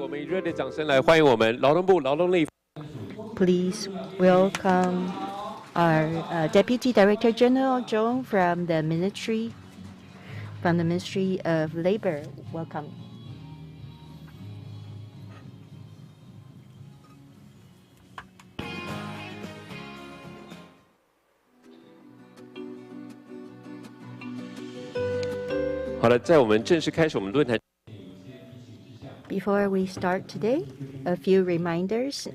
我们以热烈掌声来欢迎我们劳动部劳动力。Please welcome our Deputy Director General John from the Ministry of Labor. Welcome.好了，在我们正式开始我们论坛。Before we start today, a few reminders.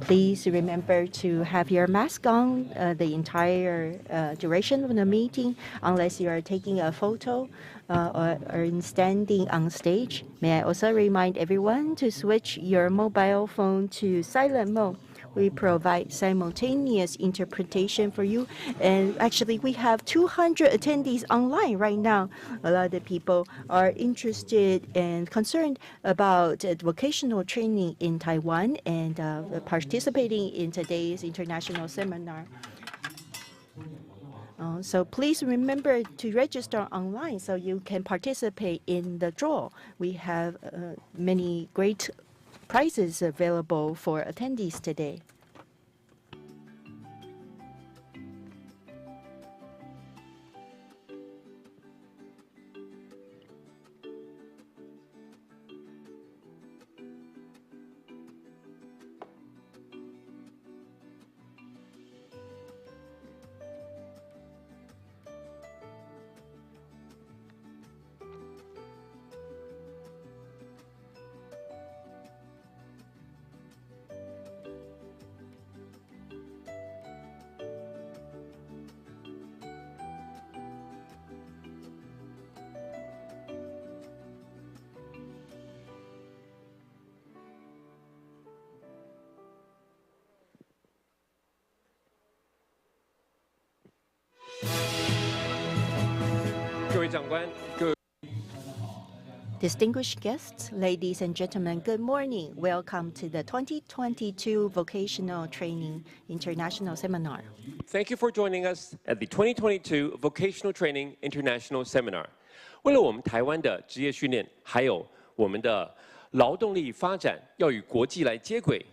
Please remember to have your mask on the entire duration of the meeting, unless you are taking a photo or in standing on stage. May I also remind everyone to switch your mobile phone to silent mode. We provide simultaneous interpretation for you. And actually, we have 200 attendees online right now. A lot of people are interested and concerned about vocational training in Taiwan and participating in today's international seminar. So please remember to register online so you can participate in the draw. We have many great prizes available for attendees today. Distinguished guests, ladies and gentlemen, good morning. Welcome to the 2022 Vocational Training International Seminar. Thank you for joining us at the 2022 Vocational Training International Seminar. 为了我们台湾的职业训练，还有我们的劳动力发展，要与国际来接轨，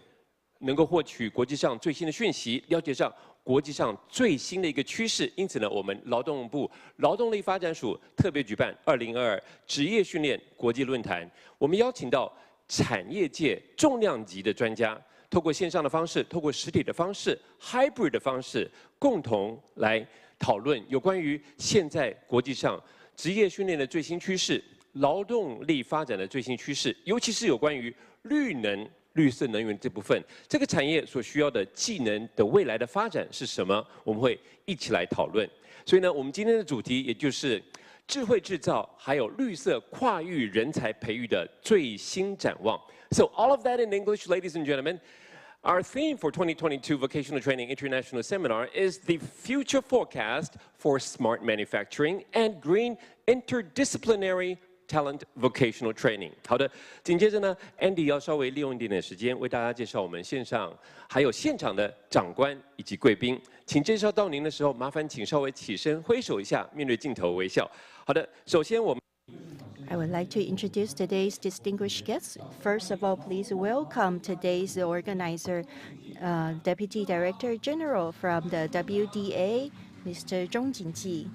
能够获取国际上最新的讯息，了解上国际上最新的一个趋势，因此呢，我们劳动部劳动力发展署特别举办2022职业训练国际论坛。我们邀请到产业界重量级的专家，透过线上的方式，透过实体的方式 ，hybrid 的方式，共同来讨论有关于现在国际上职业训练的最新趋势、劳动力发展的最新趋势，尤其是有关于绿色能源这部分，这个产业所需要的技能的未来的发展是什么？我们会一起来讨论。所以呢，我们今天的主题也就是智慧制造还有绿色跨域人才培育的最新展望。So all of that in English, ladies and gentlemen. Our theme for 2022 Vocational Training International Seminar is the future forecast for smart manufacturing and green interdisciplinary Talent Vocational Training。好的，紧接着呢 ，Andy 要稍微利用一点点时间为大家介绍我们线上还有现场的长官以及贵宾。请介绍到您的时候，麻烦请稍微起身挥手一下，面对镜头微笑。好的，首先我们。I would like to introduce today's distinguished guests. First of all, please welcome today's organizer, Deputy Director General from the WDA, Mr. Zhong Jingji.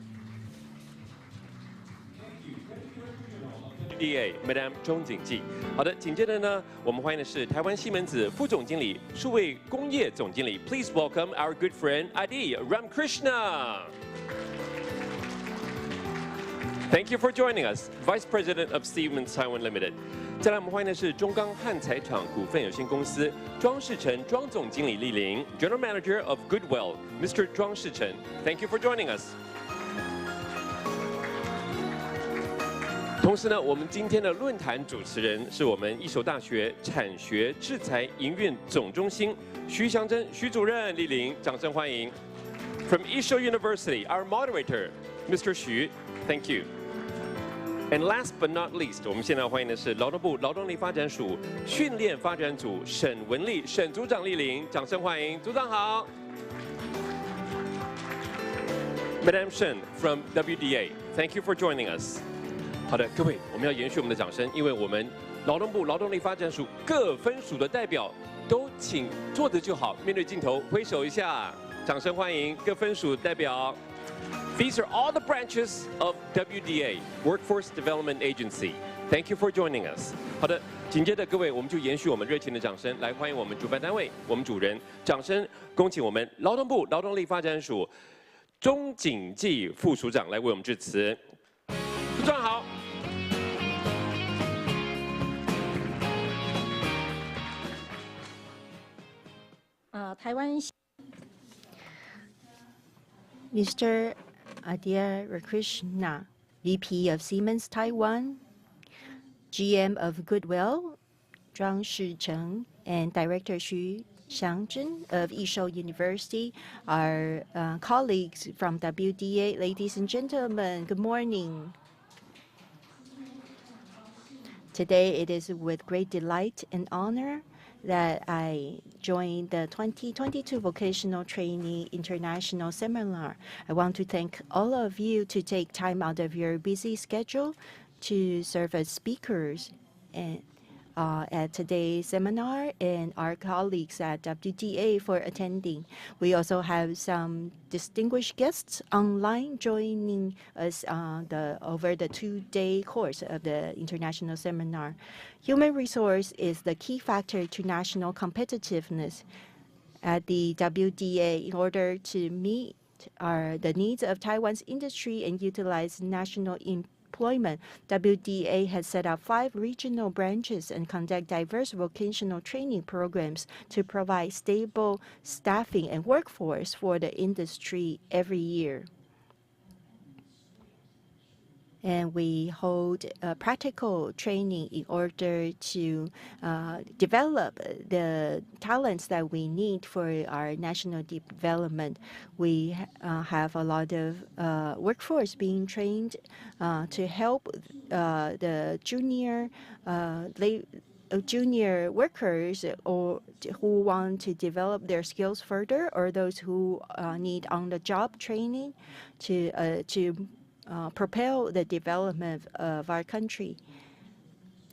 Madam 钟景记，好的，紧接着呢，我们欢迎的是台湾西门子副总经理、数位工业总经理。Please welcome our good friend Adi Ramkrishna. Thank you for joining us, Vice President of Siemens Taiwan Limited. 再来，我们欢迎的是中钢焊材厂股份有限公司庄世成庄总经理莅临 ，General Manager of Goodwill, Mr. 庄世成。Thank you for joining us. 同时呢，我们今天的论坛主持人是我们一所大学产学制材营运总中心徐祥珍徐主任莅临，掌声欢迎。From Isho University, our moderator, Mr. Xu, thank you. And last but not least, 我们现在欢迎的是劳动部劳动力发展署训练发展组沈文丽沈组长莅临，掌声欢迎，组长好。Madam Shen from WDA, thank you for joining us. 好的，各位，我们要延续我们的掌声，因为我们劳动部劳动力发展署各分署的代表都请坐着就好，面对镜头挥手一下，掌声欢迎各分署代表。These are all the branches of WDA, Workforce Development Agency. Thank you for joining us. 好的，紧接着各位，我们就延续我们热情的掌声，来欢迎我们主办单位，我们主人，掌声恭请我们劳动部劳动力发展署钟景记副署长来为我们致辞。副署长好。台湾 Mr. Adya Rakrishna, VP of Siemens Taiwan, GM of Goodwill, Zhang Shicheng, and Director Xu Xiangjun of Yishou University, our colleagues from WDA, ladies and gentlemen, good morning. Today, it is with great delight and honor that I joined the 2022 Vocational Training International Seminar. I want to thank all of you to take time out of your busy schedule to serve as speakers at today's seminar, and our colleagues at WDA for attending. We also have some distinguished guests online joining us over the 2-day course of the international seminar. Human resource is the key factor to national competitiveness. At the WDA, in order to meet the needs of Taiwan's industry and utilize national employment, WDA has set up 5 regional branches and conduct diverse vocational training programs to provide stable staffing and workforce for the industry every year. And we hold practical training in order to develop the talents that we need for our national development. We have a lot of workforce being trained to help the junior workers or who want to develop their skills further, or those who need on-the-job training to propel the development of our country.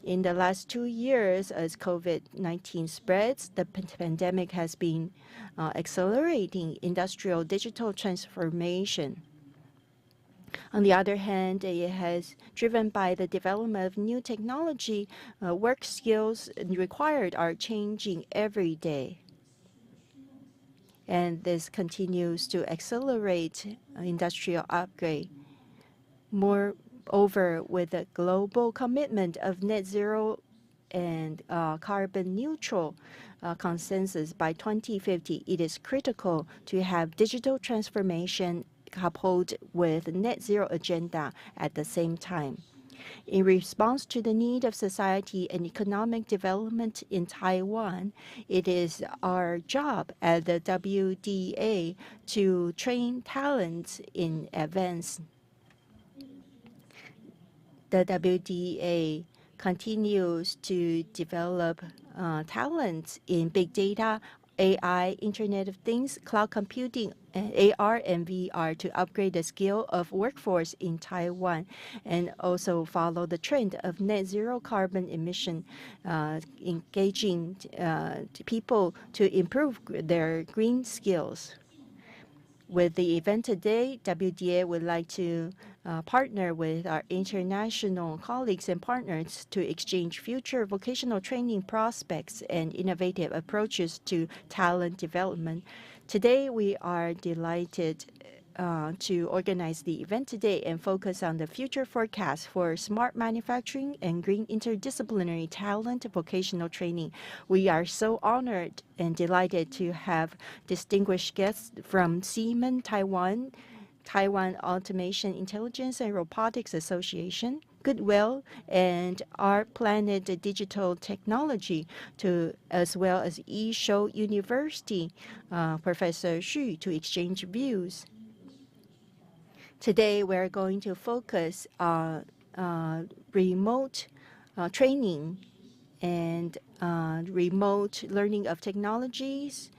In the last 2 years, as COVID-19 spreads, the pandemic has been accelerating industrial digital transformation. On the other hand, it has driven by the development of new technology. Work skills required are changing every day. And this continues to accelerate industrial upgrade. Moreover, with the global commitment of net zero and carbon neutral consensus by 2050, it is critical to have digital transformation coupled with net zero agenda at the same time. In response to the need of society and economic development in Taiwan, it is our job at the WDA to train talents in advance. The WDA continues to develop talents in big data, AI, Internet of Things, cloud computing, AR and VR to upgrade the skill of workforce in Taiwan, and also follow the trend of net zero carbon emission, engaging people to improve their green skills. With the event today, WDA would like to partner with our international colleagues and partners to exchange future vocational training prospects and innovative approaches to talent development. Today, we are delighted to organize the event today and focus on the future forecast for smart manufacturing and green interdisciplinary talent vocational training. We are so honored and delighted to have distinguished guests from Siemens Taiwan, Taiwan Automation Intelligence and Robotics Association, Goodwill, and Our Planet Digital Technology, as well as Yishou University, Professor Xu, to exchange views. Today, we're going to focus on remote training and remote learning of technologies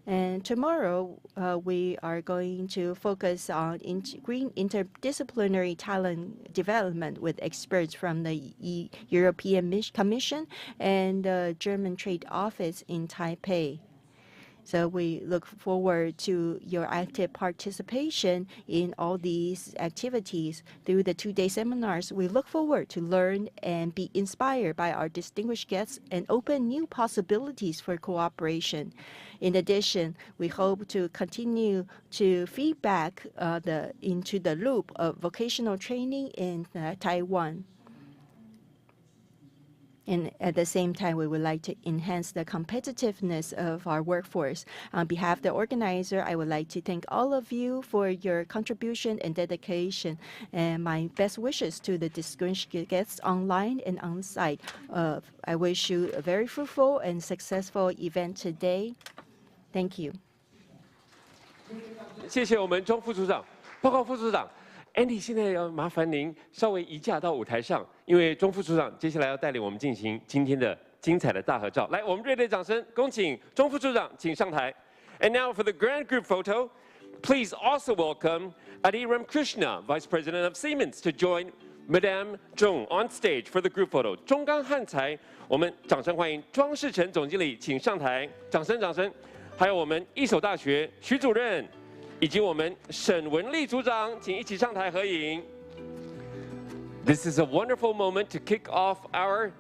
And tomorrow, we are going to focus on green interdisciplinary talent development with experts from the European Commission and the German Trade Office in Taipei. So we look forward to your active participation in all these activities. Through the two-day seminars, we look forward to learn and be inspired by our distinguished guests and open new possibilities for cooperation. In addition, we hope to continue to feedback into the loop of vocational training in Taiwan. And at the same time, we would like to enhance the competitiveness of our workforce. On behalf of the organizer, I would like to thank all of you for your contribution and dedication. And my best wishes to the distinguished guests online and on site. I wish you a very fruitful and successful event today. Thank you. 谢谢我们钟副组长。报告副组长 ，Andy 现在要麻烦您稍微移驾到舞台上，因为钟副组长接下来要带领我们进行今天的精彩的大合照。来，我们热烈掌声，恭请钟副组长请上台。And now for the grand group photo, please also welcome Adi Ramkrishna, Vice President of Siemens, to join Madame Zhong on stage for the group photo. 中钢汉才，我们掌声欢迎庄世成总经理，请上台，掌声掌声。还有我们一所大学徐主任。 以及我们沈文丽组长，请一起上台合影。This is a wonderful moment to kick off our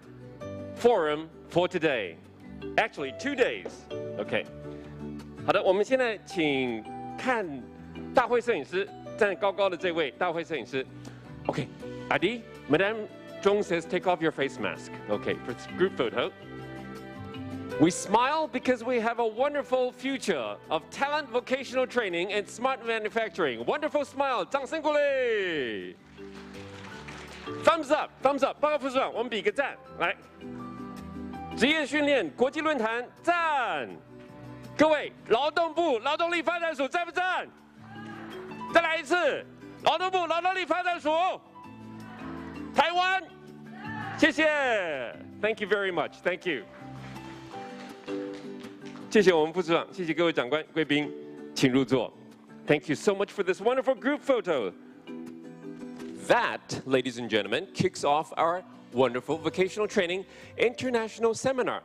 forum for today. Actually, 2 days. OK. 好的，我们现在请看大会摄影师站高高的这位大会摄影师。OK. Adi, Madame Zhong says take off your face mask. OK, for group photo. We smile because we have a wonderful future of talent vocational training and smart manufacturing. Wonderful smile, 掌声鼓励。Thumbs up, thumbs up。报告副组长，我们比个赞，来。职业训练国际论坛赞。各位，劳动部劳动力发展署赞不赞？再来一次，劳动部劳动力发展署。台湾，谢谢。Thank you very much. Thank you. 谢谢我们副组长，谢谢各位长官、贵宾，请入座。Thank you so much for this wonderful group photo. That, ladies and gentlemen, kicks off our wonderful vocational training international seminar.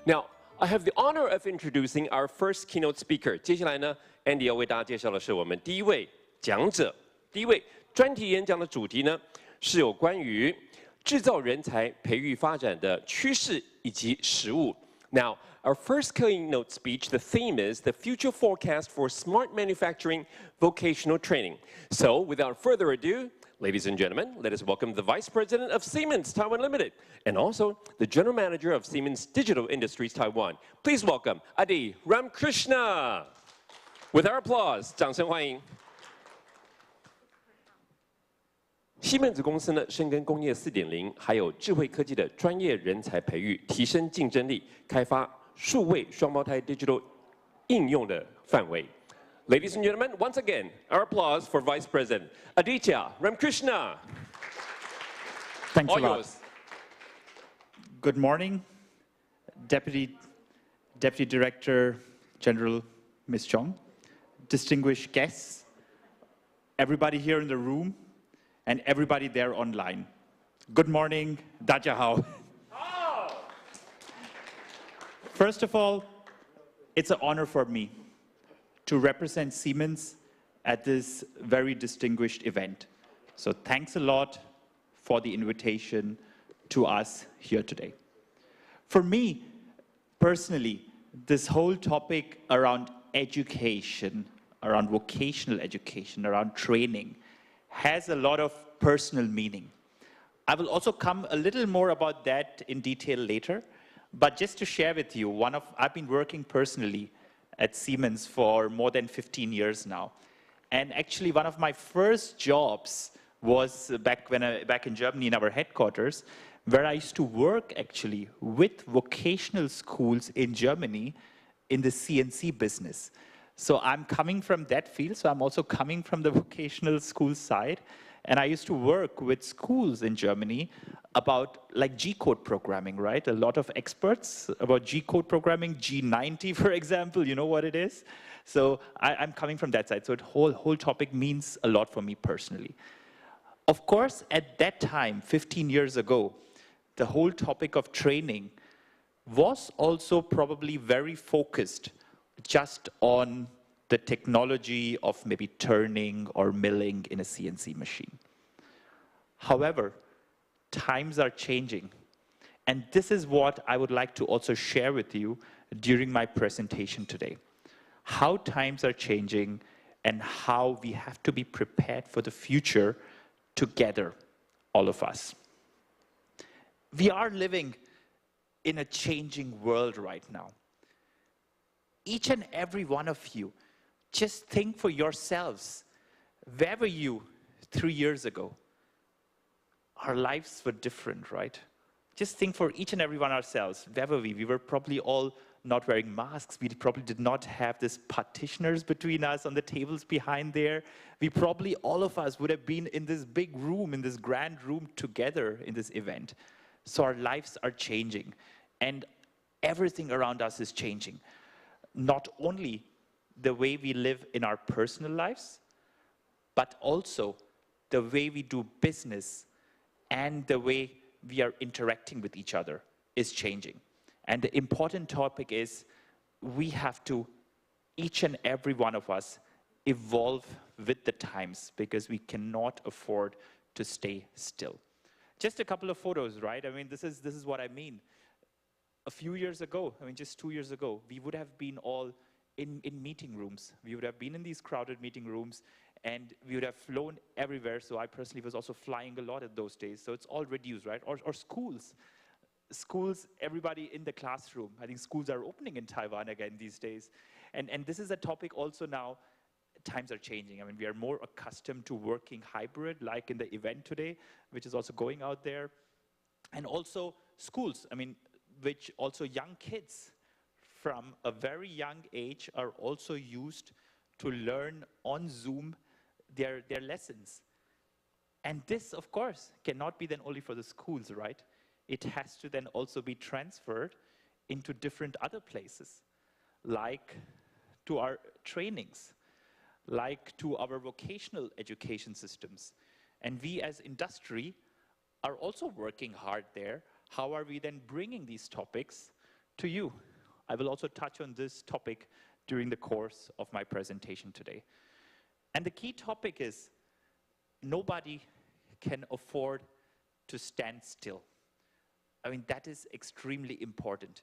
Now, I have the honor of introducing our first keynote speaker. 接下来呢 ，Andy 要为大家介绍的是我们第一位讲者。第一位专题演讲的主题呢，是有关于制造人才培育发展的趋势以及实务。Now, our first keynote speech, the theme is the future forecast for smart manufacturing vocational training. So, without further ado, ladies and gentlemen, let us welcome the Vice President of Siemens Taiwan Limited and also the General Manager of Siemens Digital Industries Taiwan. Please welcome Adi Ramkrishna. With our applause, 掌声欢迎。西门子公司呢，深耕工业4.0，还有智慧科技的专业人才培育，提升竞争力，开发数位双胞胎 digital 应用的范围。Ladies and gentlemen, once again, our applause for Vice President Aditya Ramkrishna. Thanks All a lot. yours. Good morning, Deputy Director General Ms. Chong, distinguished guests, everybody here in the room, and everybody there online. Good morning, Dajahao. First of all, it's an honor for me to represent Siemens at this very distinguished event. So thanks a lot for the invitation to us here today. For me, personally, this whole topic around education, around vocational education, around training, has a lot of personal meaning. I will also come a little more about that in detail later, but just to share with you, I've been working personally at Siemens for more than 15 years now. And actually one of my first jobs was back in Germany in our headquarters, where I used to work actually with vocational schools in Germany in the CNC business. So I'm coming from that field, so I'm also coming from the vocational school side. And I used to work with schools in Germany about like G-code programming, right? A lot of experts about G-code programming, G90, for example, you know what it is? So I'm coming from that side. So the whole topic means a lot for me personally. Of course, at that time, 15 years ago, the whole topic of training was also probably very focused just on the technology of maybe turning or milling in a CNC machine. However, times are changing. And this is what I would like to also share with you during my presentation today. How times are changing and how we have to be prepared for the future together, all of us. We are living in a changing world right now. Each and every one of you, just think for yourselves, where were you 3 years ago? Our lives were different, right? Just think for each and every one ourselves, where were we? We were probably all not wearing masks. We probably did not have these partitioners between us on the tables behind there. We probably, all of us, would have been in this big room, in this grand room together in this event. So our lives are changing, and everything around us is changing. Not only the way we live in our personal lives, but also the way we do business and the way we are interacting with each other is changing. And the important topic is we have to, each and every one of us, evolve with the times because we cannot afford to stay still. Just a couple of photos, right? I mean, this is what I mean. A few years ago, I mean, just 2 years ago, we would have been all in meeting rooms. We would have been in these crowded meeting rooms, and we would have flown everywhere. So I personally was also flying a lot at those days. So it's all reduced, right? Or schools. Schools, everybody in the classroom. I think schools are opening in Taiwan again these days. And this is a topic also now. Times are changing. I mean, we are more accustomed to working hybrid, like in the event today, which is also going out there. And also schools, I mean, which also young kids from a very young age are also used to learn on Zoom their lessons. And this, of course, cannot be then only for the schools, right? It has to then also be transferred into different other places, like to our trainings, like to our vocational education systems. And we as industry are also working hard there. How are we then bringing these topics to you? I will also touch on this topic during the course of my presentation today. And the key topic is nobody can afford to stand still. I mean, that is extremely important.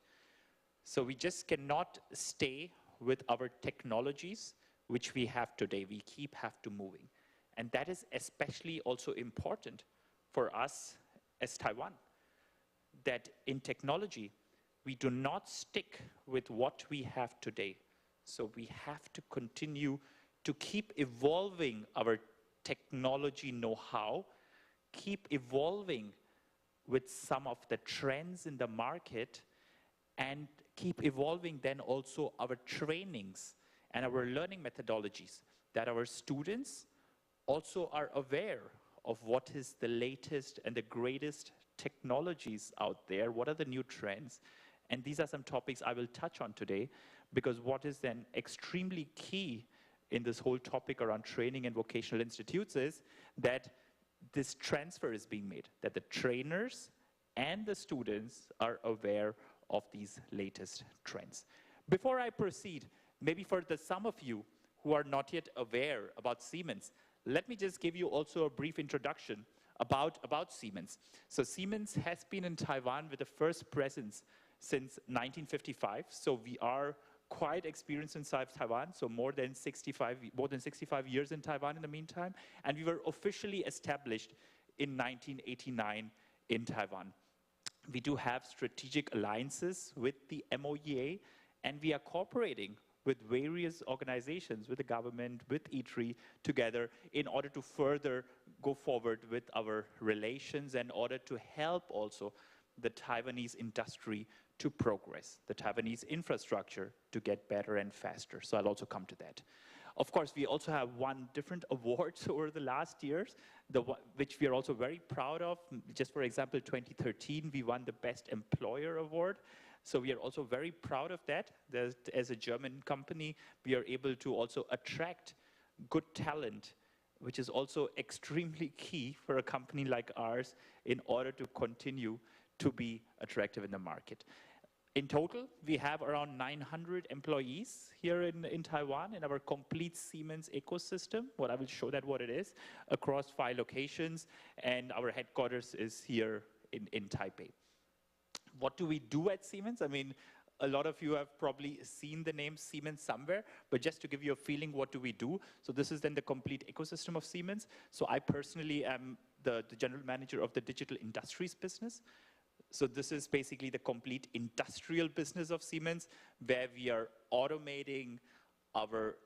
So we just cannot stay with our technologies, which we have today. We have to moving. And that is especially also important for us as Taiwan, that in technology, we do not stick with what we have today. So we have to continue to keep evolving our technology know-how, keep evolving with some of the trends in the market, and keep evolving then also our trainings and our learning methodologies, that our students also are aware of what is the latest and the greatest technologies out there, what are the new trends. And these are some topics I will touch on today, because what is then extremely key in this whole topic around training and vocational institutes is that this transfer is being made, that the trainers and the students are aware of these latest trends. Before I proceed, maybe for some of you who are not yet aware about Siemens, let me just give you also a brief introduction about Siemens. So Siemens has been in Taiwan with the first presence since 1955. So we are quite experienced inside Taiwan, so more than 65 years in Taiwan in the meantime. And we were officially established in 1989 in Taiwan. We do have strategic alliances with the MOEA, and we are cooperating with various organizations, with the government, with ITRI together in order to further go forward with our relations, in order to help also the Taiwanese industry to progress, the Taiwanese infrastructure to get better and faster. So I'll also come to that. Of course, we also have won different awards over the last years, which we are also very proud of. Just for example, 2013, we won the Best Employer Award. So we are also very proud of that. As a German company, we are able to also attract good talent, which is also extremely key for a company like ours in order to continue to be attractive in the market. In total, we have around 900 employees here in Taiwan in our complete Siemens ecosystem. I will show that what it is, across 5 locations, and our headquarters is here in Taipei. What do we do at Siemens? I mean, a lot of you have probably seen the name Siemens somewhere, but just to give you a feeling, what do we do? So this is then the complete ecosystem of Siemens. So I personally am the general manager of the digital industries business. So this is basically the complete industrial business of Siemens, where we are automating our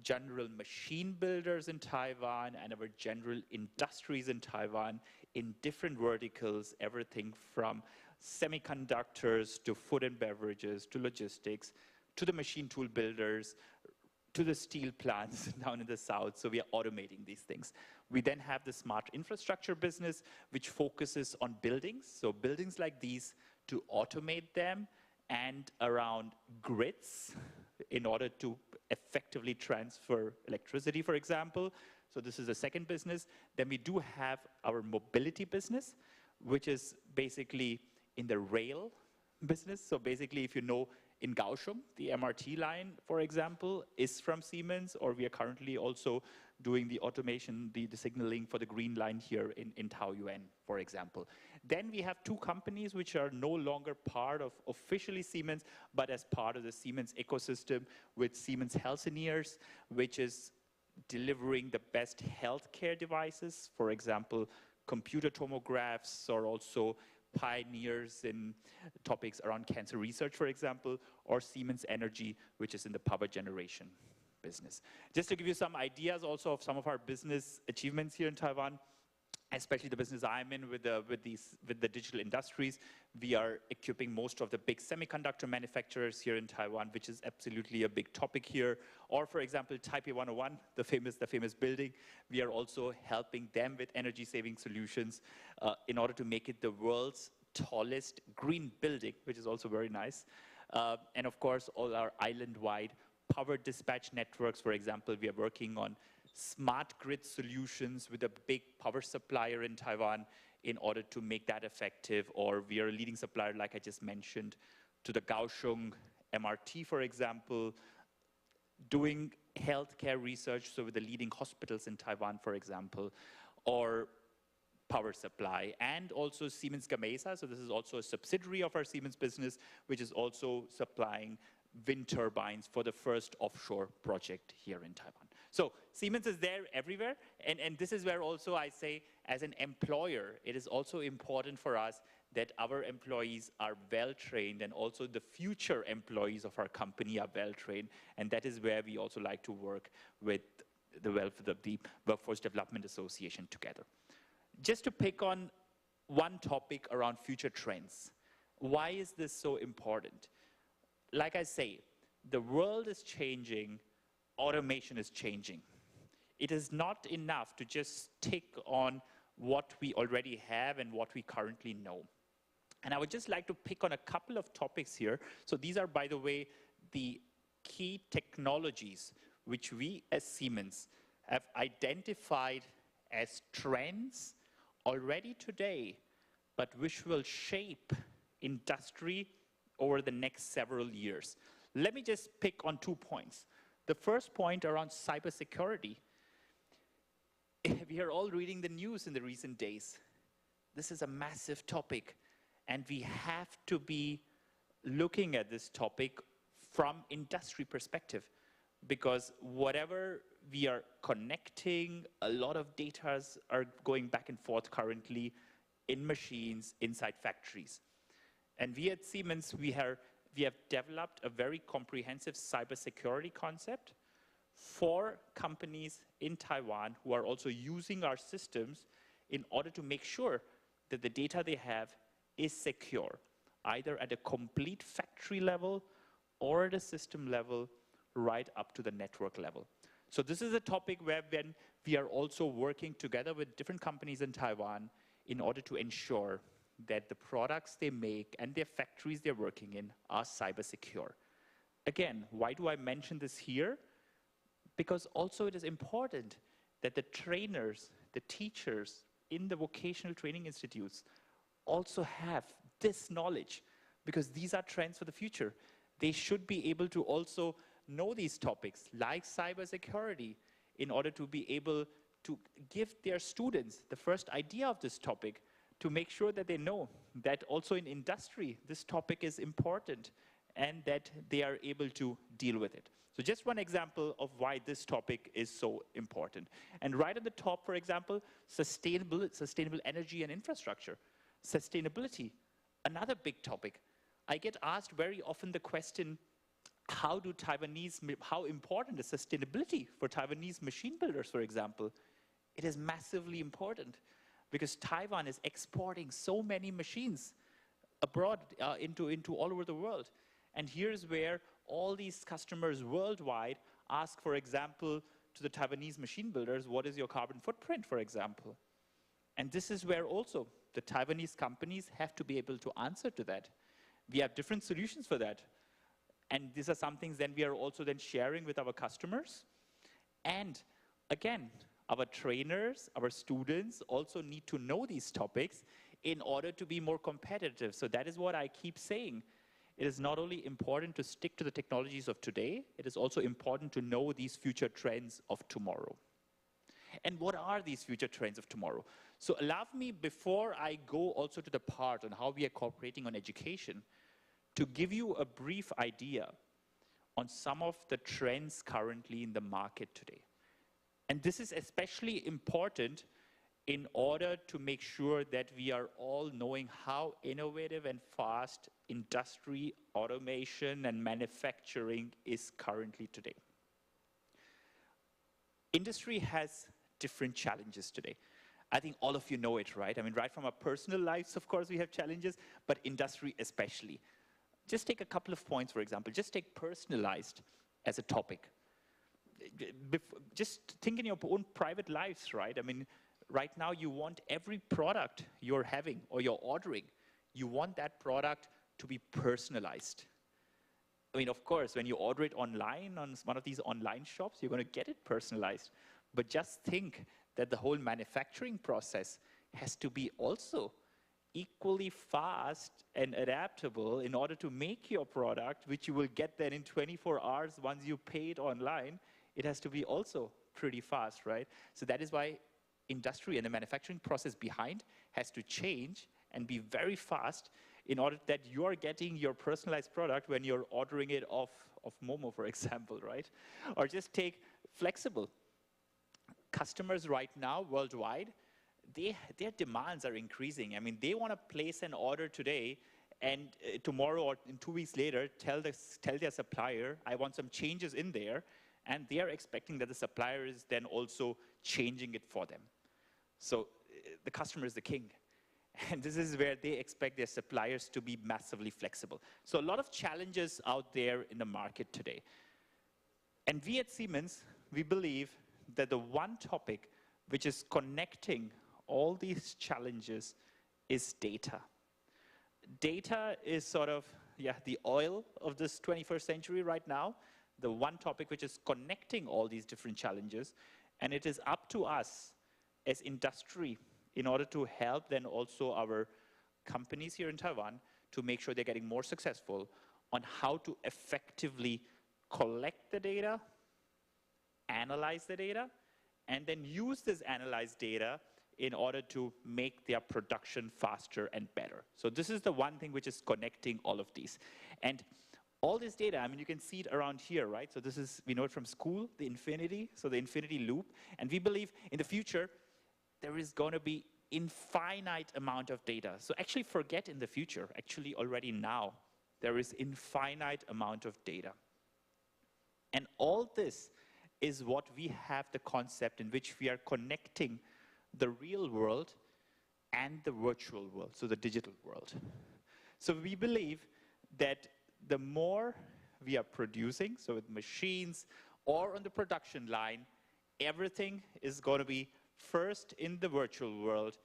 general machine builders in Taiwan and our general industries in Taiwan in different verticals, everything from semiconductors to food and beverages to logistics to the machine tool builders to the steel plants down in the south. So we are automating these things. We then have the smart infrastructure business, which focuses on buildings. So buildings like these, to automate them, and around grids in order to effectively transfer electricity, for example. So this is the second business. Then we do have our mobility business, which is basically in the rail business. So basically, if you know, in Kaohsiung, the MRT line, for example, is from Siemens, or we are currently also doing the automation, the signaling for the green line here in Taoyuan, for example. Then we have 2 companies which are no longer part of officially Siemens, but as part of the Siemens ecosystem, with Siemens Healthineers, which is delivering the best healthcare devices, for example, computer tomographs, or also pioneers in topics around cancer research, for example, or Siemens Energy, which is in the power generation business. Just to give you some ideas also of some of our business achievements here in Taiwan, especially the business I'm in with the digital industries, we are equipping most of the big semiconductor manufacturers here in Taiwan, which is absolutely a big topic here. Or, for example, Taipei 101, the famous building, we are also helping them with energy-saving solutions in order to make it the world's tallest green building, which is also very nice. And of course, all our island-wide power dispatch networks, for example, we are working on smart grid solutions with a big power supplier in Taiwan in order to make that effective. Or we are a leading supplier, like I just mentioned, to the Kaohsiung MRT, for example, doing healthcare research, so with the leading hospitals in Taiwan, for example, or power supply, and also Siemens Gamesa. So this is also a subsidiary of our Siemens business, which is also supplying wind turbines for the first offshore project here in Taiwan. So Siemens is there everywhere, and this is where also I say, as an employer, it is also important for us that our employees are well-trained, and also the future employees of our company are well-trained, and that is where we also like to work with the Workforce Development Association together. Just to pick on one topic around future trends, why is this so important? Like I say, the world is changing, automation is changing. It is not enough to just take on what we already have and what we currently know. And I would just like to pick on a couple of topics here. So these are, by the way, the key technologies which we as Siemens have identified as trends already today, but which will shape industry over the next several years. Let me just pick on 2 points. The first point around cybersecurity. We are all reading the news in the recent days. This is a massive topic, and we have to be looking at this topic from industry perspective, because whatever we are connecting, a lot of data are going back and forth currently in machines inside factories. And we at Siemens, we have developed a very comprehensive cybersecurity concept for companies in Taiwan who are also using our systems in order to make sure that the data they have is secure, either at a complete factory level or at a system level, right up to the network level. So this is a topic where when we are also working together with different companies in Taiwan in order to ensure that the products they make and their factories they're working in are cyber secure. Again, why do I mention this here? Because also it is important that the trainers, the teachers in the vocational training institutes also have this knowledge, because these are trends for the future. They should be able to also know these topics like cybersecurity in order to be able to give their students the first idea of this topic, to make sure that they know that also in industry this topic is important and that they are able to deal with it. So just one example of why this topic is so important. And right at the top, for example, sustainable energy and infrastructure. Sustainability, another big topic. I get asked very often the question, how important is sustainability for Taiwanese machine builders, for example? It is massively important because Taiwan is exporting so many machines abroad into all over the world. And here's where all these customers worldwide ask, for example, to the Taiwanese machine builders, what is your carbon footprint, for example? And this is where also the Taiwanese companies have to be able to answer to that. We have different solutions for that. And these are some things then we are also then sharing with our customers. And again, our trainers, our students also need to know these topics in order to be more competitive. So that is what I keep saying. It is not only important to stick to the technologies of today, it is also important to know these future trends of tomorrow. And what are these future trends of tomorrow? So allow me, before I go also to the part on how we are cooperating on education, to give you a brief idea on some of the trends currently in the market today. And this is especially important in order to make sure that we are all knowing how innovative and fast industry, automation, and manufacturing is currently today. Industry has different challenges today. I think all of you know it, right? I mean, right from our personal lives, of course, we have challenges, but industry especially. Just take a couple of points, for example. Just take personalized as a topic. Just think in your own private lives, right? I mean, right now you want every product you're having or you're ordering, you want that product to be personalized. I mean, of course, when you order it online on one of these online shops, you're going to get it personalized. But just think that the whole manufacturing process has to be also equally fast and adaptable in order to make your product, which you will get then in 24 hours once you pay it online. It has to be also pretty fast, right? So that is why industry and the manufacturing process behind has to change and be very fast in order that you are getting your personalized product when you're ordering it off Momo, for example, right? Or just take flexible. Customers right now worldwide, their demands are increasing. I mean, they want to place an order today and tomorrow or in 2 weeks later tell their supplier, I want some changes in there, and they are expecting that the supplier is then also changing it for them. So the customer is the king. And this is where they expect their suppliers to be massively flexible. So a lot of challenges out there in the market today. And we at Siemens, we believe that the one topic which is connecting all these challenges is data. Data is sort of, the oil of this 21st century right now, the one topic which is connecting all these different challenges. And it is up to us as industry in order to help then also our companies here in Taiwan to make sure they're getting more successful on how to effectively collect the data, analyze the data, and then use this analyzed data in order to make their production faster and better. So this is the one thing which is connecting all of these. And all this data, I mean, you can see it around here, right? So this is, we know it from school, the infinity, so the infinity loop. And we believe in the future, there is going to be infinite amount of data. So actually forget in the future, actually already now, there is infinite amount of data. And all this is what we have the concept in which we are connecting the real world and the virtual world, so the digital world. So we believe that the more we are producing, so with machines or on the production line, everything is going to be first in the virtual world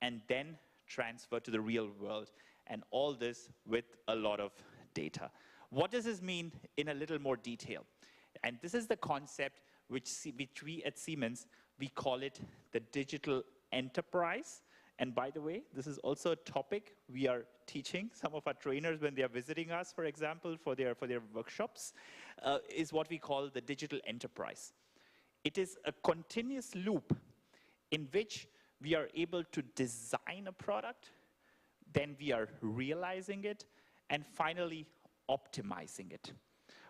and then transferred to the real world. And all this with a lot of data. What does this mean in a little more detail? And this is the concept which we at Siemens, we call it the digital enterprise. And by the way, this is also a topic we are teaching some of our trainers when they are visiting us, for example, for their workshops, is what we call the digital enterprise. It is a continuous loop in which we are able to design a product, then we are realizing it, and finally optimizing it.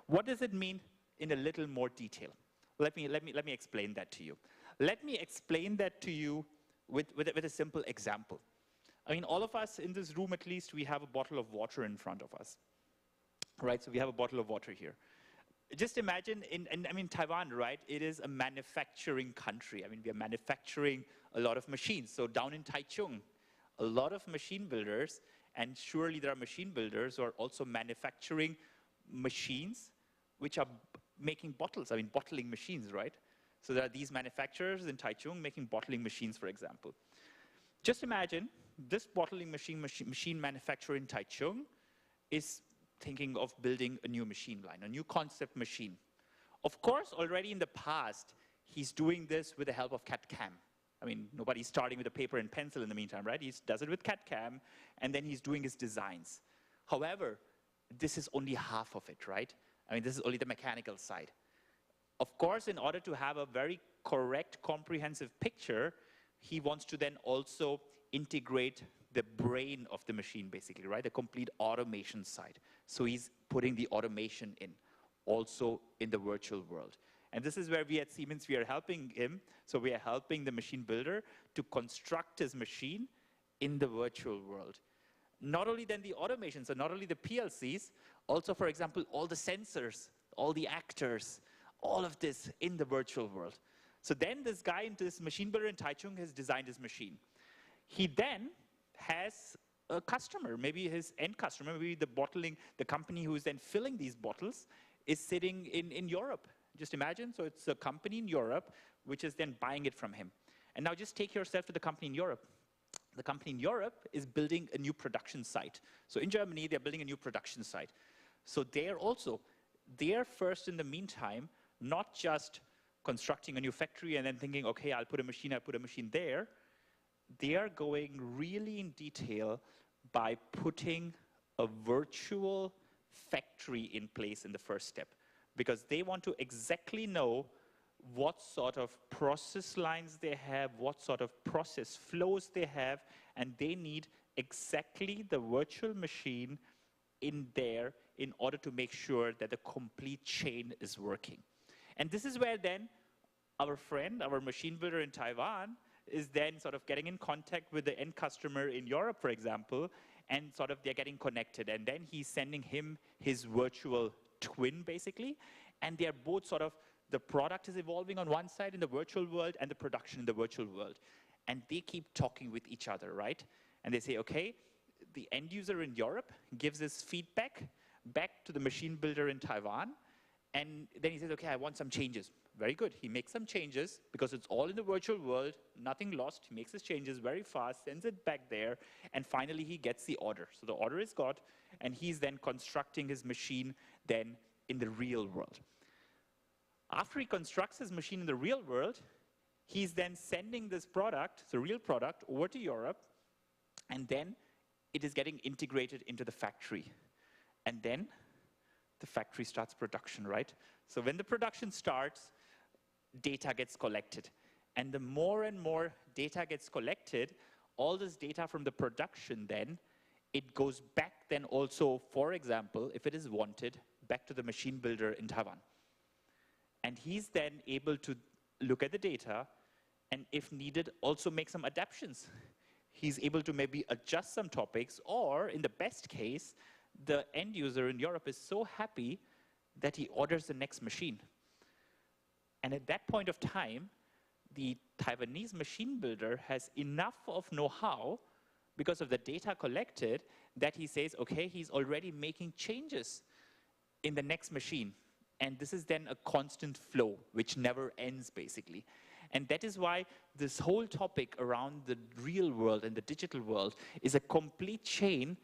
What does it mean in a little more detail? Let me explain that to you. Let me explain that to you with a simple example. I mean, all of us in this room, at least, we have a bottle of water in front of us, right? So we have a bottle of water here. Just imagine, I mean, Taiwan, right? It is a manufacturing country. I mean, we are manufacturing a lot of machines. So down in Taichung, a lot of machine builders, and surely there are machine builders who are also manufacturing machines which are making bottles, I mean, bottling machines, right? So there are these manufacturers in Taichung making bottling machines, for example. Just imagine this bottling machine manufacturer in Taichung is thinking of building a new machine line, a new concept machine. Of course, already in the past, he's doing this with the help of CAD/CAM. I mean, nobody's starting with a paper and pencil in the meantime, right? He does it with CAD/CAM, and then he's doing his designs. However, this is only half of it, right? I mean, this is only the mechanical side. Of course, in order to have a very correct, comprehensive picture, he wants to then also integrate the brain of the machine, basically, right? The complete automation side. So he's putting the automation in, also in the virtual world. And this is where we at Siemens, we are helping him. So we are helping the machine builder to construct his machine in the virtual world. Not only then the automation, so not only the PLCs, also, for example, all the sensors, all the actors, all of this in the virtual world. So then this guy, this machine builder in Taichung, has designed his machine. He then has a customer, maybe his end customer, maybe the company who is then filling these bottles is sitting in Europe. Just imagine, so it's a company in Europe which is then buying it from him. And now just take yourself to the company in Europe. The company in Europe is building a new production site. So in Germany, they're building a new production site. So they're first in the meantime, not just constructing a new factory and then thinking, okay, I'll put a machine there. They are going really in detail by putting a virtual factory in place in the first step, because they want to exactly know what sort of process lines they have, what sort of process flows they have, and they need exactly the virtual machine in there in order to make sure that the complete chain is working. And this is where then our friend, our machine builder in Taiwan, is then sort of getting in contact with the end customer in Europe, for example, and sort of they're getting connected. And then he's sending him his virtual twin, basically, and they're both sort of, the product is evolving on one side in the virtual world and the production in the virtual world. And they keep talking with each other, right? And they say, okay, the end user in Europe gives his feedback back to the machine builder in Taiwan, and then he says, okay, I want some changes. Very good. He makes some changes because it's all in the virtual world, nothing lost. He makes his changes very fast, sends it back there, and finally he gets the order. So the order is got, and he's then constructing his machine then in the real world. After he constructs his machine in the real world, he's then sending this product, the real product, over to Europe, and then it is getting integrated into the factory. And then the factory starts production, right? So when the production starts, data gets collected. And the more and more data gets collected, all this data from the production then, it goes back then also, for example, if it is wanted, back to the machine builder in Taiwan. And he's then able to look at the data and, if needed, also make some adaptations. He's able to maybe adjust some topics, or in the best case, the end user in Europe is so happy that he orders the next machine. And at that point of time, the Taiwanese machine builder has enough of know-how because of the data collected that he says, okay, he's already making changes in the next machine. And this is then a constant flow, which never ends, basically. And that is why this whole topic around the real world and the digital world is a complete chain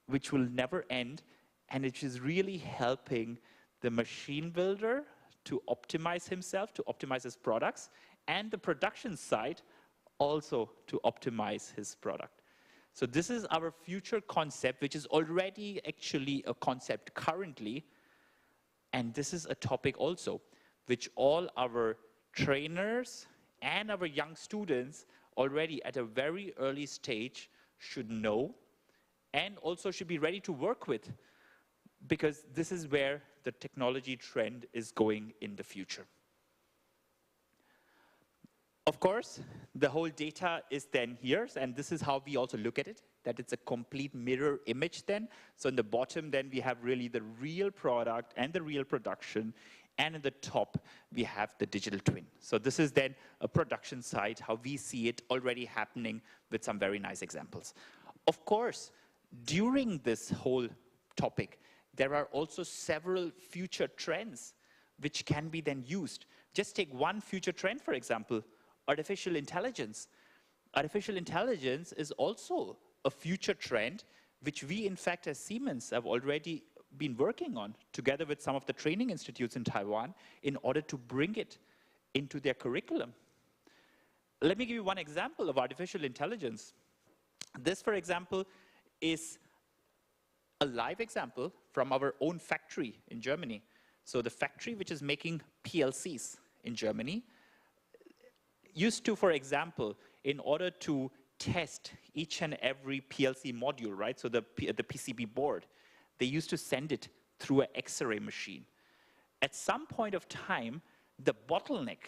which will never end, and it is really helping the machine builder to optimize himself, to optimize his products, and the production side also to optimize his product. So this is our future concept, which is already actually a concept currently, and this is a topic also which all our trainers and our young students already at a very early stage should know and also should be ready to work with, because this is where the technology trend is going in the future. Of course, the whole data is then here, and this is how we also look at it, that it's a complete mirror image then. So in the bottom then we have really the real product and the real production, and in the top we have the digital twin. So this is then a production side, how we see it already happening with some very nice examples. Of course, during this whole topic, there are also several future trends which can be then used. Just take one future trend, for example, artificial intelligence. Artificial intelligence is also a future trend which we, in fact, as Siemens have already been working on together with some of the training institutes in Taiwan in order to bring it into their curriculum. Let me give you one example of artificial intelligence. This, for example, is a live example from our own factory in Germany. So the factory which is making PLCs in Germany used to, for example, in order to test each and every PLC module, right? So the PCB board, they used to send it through an X-ray machine. At some point of time, the bottleneck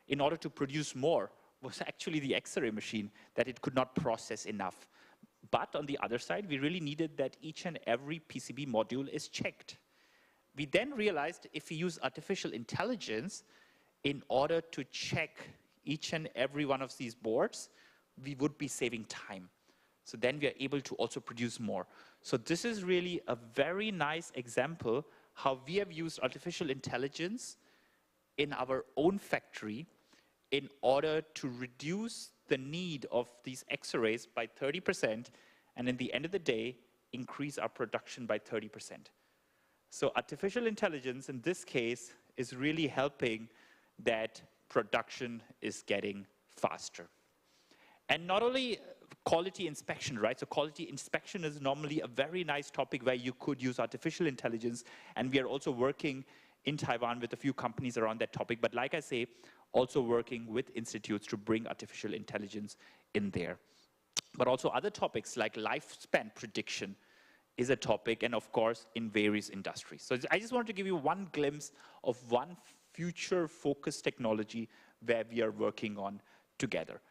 in order to produce more was actually the X-ray machine, that it could not process enough. But on the other side, we really needed that each and every PCB module is checked. We then realized if we use artificial intelligence in order to check each and every one of these boards, we would be saving time. So then we are able to also produce more. So this is really a very nice example how we have used artificial intelligence in our own factory in order to reduce the need of these X-rays by 30%, and in the end of the day, increase our production by 30%. So artificial intelligence in this case is really helping that production is getting faster. And not only quality inspection, right? So quality inspection is normally a very nice topic where you could use artificial intelligence, and we are also working in Taiwan with a few companies around that topic. But like I say, also working with institutes to bring artificial intelligence in there. But also other topics like lifespan prediction is a topic, and of course in various industries. So I just wanted to give you one glimpse of one future focused technology where we are working on together.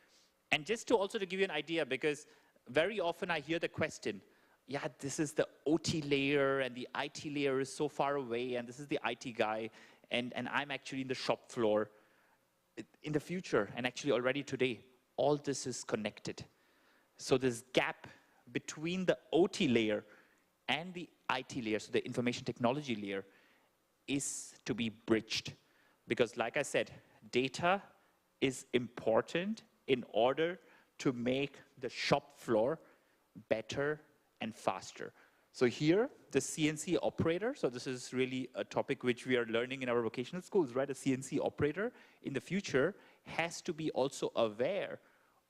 And just to also to give you an idea, because very often I hear the question, yeah, this is the OT layer and the IT layer is so far away, and this is the IT guy, and I'm actually in the shop floor. In the future, and actually already today, all this is connected. So this gap between the OT layer and the IT layer, so the information technology layer, is to be bridged. Because like I said, data is important in order to make the shop floor better and faster. So here, the CNC operator, so this is really a topic which we are learning in our vocational schools, right? A CNC operator in the future has to be also aware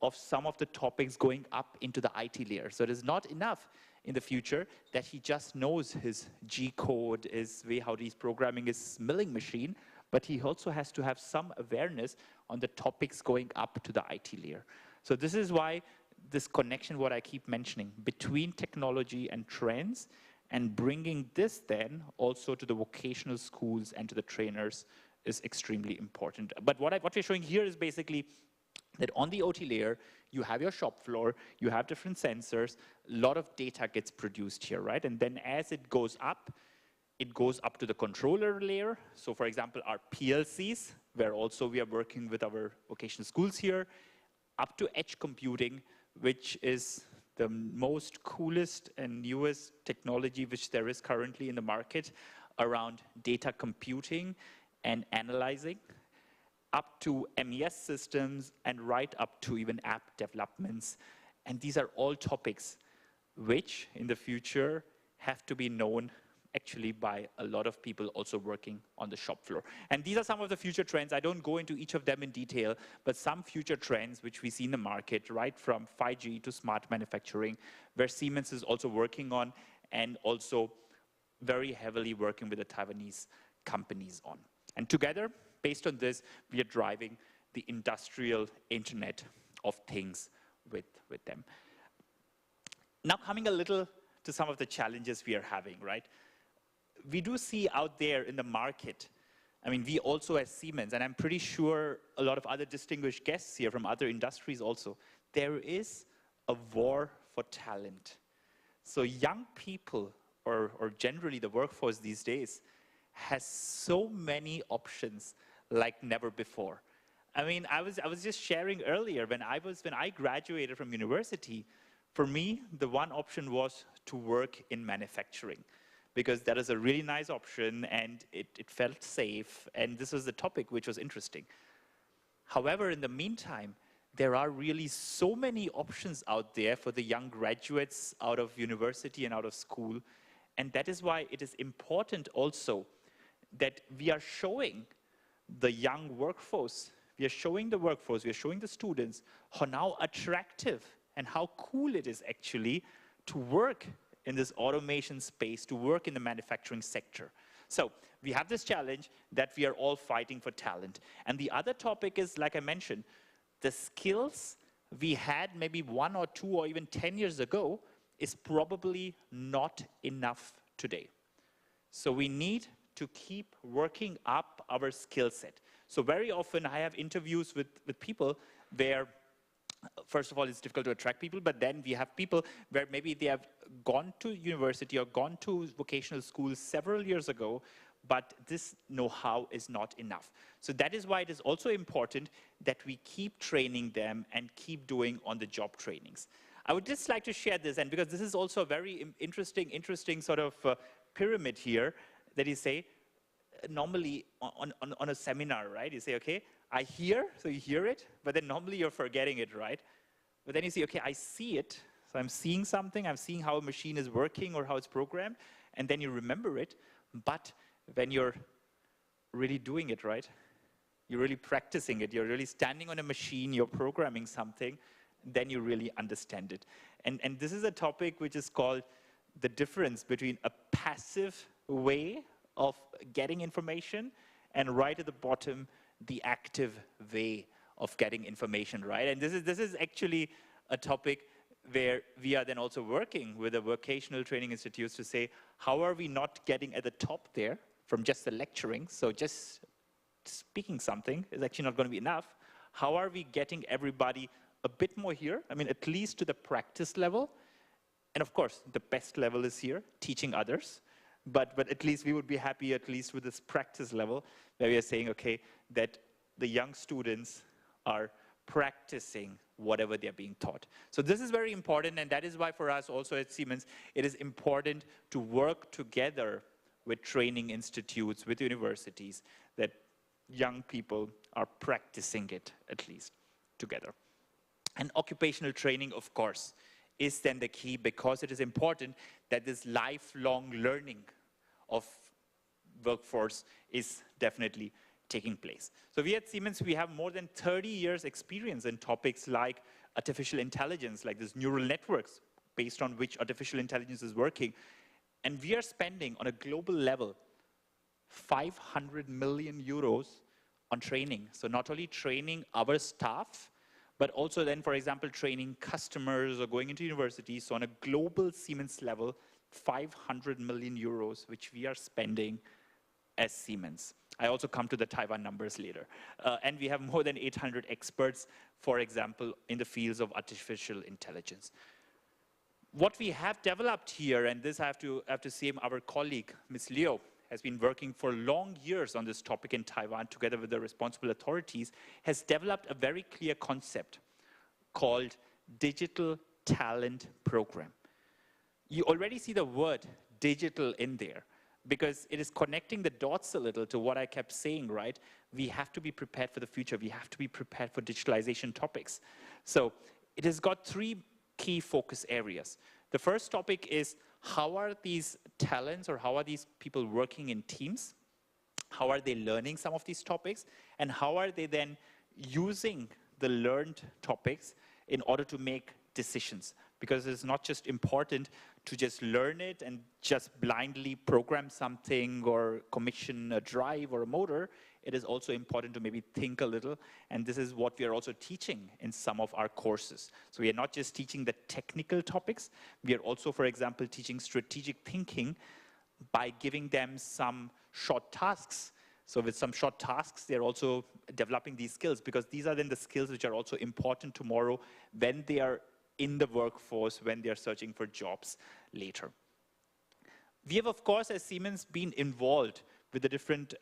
of some of the topics going up into the IT layer. So it is not enough in the future that he just knows his G code, his way how he's programming his milling machine, but he also has to have some awareness on the topics going up to the IT layer. So this is why this connection, what I keep mentioning, between technology and trends, and bringing this then also to the vocational schools and to the trainers is extremely important. But what we're showing here is basically that on the OT layer, you have your shop floor, you have different sensors, a lot of data gets produced here, right? And then as it goes up to the controller layer. So for example, our PLCs, where also we are working with our vocational schools here, up to edge computing, which is the most coolest and newest technology which there is currently in the market. around data computing and analyzing, up to MES systems, and right up to even app developments. And these are all topics which, in the future, have to be known actually by a lot of people also working on the shop floor. And these are some of the future trends. I don't go into each of them in detail, but some future trends which we see in the market, right from 5G to smart manufacturing, where Siemens is also working on and also very heavily working with the Taiwanese companies on. And together, based on this, we are driving the industrial Internet of Things with them. Now coming a little to some of the challenges we are having, right? We do see out there in the market, I mean, we also as Siemens, and I'm pretty sure a lot of other distinguished guests here from other industries also, there is a war for talent. So young people, or generally the workforce these days, has so many options like never before. I mean, I was just sharing earlier, when I graduated from university, for me, the one option was to work in manufacturing, because that is a really nice option and it felt safe, and this was the topic which was interesting. However, in the meantime, there are really so many options out there for the young graduates out of university and out of school, and that is why it is important also that we are showing the young workforce, we are showing the students how attractive and how cool it is actually to work in this automation space, to work in the manufacturing sector. So we have this challenge that we are all fighting for talent. And the other topic is, like I mentioned, the skills we had maybe 1 or 2 or even 10 years ago is probably not enough today. So we need to keep working up our skill set. So very often I have interviews with people where, first of all, it's difficult to attract people, but then we have people where maybe they have gone to university or gone to vocational schools several years ago, but this know-how is not enough. So that is why it is also important that we keep training them and keep doing on-the-job trainings. I would just like to share this, and because this is also a very interesting sort of pyramid here, that you say, normally on a seminar, right? You say, okay, I hear, so you hear it, but then normally you're forgetting it, right? But then you see, okay, I see it, so I'm seeing something, I'm seeing how a machine is working or how it's programmed, and then you remember it, but when you're really doing it, right? You're really practicing it, you're really standing on a machine, you're programming something, then you really understand it. And this is a topic which is called the difference between a passive way of getting information and right at the bottom, the active way of getting information, right? And this is actually a topic where we are then also working with the vocational training institutes to say, how are we not getting at the top there from just the lecturing? So just speaking something is actually not going to be enough. How are we getting everybody a bit more here? I mean, at least to the practice level. And of course, the best level is here, teaching others. But at least we would be happy at least with this practice level where we are saying, okay, that the young students are practicing whatever they're being taught. So this is very important, and that is why for us also at Siemens, it is important to work together with training institutes, with universities, that young people are practicing it at least together. And occupational training, of course, is then the key, because it is important that this lifelong learning of workforce is definitely taking place. So we at Siemens, we have more than 30 years experience in topics like artificial intelligence, like these neural networks based on which artificial intelligence is working. And we are spending on a global level 500 million euros on training. So not only training our staff, but also then, for example, training customers or going into universities. So on a global Siemens level, 500 million euros, which we are spending as Siemens. I also come to the Taiwan numbers later. And we have more than 800 experts, for example, in the fields of artificial intelligence. What we have developed here, and this I have to say, our colleague, Ms. Liu, has been working for long years on this topic in Taiwan together with the responsible authorities, has developed a very clear concept called Digital Talent Program. You already see the word digital in there, because it is connecting the dots a little to what I kept saying, right? We have to be prepared for the future. We have to be prepared for digitalization topics. So it has got three key focus areas. The first topic is, how are these talents or how are these people working in teams? How are they learning some of these topics? And how are they then using the learned topics in order to make decisions? Because it's not just important to just learn it and just blindly program something or commission a drive or a motor. It is also important to maybe think a little, and this is what we are also teaching in some of our courses. So we are not just teaching the technical topics, we are also, for example, teaching strategic thinking by giving them some short tasks. So with some short tasks, they're also developing these skills, because these are then the skills which are also important tomorrow when they are in the workforce, when they are searching for jobs later. We have, of course, as Siemens, been involved with the different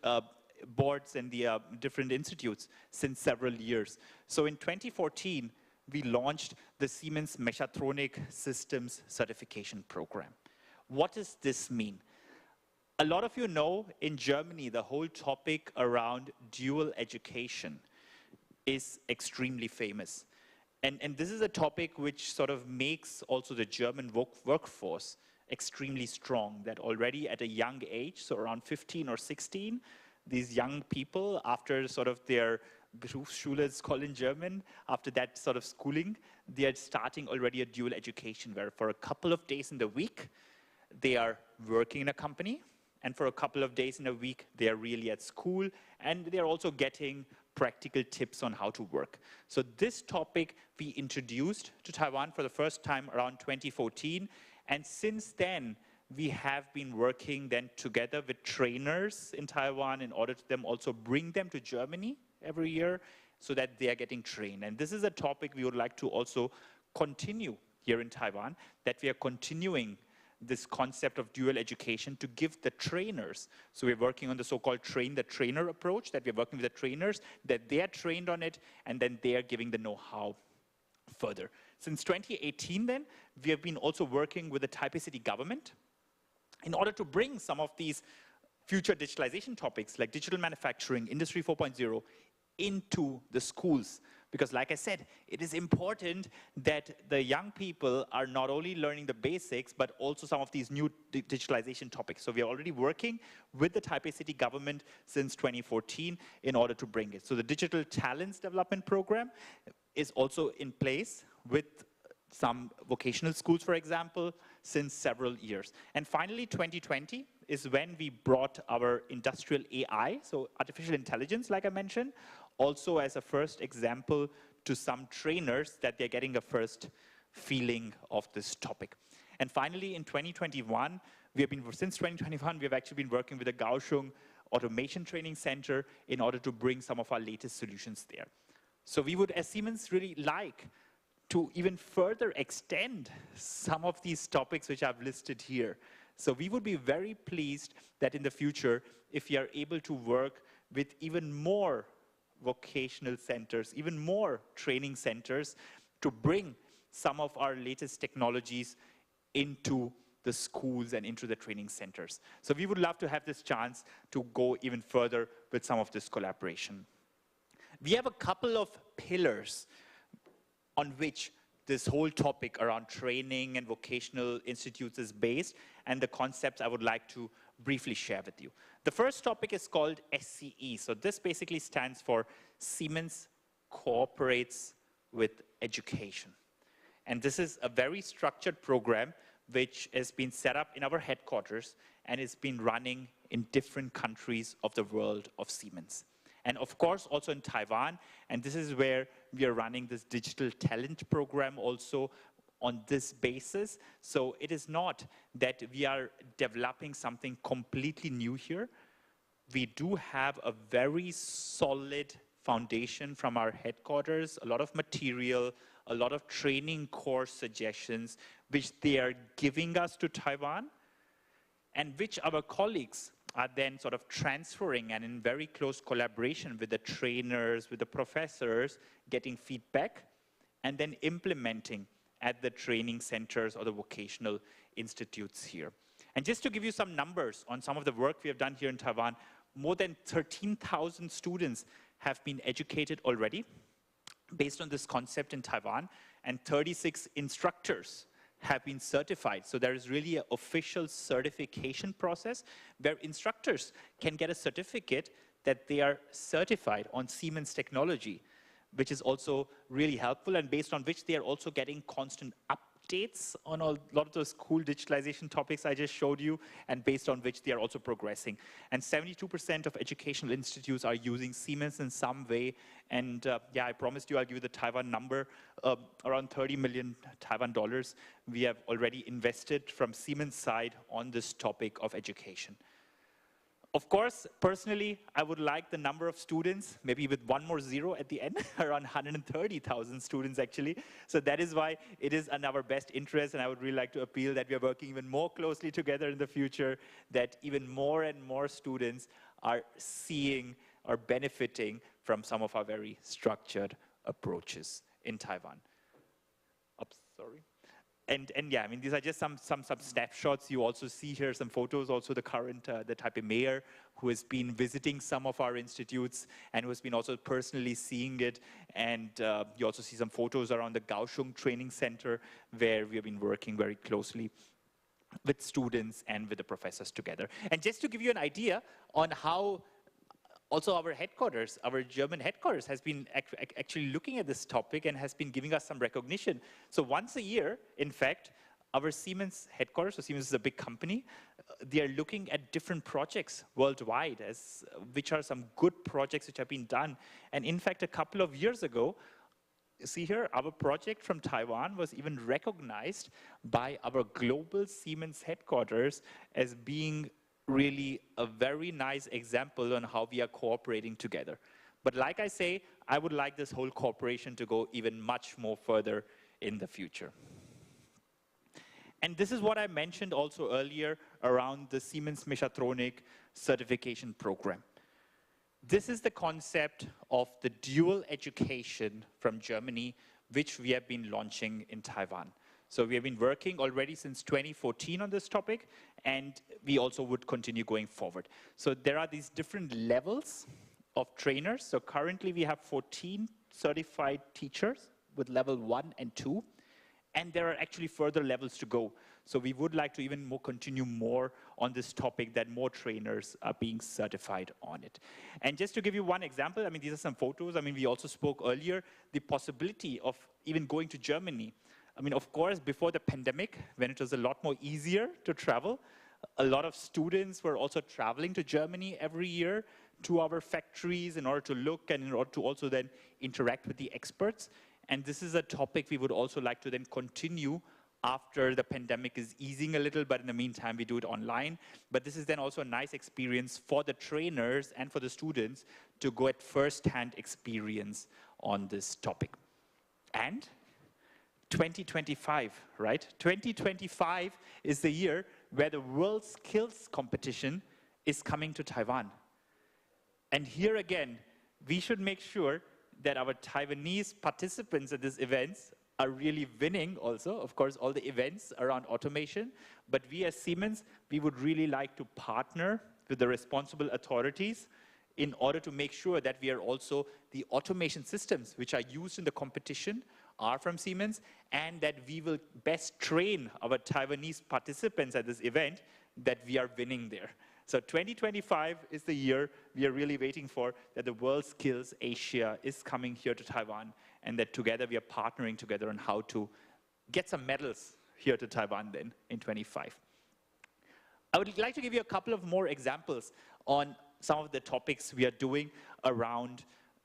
boards and the different institutes since several years. So in 2014, we launched the Siemens Mechatronic Systems Certification Program. What does this mean? A lot of you know, in Germany, the whole topic around dual education is extremely famous. And this is a topic which sort of makes also the German workforce extremely strong, that already at a young age, so around 15 or 16, these young people, after sort of their Berufsschule, it's called in German, after that sort of schooling, they are starting already a dual education, where for a couple of days in the week, they are working in a company, and for a couple of days in a week, they are really at school, and they're also getting practical tips on how to work. So this topic we introduced to Taiwan for the first time around 2014, and since then, we have been working then together with trainers in Taiwan in order to them also bring them to Germany every year so that they are getting trained. And this is a topic we would like to also continue here in Taiwan, that we are continuing this concept of dual education to give the trainers. So we're working on the so-called train the trainer approach, that we're working with the trainers, that they are trained on it, and then they are giving the know-how further. Since 2018 then, we have been also working with the Taipei City government in order to bring some of these future digitalization topics like digital manufacturing, Industry 4.0 into the schools. Because like I said, it is important that the young people are not only learning the basics, but also some of these new digitalization topics. So we are already working with the Taipei City government since 2014 in order to bring it. So the Digital Talents Development Program is also in place with some vocational schools, for example, since several years. And finally, 2020 is when we brought our industrial AI, so artificial intelligence, like I mentioned, also as a first example to some trainers, that they're getting a first feeling of this topic. And finally, in 2021, since 2021, we have actually been working with the Kaohsiung Automation Training Center in order to bring some of our latest solutions there. So we would, as Siemens, really like to even further extend some of these topics which I've listed here. So we would be very pleased that in the future, if we are able to work with even more vocational centers, even more training centers, to bring some of our latest technologies into the schools and into the training centers. So we would love to have this chance to go even further with some of this collaboration. We have a couple of pillars on which this whole topic around training and vocational institutes is based, and the concepts I would like to briefly share with you. The first topic is called SCE. So this basically stands for Siemens Cooperates with Education. And this is a very structured program which has been set up in our headquarters and is been running in different countries of the world of Siemens. And of course, also in Taiwan, and this is where we are running this digital talent program also on this basis. So it is not that we are developing something completely new here. We do have a very solid foundation from our headquarters, a lot of material, a lot of training course suggestions, which they are giving us to Taiwan, and which our colleagues are then sort of transferring and in very close collaboration with the trainers, with the professors, getting feedback, and then implementing at the training centers or the vocational institutes here. And just to give you some numbers on some of the work we have done here in Taiwan, more than 13,000 students have been educated already based on this concept in Taiwan, and 36 instructors have been certified. So there is really an official certification process where instructors can get a certificate that they are certified on Siemens technology, which is also really helpful, and based on which they are also getting constant updates on a lot of those cool digitalization topics I just showed you, and based on which they are also progressing. And 72% of educational institutes are using Siemens in some way. And yeah, I promised you I'll give you the Taiwan number, around 30 million Taiwan dollars we have already invested from Siemens' side on this topic of education. Of course, personally, I would like the number of students, maybe with one more zero at the end, around 130,000 students actually. So that is why it is in our best interest, and I would really like to appeal that we are working even more closely together in the future, that even more and more students are seeing or benefiting from some of our very structured approaches in Taiwan. Oops, sorry. And yeah, I mean, these are just some snapshots. You also see here some photos, also the current, the Taipei mayor, who has been visiting some of our institutes and who has been also personally seeing it. And you also see some photos around the Kaohsiung Training Center, where we have been working very closely with students and with the professors together. And just to give you an idea on how also our headquarters, our German headquarters, has been actually looking at this topic and has been giving us some recognition. So once a year, in fact, our Siemens headquarters, so Siemens is a big company, they are looking at different projects worldwide, which are some good projects which have been done. And in fact, a couple of years ago, see here, our project from Taiwan was even recognized by our global Siemens headquarters as being really a very nice example on how we are cooperating together. But like I say, I would like this whole cooperation to go even much more further in the future. And this is what I mentioned also earlier around the Siemens Mechatronik certification program. This is the concept of the dual education from Germany, which we have been launching in Taiwan. So we have been working already since 2014 on this topic, and we also would continue going forward. So there are these different levels of trainers. So currently we have 14 certified teachers with level 1 and 2, and there are actually further levels to go. So we would like to even continue more on this topic, that more trainers are being certified on it. And just to give you one example, I mean, these are some photos. I mean, we also spoke earlier, the possibility of even going to Germany. I mean, of course, before the pandemic, when it was a lot more easier to travel, a lot of students were also traveling to Germany every year to our factories in order to look and in order to also then interact with the experts. And this is a topic we would also like to then continue after the pandemic is easing a little, but in the meantime, we do it online. But this is then also a nice experience for the trainers and for the students to go at first-hand experience on this topic. And 2025, right? 2025 is the year where the World Skills Competition is coming to Taiwan. And here again, we should make sure that our Taiwanese participants at these events are really winning also, of course, all the events around automation. But we as Siemens, we would really like to partner with the responsible authorities in order to make sure that we are also the automation systems which are used in the competition are from Siemens, and that we will best train our Taiwanese participants at this event that we are winning there. So 2025 is the year we are really waiting for, that the World Skills Asia is coming here to Taiwan, and that together we are partnering together on how to get some medals here to Taiwan then in 25. I would like to give you a couple of more examples on some of the topics we are doing around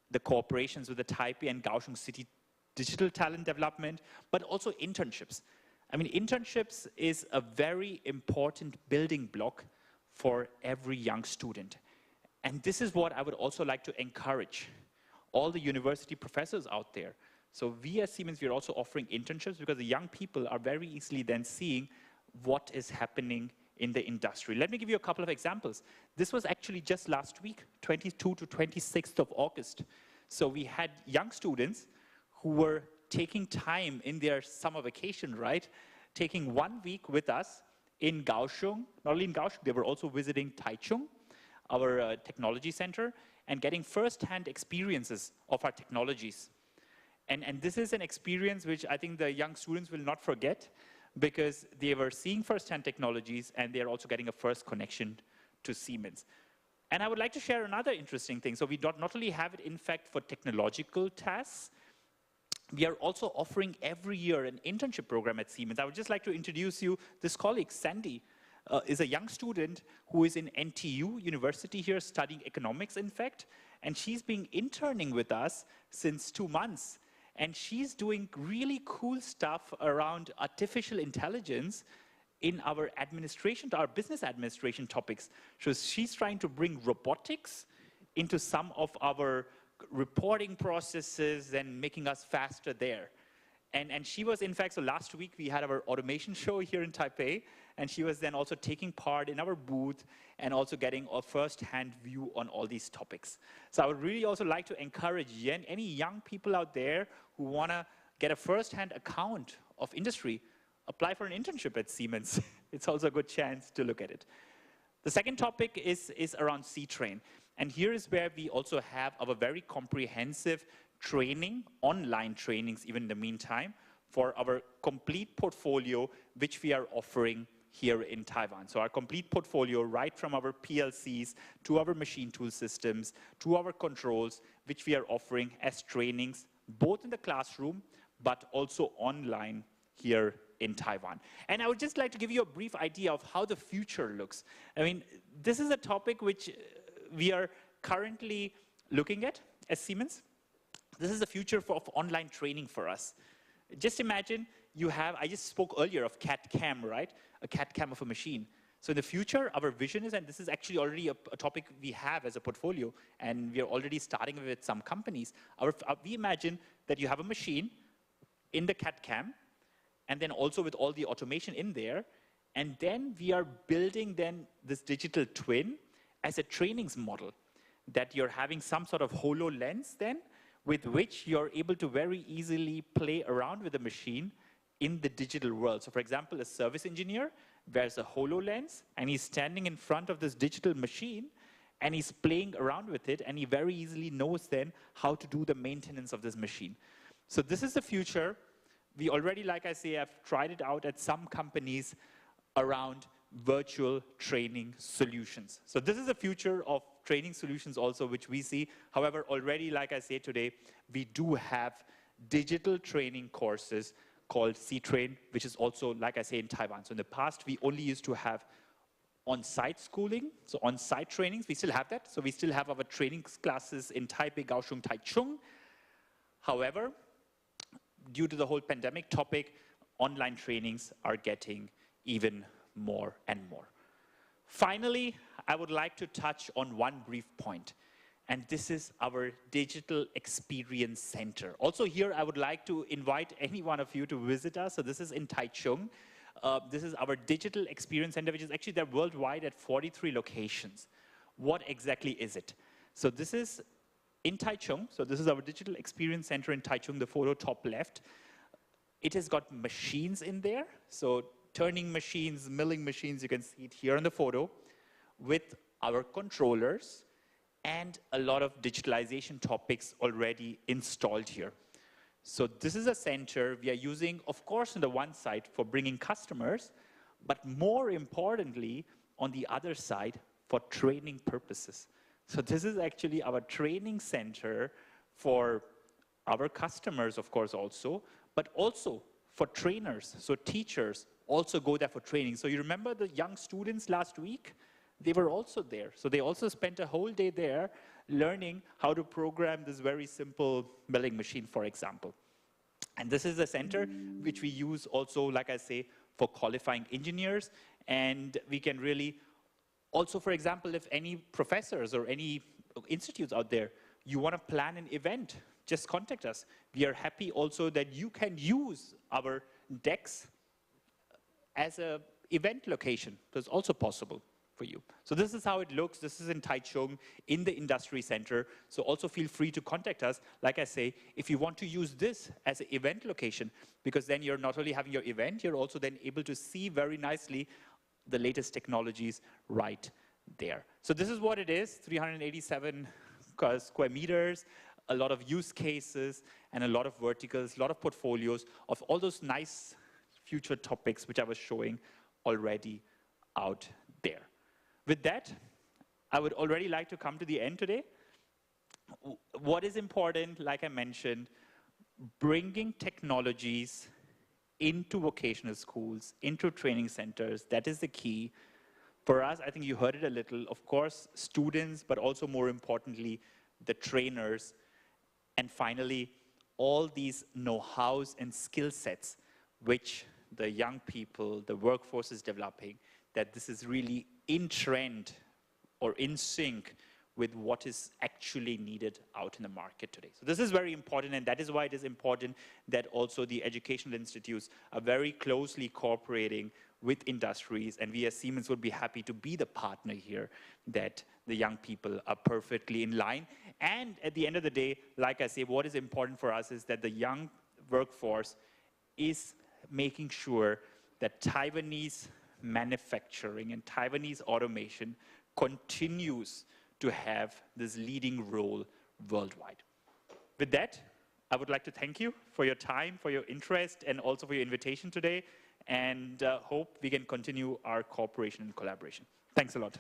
the cooperations with the Taipei and Kaohsiung City digital talent development, but also internships. I mean, internships is a very important building block for every young student. And this is what I would also like to encourage all the university professors out there. So we as Siemens, we are also offering internships because the young people are very easily then seeing what is happening in the industry. Let me give you a couple of examples. This was actually just last week, 22 to 26th of August. So we had young students who were taking time in their summer vacation, right? Taking 1 week with us in Kaohsiung. Not only in Kaohsiung, they were also visiting Taichung, our technology center, and getting first-hand experiences of our technologies. And this is an experience which I think the young students will not forget, because they were seeing first-hand technologies and they're also getting a first connection to Siemens. And I would like to share another interesting thing. So we not only have it, in fact, for technological tasks, we are also offering every year an internship program at Siemens. I would just like to introduce you this colleague, Sandy, is a young student who is in NTU University here studying economics, in fact, and she's been interning with us since 2 months. And she's doing really cool stuff around artificial intelligence in our administration, our business administration topics. So she's trying to bring robotics into some of our reporting processes and making us faster there. And she was, in fact, so last week we had our automation show here in Taipei, and she was then also taking part in our booth and also getting a first-hand view on all these topics. So I would really also like to encourage any young people out there who want to get a first-hand account of industry, apply for an internship at Siemens. It's also a good chance to look at it. The second topic is around C-Train. And here is where we also have our very comprehensive training, online trainings even in the meantime, for our complete portfolio, which we are offering here in Taiwan. So our complete portfolio, right from our PLCs to our machine tool systems, to our controls, which we are offering as trainings, both in the classroom, but also online here in Taiwan. And I would just like to give you a brief idea of how the future looks. I mean, this is a topic which we are currently looking at as Siemens. This is the future of online training for us. Just imagine you have, I just spoke earlier of CAD CAM, right? A CAD CAM of a machine. So in the future, our vision is, and this is actually already a topic we have as a portfolio, and we are already starting with some companies. We imagine that you have a machine in the CAD CAM, and then also with all the automation in there, and then we are building then this digital twin as a trainings model, that you're having some sort of HoloLens then, with which you're able to very easily play around with the machine in the digital world. So for example, a service engineer wears a HoloLens, and he's standing in front of this digital machine, and he's playing around with it, and he very easily knows then how to do the maintenance of this machine. So this is the future. We already, like I say, have tried it out at some companies around virtual training solutions. So this is the future of training solutions also, which we see. However, already, like I say today, we do have digital training courses called C-Train, which is also, like I say, in Taiwan. So in the past, we only used to have on-site schooling, so on-site trainings. We still have that. So we still have our training classes in Taipei, Kaohsiung, Taichung. However, due to the whole pandemic topic, online trainings are getting even more and more. Finally, I would like to touch on one brief point, and this is our Digital Experience Center. Also here, I would like to invite any one of you to visit us. So this is in Taichung. This is our Digital Experience Center, which is actually they're worldwide at 43 locations. What exactly is it? So this is in Taichung. So this is our Digital Experience Center in Taichung, the photo top left. It has got machines in there. So turning machines, milling machines, you can see it here in the photo, with our controllers and a lot of digitalization topics already installed here. So this is a center we are using, of course, on the one side for bringing customers, but more importantly, on the other side, for training purposes. So this is actually our training center for our customers, of course, also, but also for trainers, so teachers also go there for training. So you remember the young students last week? They were also there. So they also spent a whole day there learning how to program this very simple milling machine, for example. And this is a center which we use also, like I say, for qualifying engineers. And we can really also, for example, if any professors or any institutes out there, you want to plan an event, just contact us. We are happy also that you can use our decks as an event location. That's also possible for you. So this is how it looks. This is in Taichung, in the industry center. So also feel free to contact us. Like I say, if you want to use this as an event location, because then you're not only having your event, you're also then able to see very nicely the latest technologies right there. So this is what it is, 387 square meters, a lot of use cases, and a lot of verticals, a lot of portfolios of all those nice future topics which I was showing already out there. With that, I would already like to come to the end today. What is important, like I mentioned, bringing technologies into vocational schools, into training centers, that is the key. For us, I think you heard it a little, of course, students, but also more importantly, the trainers, and finally, all these know-hows and skill sets which the young people, the workforce is developing, that this is really in trend or in sync with what is actually needed out in the market today. So this is very important, and that is why it is important that also the educational institutes are very closely cooperating with industries, and we as Siemens would be happy to be the partner here, that the young people are perfectly in line. And at the end of the day, like I say, what is important for us is that the young workforce is making sure that Taiwanese manufacturing and Taiwanese automation continues to have this leading role worldwide. With that, I would like to thank you for your time, for your interest, and also for your invitation today, and hope we can continue our cooperation and collaboration. Thanks a lot.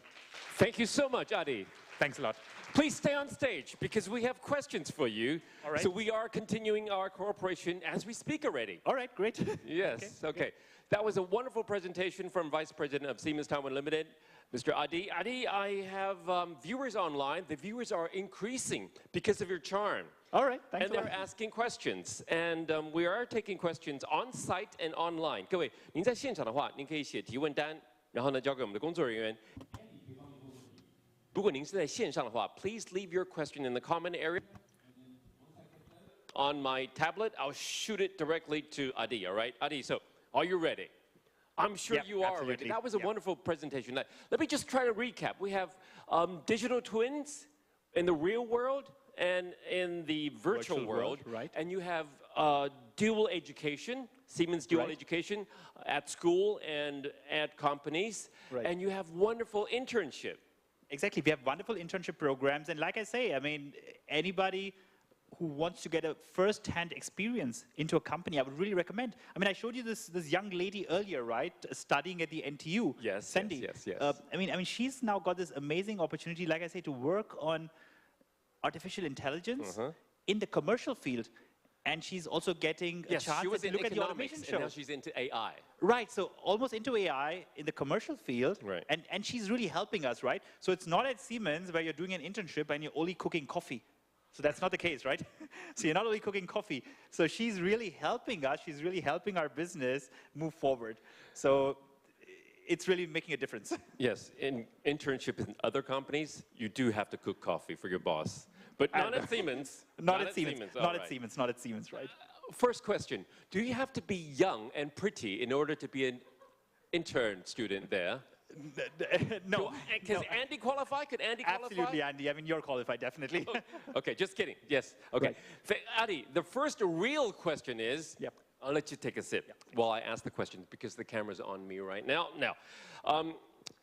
Thank you so much, Adi. Thanks a lot. Please stay on stage because we have questions for you. All right. So we are continuing our cooperation as we speak already. All right, great. Yes, okay. That was a wonderful presentation from Vice President of Siemens Taiwan Limited, Mr. Adi. Adi, I have viewers online. The viewers are increasing because of your charm. All right, thanks And they're asking questions. And we are taking questions on site and online. 各位，您在现场的话，您可以写提问单，然后呢交给我们的工作人员。如果您是在线上的话 please leave your question in the comment area. On my tablet, I'll shoot it directly to Adi, all right? Adi, so are you ready? I'm sure Yep, you are absolutely. ready. That was a Yep. wonderful presentation. Let me just try to recap. We have digital twins in the real world and in the virtual world. Right. And you have dual education, Siemens dual Right. education at school and at companies. Right. And you have wonderful internship. Exactly, we have wonderful internship programs, and like I say, I mean, anybody who wants to get a first-hand experience into a company, I would really recommend. I mean, I showed you this young lady earlier, right, studying at the NTU. Yes, Sandy. yes. I mean, she's now got this amazing opportunity, like I say, to work on artificial intelligence in the commercial field. And she's also getting a Yes, chance she was to in look at the economics, automation and now show. she's into AI. Right, so almost into AI in the commercial field, Right. and she's really helping us, right? So it's not at Siemens where you're doing an internship and you're only cooking coffee. So that's not the case, right? So you're not only cooking coffee. So she's really helping us, she's really helping our business move forward. So it's really making a difference. Yes, in internship in other companies, you do have to cook coffee for your boss. But not at Siemens. Not at Siemens, all not at right. Siemens, not at Siemens, right? First question, do you have to be young and pretty in order to be an intern student there? No. Can Andy qualify? Could Andy qualify? Absolutely, Andy. I mean, you're qualified, definitely. Okay, just kidding. Yes, okay. Right. Adi, the first real question is, Yep. I'll let you take a sip while I ask the question because the camera's on me right now. Now,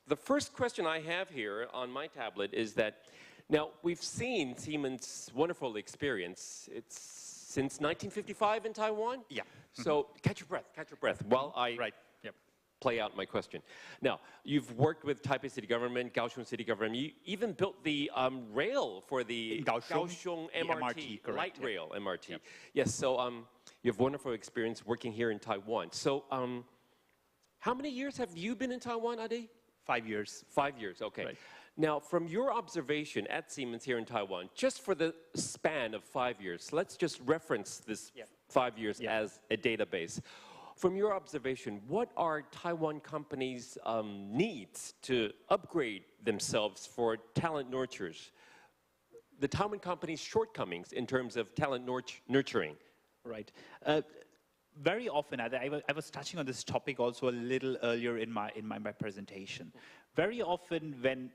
the first question I have here on my tablet is that, now we've seen Siemens' wonderful experience. It's since 1955 in Taiwan? Yeah. So catch your breath while I Right, yep. play out my question. Now, you've worked with Taipei City Government, Kaohsiung City Government. You even built the rail for the In Kaohsiung, Kaohsiung the MRT, MRT, correct, light yep. rail MRT. Yep. Yes, so you have wonderful experience working here in Taiwan. So how many years have you been in Taiwan, Adi? 5 years. 5 years, okay. Right. Now, from your observation at Siemens here in Taiwan, just for the span of 5 years, let's just reference this 5 years as a database. From your observation, what are Taiwan companies' needs to upgrade themselves for talent nurtures? The Taiwan companies' shortcomings in terms of talent nurturing? Right. Very often, I was touching on this topic also a little earlier in my presentation. Very often when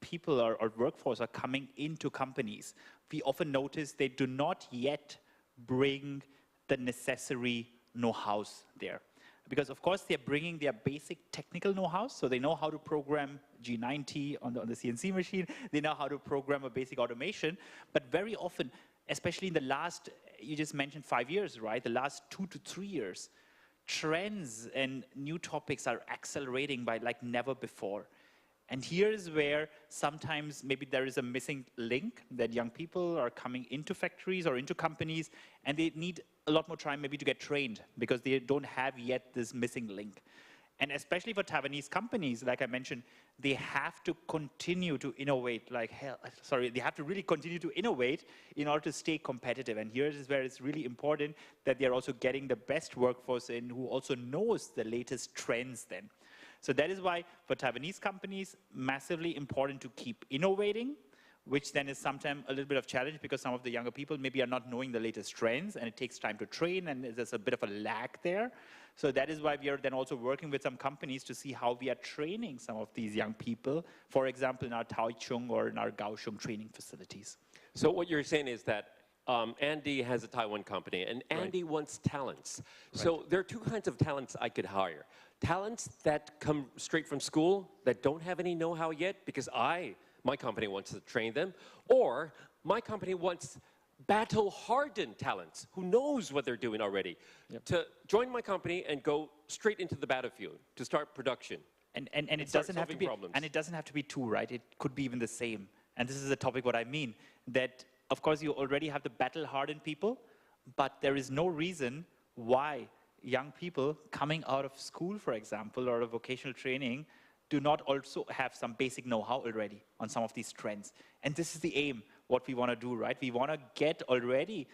people or workforce are coming into companies, we often notice they do not yet bring the necessary know-hows there. because of course they're bringing their basic technical know-how, so they know how to program G90 on the CNC machine, they know how to program a basic automation, but very often, especially in the last, you just mentioned 5 years, right? The last 2 to 3 years, trends and new topics are accelerating by like never before. And here's where sometimes maybe there is a missing link, that young people are coming into factories or into companies and they need a lot more time maybe to get trained because they don't have yet this missing link. And especially for Taiwanese companies, like I mentioned, they have to continue to innovate like hell. Sorry, they have to really continue to innovate in order to stay competitive. And here is where it's really important that they're also getting the best workforce in who also knows the latest trends then. So that is why for Taiwanese companies, massively important to keep innovating, which then is sometimes a little bit of challenge because some of the younger people maybe are not knowing the latest trends and it takes time to train and there's a bit of a lag there. So that is why we are then also working with some companies to see how we are training some of these young people, for example, in our Taichung or in our Kaohsiung training facilities. So what you're saying is that Andy has a Taiwan company, and Andy wants talents. So there are two kinds of talents I could hire. Talents that come straight from school, that don't have any know-how yet, because my company wants to train them, or my company wants battle-hardened talents who knows what they're doing already to join my company and go straight into the battlefield to start production. And it doesn't have to be problems. And it doesn't have to be two, right? It could be even the same. And this is a topic what I mean, that of course you already have the battle-hardened people, but there is no reason why young people coming out of school, for example, or a vocational training, do not also have some basic know-how already on some of these trends. And this is the aim, what we want to do, right? We want to get already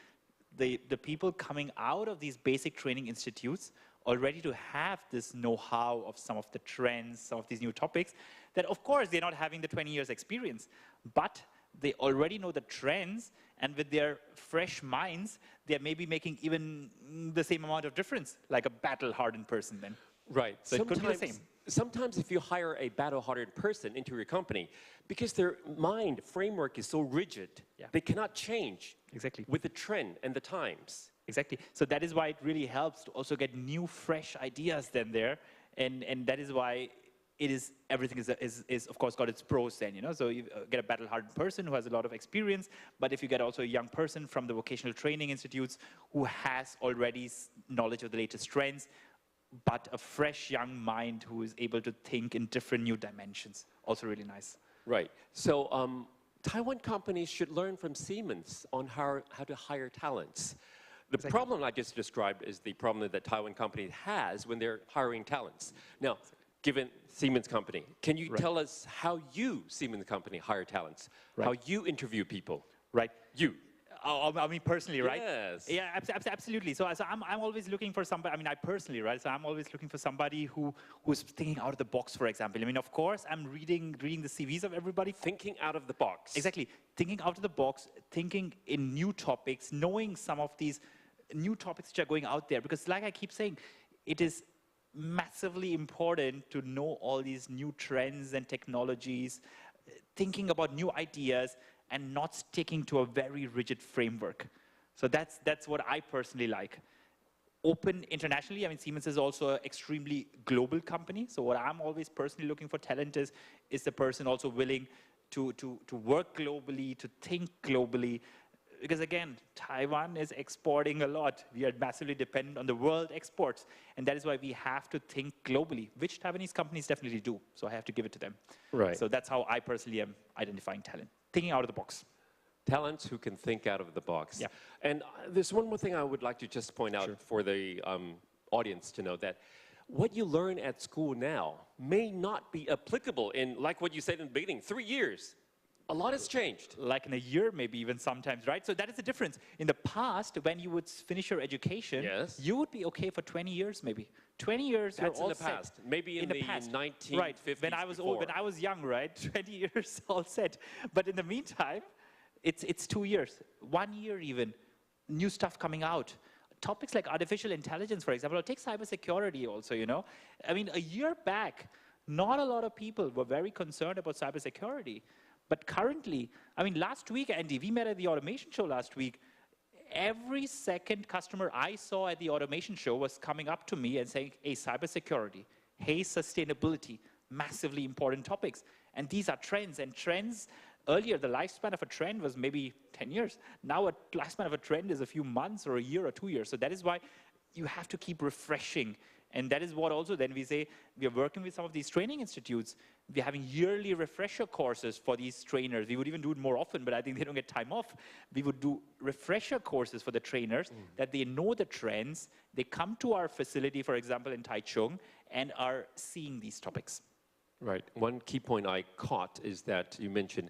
the people coming out of these basic training institutes already to have this know-how of some of the trends, some of these new topics, that of course they're not having the 20 years experience, but they already know the trends, and with their fresh minds, they're maybe making even the same amount of difference, like a battle-hardened person then. Right. So it could be the same. Sometimes if you hire a battle-hardened person into your company, because their mind framework is so rigid, they cannot change with the trend and the times. Exactly. So that is why it really helps to also get new, fresh ideas then there, and that is why everything is of course got its pros then, you know. So you get a battle-hardened person who has a lot of experience, but if you get also a young person from the vocational training institutes who has already knowledge of the latest trends, but a fresh young mind who is able to think in different new dimensions, also really nice. Right. So Taiwan companies should learn from Siemens on how to hire talents. The problem I just described is the problem that Taiwan company has when they're hiring talents. Now, given Siemens company, can you tell us how you, Siemens company, hire talents? How you interview people? Right. You. I mean, personally, right? Yes. Yeah, absolutely. So I'm always looking for somebody, I mean, I personally, right? So I'm always looking for somebody who's thinking out of the box, for example. I mean, of course, I'm reading the CVs of everybody. Thinking out of the box. Exactly. Thinking out of the box, thinking in new topics, knowing some of these new topics which are going out there. Because like I keep saying, it is massively important to know all these new trends and technologies, thinking about new ideas, and not sticking to a very rigid framework. So that's what I personally like. Open internationally. I mean, Siemens is also an extremely global company. So what I'm always personally looking for talent is the person also willing to work globally, to think globally. Because again, Taiwan is exporting a lot. We are massively dependent on the world exports. And that is why we have to think globally, which Taiwanese companies definitely do. So I have to give it to them. Right. So that's how I personally am identifying talent. Thinking out of the box. Talents who can think out of the box. Yeah. And there's one more thing I would like to just point out for the audience to know, that what you learn at school now may not be applicable in, like what you said in the beginning, 3 years. A lot has changed. Like in a year, maybe even sometimes, right? So that is the difference. In the past, when you would finish your education, you would be okay for 20 years, maybe. 20 years, that's you're all in the past. set. Maybe in the past. 1950s. Right. When I was old, when I was young, right? 20 years, all set. But in the meantime, it's 2 years, 1 year even. New stuff coming out. Topics like artificial intelligence, for example, or take cybersecurity also, you know. I mean, a year back, not a lot of people were very concerned about cybersecurity. But currently, I mean, last week, Andy, we met at the automation show last week. every second customer I saw at the automation show was coming up to me and saying, hey, cybersecurity, hey, sustainability, massively important topics. And these are trends, and trends, earlier the lifespan of a trend was maybe 10 years. Now a lifespan of a trend is a few months or a year or 2 years. So that is why you have to keep refreshing. And that is what also then we say, we are working with some of these training institutes. We're having yearly refresher courses for these trainers. We would even do it more often, but I think they don't get time off. We would do refresher courses for the trainers that they know the trends. They come to our facility, for example, in Taichung, and are seeing these topics. Right. One key point I caught is that you mentioned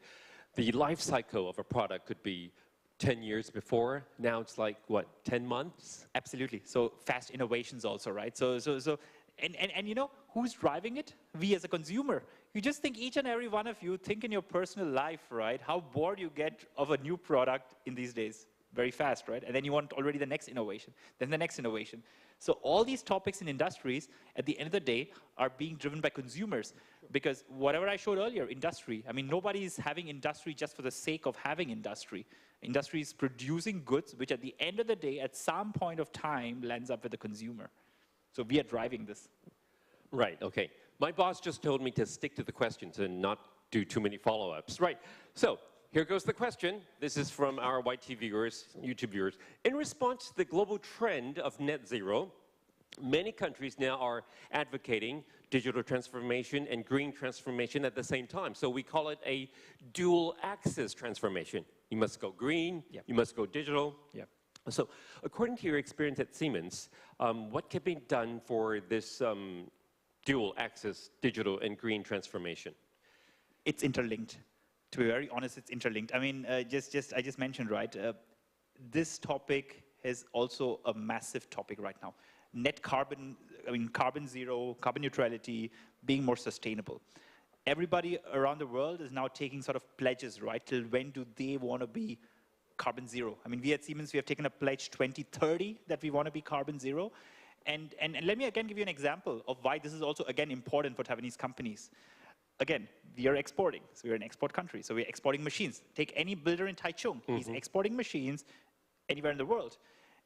the life cycle of a product could be 10 years before. Now it's like, what, 10 months? Absolutely. So fast innovations also, right? And you know, who's driving it? We as a consumer. You just think each and every one of you think in your personal life, right? How bored you get of a new product in these days. Very fast, right? And then you want already the next innovation, then the next innovation. So all these topics in industries, at the end of the day, are being driven by consumers. Because whatever I showed earlier, industry, I mean, nobody is having industry just for the sake of having industry. Industry is producing goods, which at the end of the day, at some point of time, lands up with the consumer. So we are driving this. Right, okay. My boss just told me to stick to the questions and not do too many follow-ups. Right, so here goes the question. This is from our YT viewers, YouTube viewers. In response to the global trend of net zero, many countries now are advocating digital transformation and green transformation at the same time. So we call it a dual axis transformation. You must go green, you must go digital. So according to your experience at Siemens, what can be done for this dual axis digital and green transformation? It's interlinked. To be very honest, it's interlinked. I mean, I just mentioned, right, this topic is also a massive topic right now. Net carbon, I mean, carbon zero, carbon neutrality, being more sustainable. Everybody around the world is now taking sort of pledges, right? Till when do they want to be carbon zero? I mean, we at Siemens, we have taken a pledge 2030 that we want to be carbon zero. And let me again give you an example of why this is also, again, important for Taiwanese companies. Again, we are exporting, so we're an export country, so we're exporting machines. Take any builder in Taichung, he's exporting machines anywhere in the world.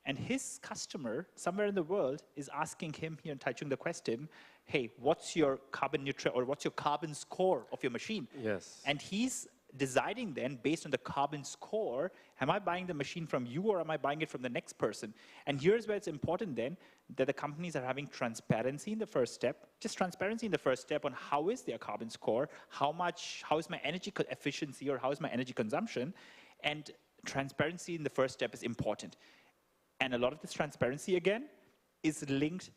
And his customer, somewhere in the world, is asking him here in Taichung the question, hey, what's your carbon neutral, or what's your carbon score of your machine? Yes. And he's deciding then, based on the carbon score, am I buying the machine from you or am I buying it from the next person? And here's where it's important then, that the companies are having transparency in the first step, just transparency in the first step on how is their carbon score, how is my energy efficiency, or how is my energy consumption, and transparency in the first step is important. And a lot of this transparency, again, is linked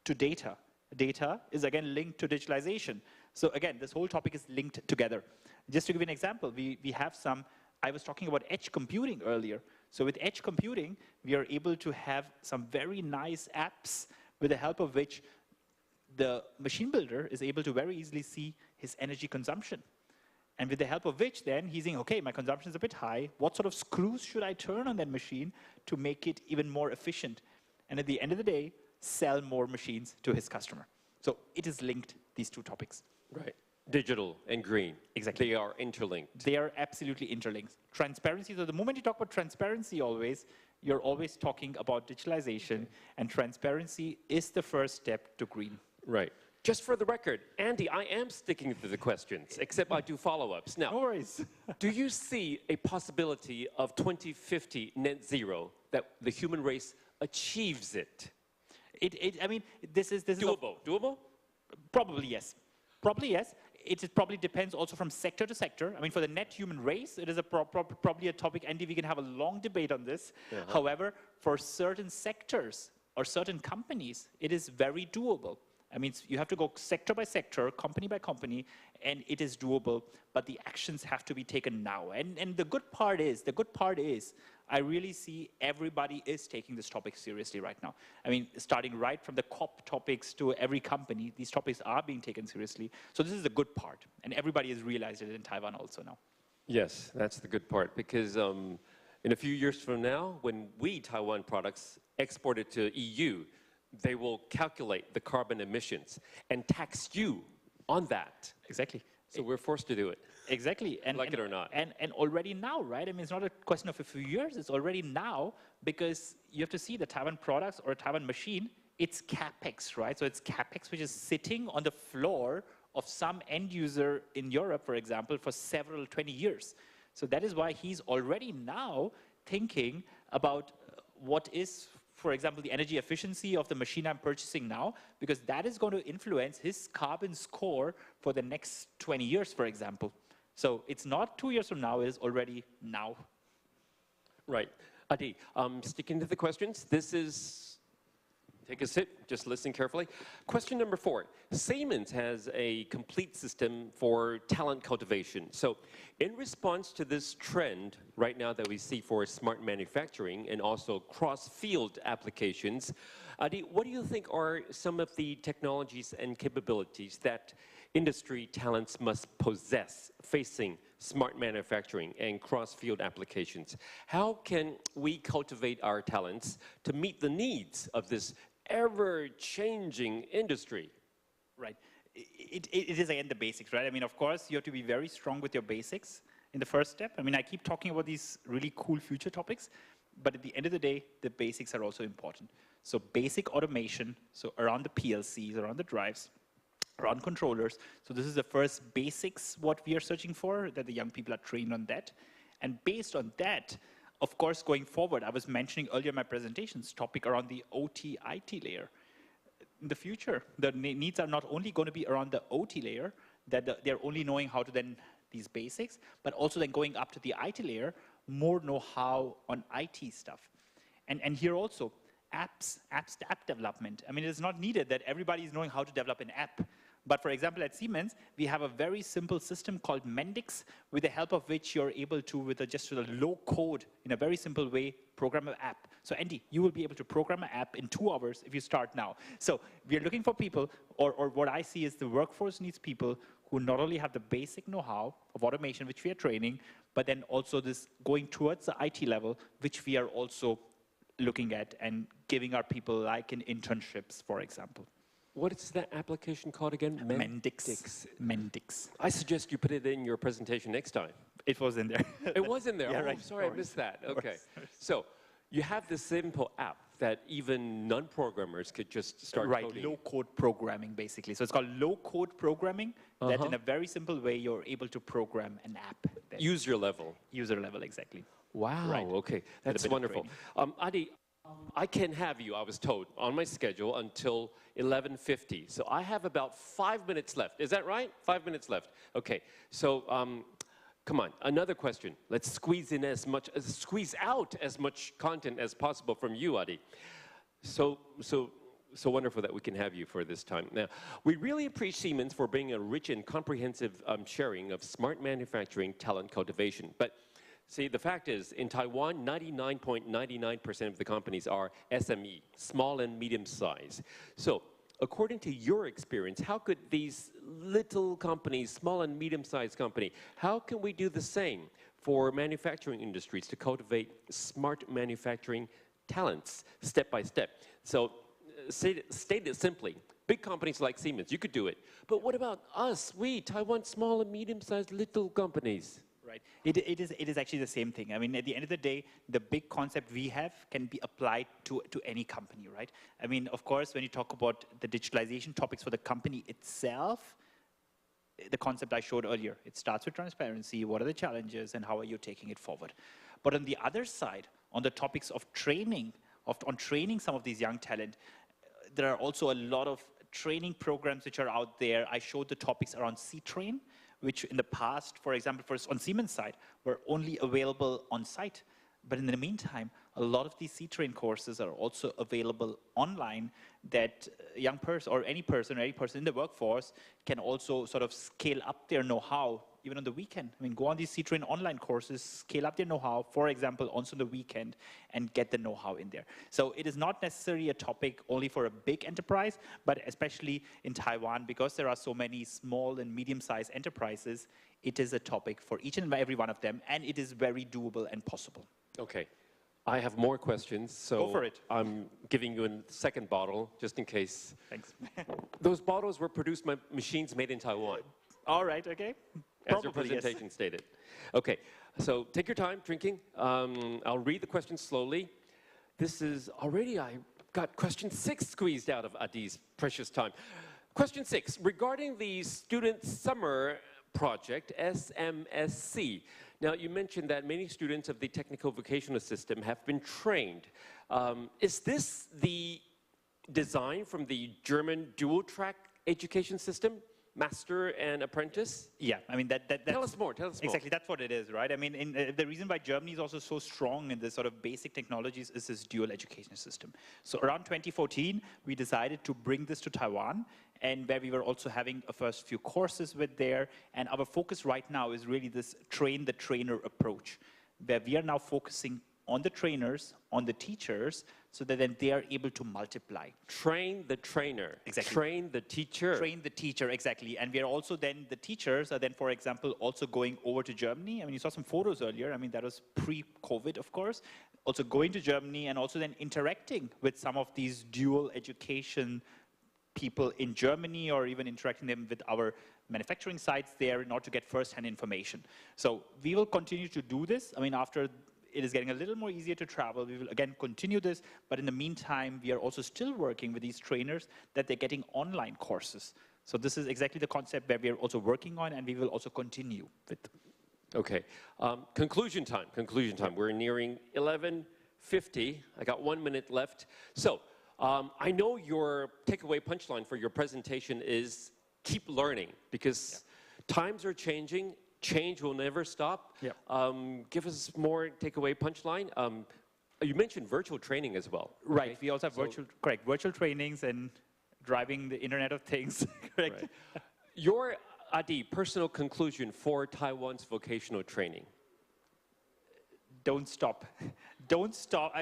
to data. Data is, again, linked to digitalization. So again, this whole topic is linked together. Just to give you an example, we have some, I was talking about edge computing earlier. So with edge computing, we are able to have some very nice apps with the help of which the machine builder is able to very easily see his energy consumption. And with the help of which then he's saying, okay, my consumption is a bit high. What sort of screws should I turn on that machine to make it even more efficient? And at the end of the day, sell more machines to his customer. So it is linked, these two topics. Right. Digital and green. Exactly. They are interlinked. They are absolutely interlinked. Transparency, so the moment you talk about transparency always, you're always talking about digitalization, and transparency is the first step to green. Right. Just for the record, Andy, I am sticking to the questions, except I do follow-ups. Now, No worries. do you see a possibility of 2050 net zero, that the human race achieves it? I mean, this is Doable? Doable? Probably yes. Probably yes. It probably depends also from sector to sector. I mean, for the net human race, it is probably a topic, Andy, we can have a long debate on this. However, for certain sectors or certain companies, it is very doable. I mean, you have to go sector by sector, company by company, and it is doable, but the actions have to be taken now. And the good part is, I really see everybody is taking this topic seriously right now. I mean, starting right from the COP topics to every company, these topics are being taken seriously. So this is the good part, and everybody has realized it in Taiwan also now. Yes, that's the good part, because in a few years from now, when we, Taiwan products, export it to EU, they will calculate the carbon emissions and tax you on that. Exactly. So we're forced to do it. Exactly. Like it or not. And already now, right? I mean, it's not a question of a few years, it's already now, because you have to see the Taiwan products or a Taiwan machine, it's CapEx, right? So it's CapEx which is sitting on the floor of some end user in Europe, for example, for several 20 years. So that is why he's already now thinking about what is, for example, the energy efficiency of the machine I'm purchasing now, because that is going to influence his carbon score for the next 20 years, for example. So it's not 2 years from now, it is already now. Right. Adi, sticking to the questions, this is, take a sip, just listen carefully. Question number 4. Siemens has a complete system for talent cultivation. So in response to this trend right now that we see for smart manufacturing and also cross-field applications, Adi, what do you think are some of the technologies and capabilities that industry talents must possess facing smart manufacturing and cross-field applications? How can we cultivate our talents to meet the needs of this ever-changing industry? Right. It is, again, the basics, right? I mean, of course, you have to be very strong with your basics in the first step. I mean, I keep talking about these really cool future topics, but at the end of the day, the basics are also important. So basic automation, so around the PLCs, around the drives, around controllers. So this is the first basics what we are searching for, that the young people are trained on that. And based on that, of course, going forward, I was mentioning earlier in my presentations, topic around the OT IT layer. In the future, the needs are not only going to be around the OT layer, that they're only knowing how to then these basics, but also then going up to the IT layer, more know-how on IT stuff. And here also, app development. I mean, it's not needed that everybody is knowing how to develop an app. But for example, at Siemens, we have a very simple system called Mendix, with the help of which you're able to, with just a low code, in a very simple way, program an app. So Andy, you will be able to program an app in 2 hours if you start now. So we are looking for people, or what I see is the workforce needs people who not only have the basic know-how of automation, which we are training, but then also this going towards the IT level, which we are also looking at and giving our people like in internships, for example. What is that application called again? Mendix. Mendix. I suggest you put it in your presentation next time. It was in there. It was in there? Yeah, oh, right. Sorry, I missed that. Okay. So you have this simple app that even non-programmers could just start coding. Low-code programming, basically. So it's called low-code programming, that in a very simple way, you're able to program an app. User level. User level, exactly. Wow, Right. okay. That's wonderful. Adi, I can have you, I was told, on my schedule until 11:50. So I have about 5 minutes left. Is that right? 5 minutes left. Okay. So come on, another question. Let's squeeze out as much content as possible from you, Adi. So wonderful that we can have you for this time. Now, we really appreciate Siemens for bringing a rich and comprehensive sharing of smart manufacturing talent cultivation. But see, the fact is, in Taiwan, 99.99% of the companies are SME, small and medium size. So, according to your experience, how could these little companies, small and medium-sized company, how can we do the same for manufacturing industries to cultivate smart manufacturing talents step by step? So, stated simply, big companies like Siemens, you could do it. But what about us, we, Taiwan, small and medium-sized little companies? Right. It is actually the same thing. I mean, at the end of the day, the big concept we have can be applied to any company, right? I mean, of course, when you talk about the digitalization topics for the company itself, the concept I showed earlier, it starts with transparency, what are the challenges, and how are you taking it forward? But on the other side, on the topics of training, on training some of these young talent, there are also a lot of training programs which are out there. I showed the topics around C-Train, which in the past, for example, on Siemens side, were only available on site. But in the meantime, a lot of these C-Train courses are also available online, that a young person or any person in the workforce can also sort of scale up their know-how even on the weekend. I mean, go on these C-Train online courses, scale up their know-how, for example, also on the weekend, and get the know-how in there. So it is not necessarily a topic only for a big enterprise, but especially in Taiwan, because there are so many small and medium-sized enterprises, it is a topic for each and every one of them, and it is very doable and possible. Okay. I have more questions, so Go for it. I'm giving you a second bottle, just in case. Thanks. Those bottles were produced by machines made in Taiwan. All right, okay. As your Probably, yes. presentation stated. Okay, so take your time drinking. I'll read the questions slowly. This is already, I got question 6 squeezed out of Adi's precious time. Question 6, regarding the Student Summer Project, SMSC. Now, you mentioned that many students of the technical vocational system have been trained. Is this the design from the German dual-track education system? Master and apprentice? Yeah, I mean, that's... Tell us more, tell us more. Exactly, that's what it is, right? I mean, the reason why Germany is also so strong in this sort of basic technologies is this dual education system. So around 2014, we decided to bring this to Taiwan, and where we were also having a first few courses with there, and our focus right now is really this train the trainer approach, where we are now focusing on the trainers, on the teachers, so that then they are able to multiply. Train the trainer. Exactly. Train the teacher. Train the teacher, exactly. And we are also then, the teachers are then, for example, also going over to Germany. I mean, you saw some photos earlier. I mean, that was pre-COVID, of course. Also going to Germany and also then interacting with some of these dual education people in Germany, or even interacting them with our manufacturing sites there in order to get first-hand information. So we will continue to do this. I mean, after it is getting a little more easier to travel, we will again continue this, but in the meantime, we are also still working with these trainers that they're getting online courses. So this is exactly the concept that we are also working on, and we will also continue with. Okay, conclusion time, We're nearing 11:50. I got 1 minute left. So I know your takeaway punchline for your presentation is keep learning, because times are changing. Change will never stop. Yep. Give us more takeaway punchline. You mentioned virtual training as well. Right. Okay? We also have virtual trainings and driving the Internet of Things. Correct. Right. Your Adi personal conclusion for Taiwan's vocational training. Don't stop. Don't stop.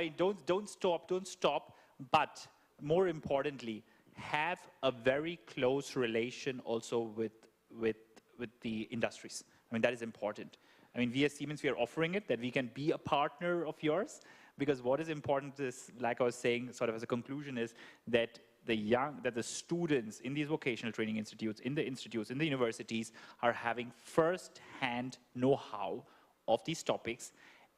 Don't stop. But more importantly, have a very close relation also with the industries. I mean, that is important. I mean, we as Siemens, we are offering it, that we can be a partner of yours, because what is important is, like I was saying, sort of as a conclusion, is that the students in these vocational training institutes, in the universities, are having first-hand know-how of these topics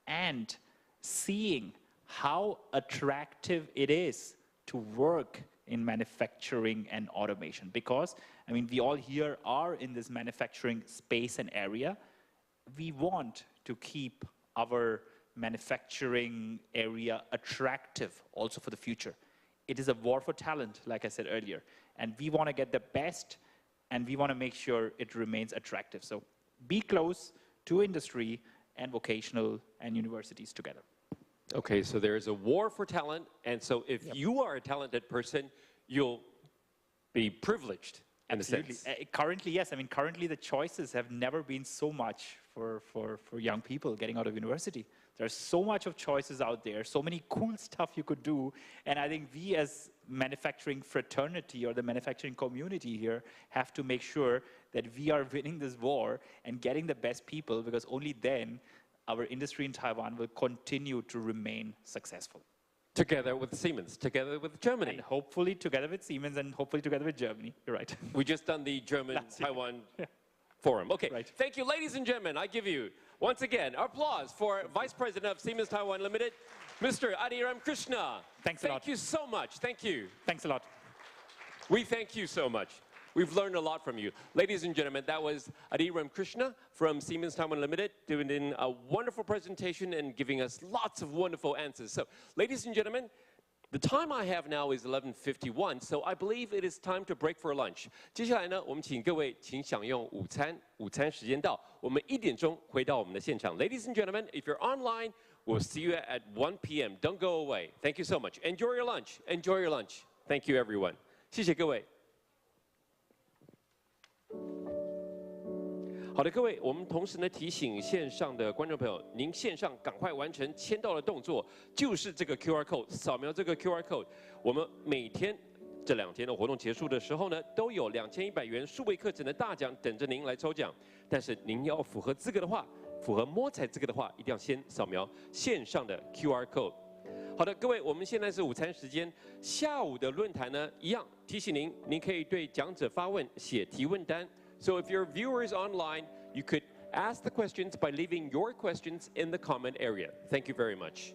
and seeing how attractive it is to work in manufacturing and automation. Because, I mean, we all here are in this manufacturing space and area. We want to keep our manufacturing area attractive also for the future. It is a war for talent, like I said earlier. And we want to get the best, and we want to make sure it remains attractive. So be close to industry and vocational and universities together. Okay, so there is a war for talent, and so if you are a talented person, you'll be privileged in Absolutely. a sense. Currently, yes. I mean, currently the choices have never been so much for young people getting out of university. There's so much of choices out there, so many cool stuff you could do, and I think we as manufacturing fraternity or the manufacturing community here have to make sure that we are winning this war and getting the best people, because only then our industry in Taiwan will continue to remain successful. Together with Siemens, together with Germany. And hopefully together with Siemens, and hopefully together with Germany. You're right. We just done the German-Taiwan Forum. Okay, Right. Thank you, ladies and gentlemen. I give you, once again, applause for Vice President of Siemens Taiwan Limited, Mr. Adi Ramakrishna. Thanks a lot. Thank you so much. Thank you. Thanks a lot. We thank you so much. We've learned a lot from you. Ladies and gentlemen, that was Adi Ramakrishna from Siemens Taiwan Limited doing a wonderful presentation and giving us lots of wonderful answers. So, ladies and gentlemen, the time I have now is 11:51, so I believe it is time to break for lunch. 接下来呢，我们请各位请享用午餐，午餐时间到，我们1点钟回到我们的现场。Ladies and gentlemen, if you're online, we'll see you at 1 p.m. Don't go away. Thank you so much. Enjoy your lunch. Enjoy your lunch. Thank you, everyone. 谢谢各位。好的，各位，我们同时呢提醒线上的观众朋友，您线上赶快完成签到的动作，就是这个 QR code， 扫描这个 QR code。我们每天这2天的活动结束的时候呢，都有2100元数位课程的大奖等着您来抽奖。但是您要符合资格的话，符合摸彩资格的话，一定要先扫描线上的 QR code。好的，各位，我们现在是午餐时间，下午的论坛呢一样提醒您，您可以对讲者发问，写提问单。So if you're viewers online, you could ask the questions by leaving your questions in the comment area. Thank you very much.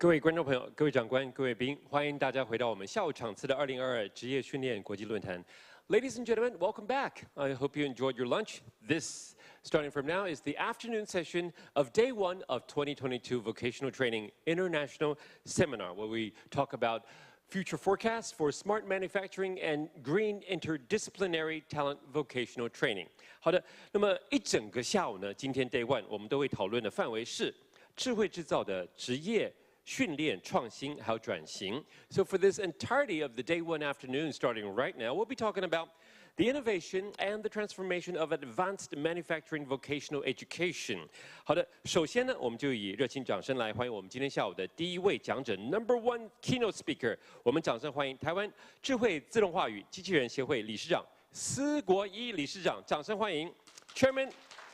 各位观众朋友、各位长官、各位宾，欢迎大家回到我们下午场次的2022职业训练国际论坛。Ladies and gentlemen, welcome back. I hope you enjoyed your lunch. This, starting from now, is the afternoon session of day 1 of 2022 Vocational Training International Seminar, where we talk about future forecasts for smart manufacturing and green interdisciplinary talent vocational training. 好的，那么一整个下午呢，今天 Day 1我们都会讨论的范围是智慧制造的职业训练创新还有转型。So for this entirety of the Day 1 afternoon, starting right now, we'll be talking about the innovation and the transformation of advanced manufacturing vocational education. 好的，首先呢，我们就以热情掌声来欢迎我们今天下午的第一位讲者 ，Number 1 keynote speaker。我们掌声欢迎台湾智慧自动化与机器人协会理事长司国一理事长，掌声欢迎 Chairman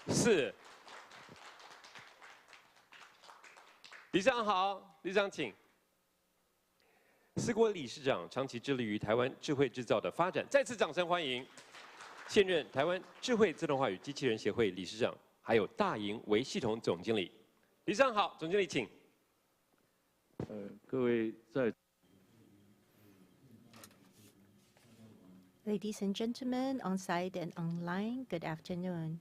司。理事长好，理事长请。司国理事长长期致力于台湾智慧制造的发展，再次掌声欢迎现任台湾智慧自动化与机器人协会理事长，还有大营微系统总经理。理事长好，总经理请。各位在。Ladies and gentlemen, on site and online, good afternoon.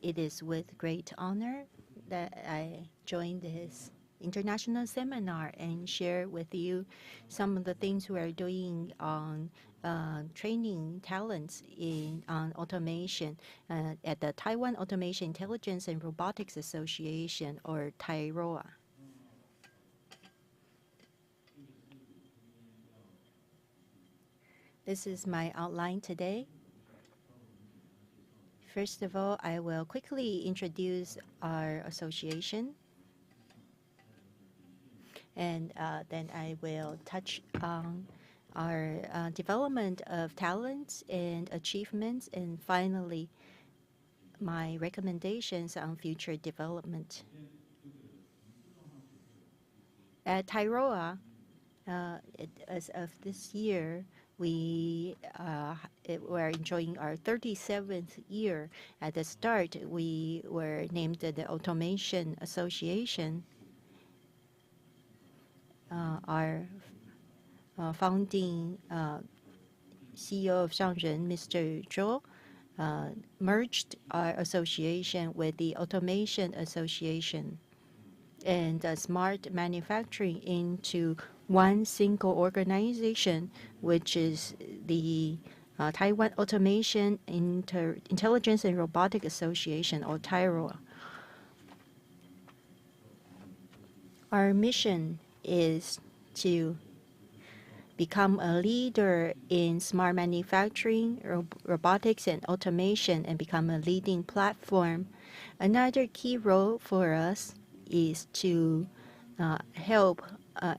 It is with great honor that I join this international seminar and share with you some of the things we are doing on training talents on automation at the Taiwan Automation Intelligence and Robotics Association, or TAIROA. This is my outline today. First of all, I will quickly introduce our association. And then I will touch on our development of talents and achievements, and finally, my recommendations on future development. At TAIROA, as of this year, we're enjoying our 37th year. At the start, we were named the Automation Association. Our founding CEO of Shangren, Mr. Zhou, merged our association with the Automation Association and smart manufacturing into one single organization, which is the Taiwan Automation Intelligence and Robotics Association, or TAIROA. Our mission is to become a leader in smart manufacturing, robotics, and automation, and become a leading platform. Another key role for us is to help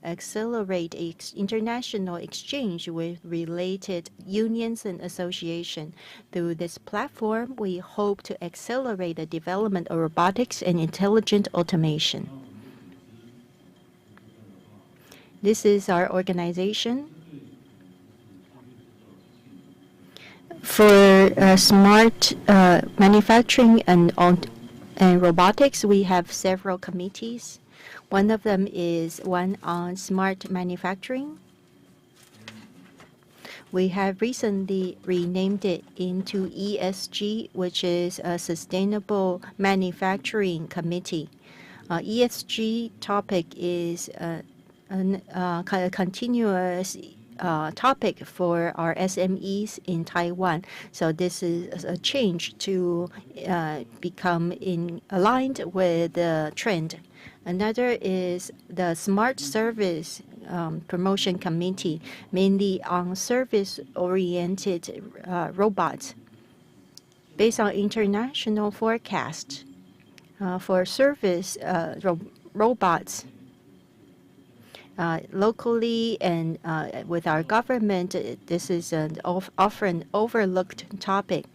accelerate international exchange with related unions and associations. Through this platform, we hope to accelerate the development of robotics and intelligent automation. This is our organization. For smart manufacturing and robotics, we have several committees. One of them is one on smart manufacturing. We have recently renamed it into ESG, which is a Sustainable Manufacturing Committee. ESG topic is a continuous topic for our SMEs in Taiwan. So this is a change to become aligned with the trend. Another is the Smart Service Promotion Committee, mainly on service-oriented robots. Based on international forecast for service robots, locally and with our government, this is an often overlooked topic.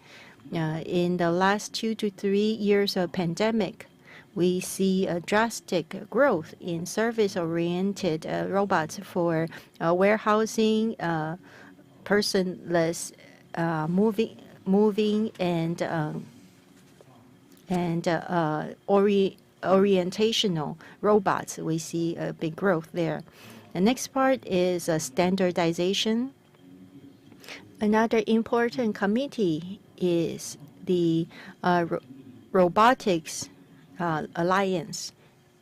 In the last 2 to 3 years of pandemic, we see a drastic growth in service-oriented robots for warehousing, personless moving, and orientational robots. We see a big growth there. The next part is standardization. Another important committee is the Robotics Alliance,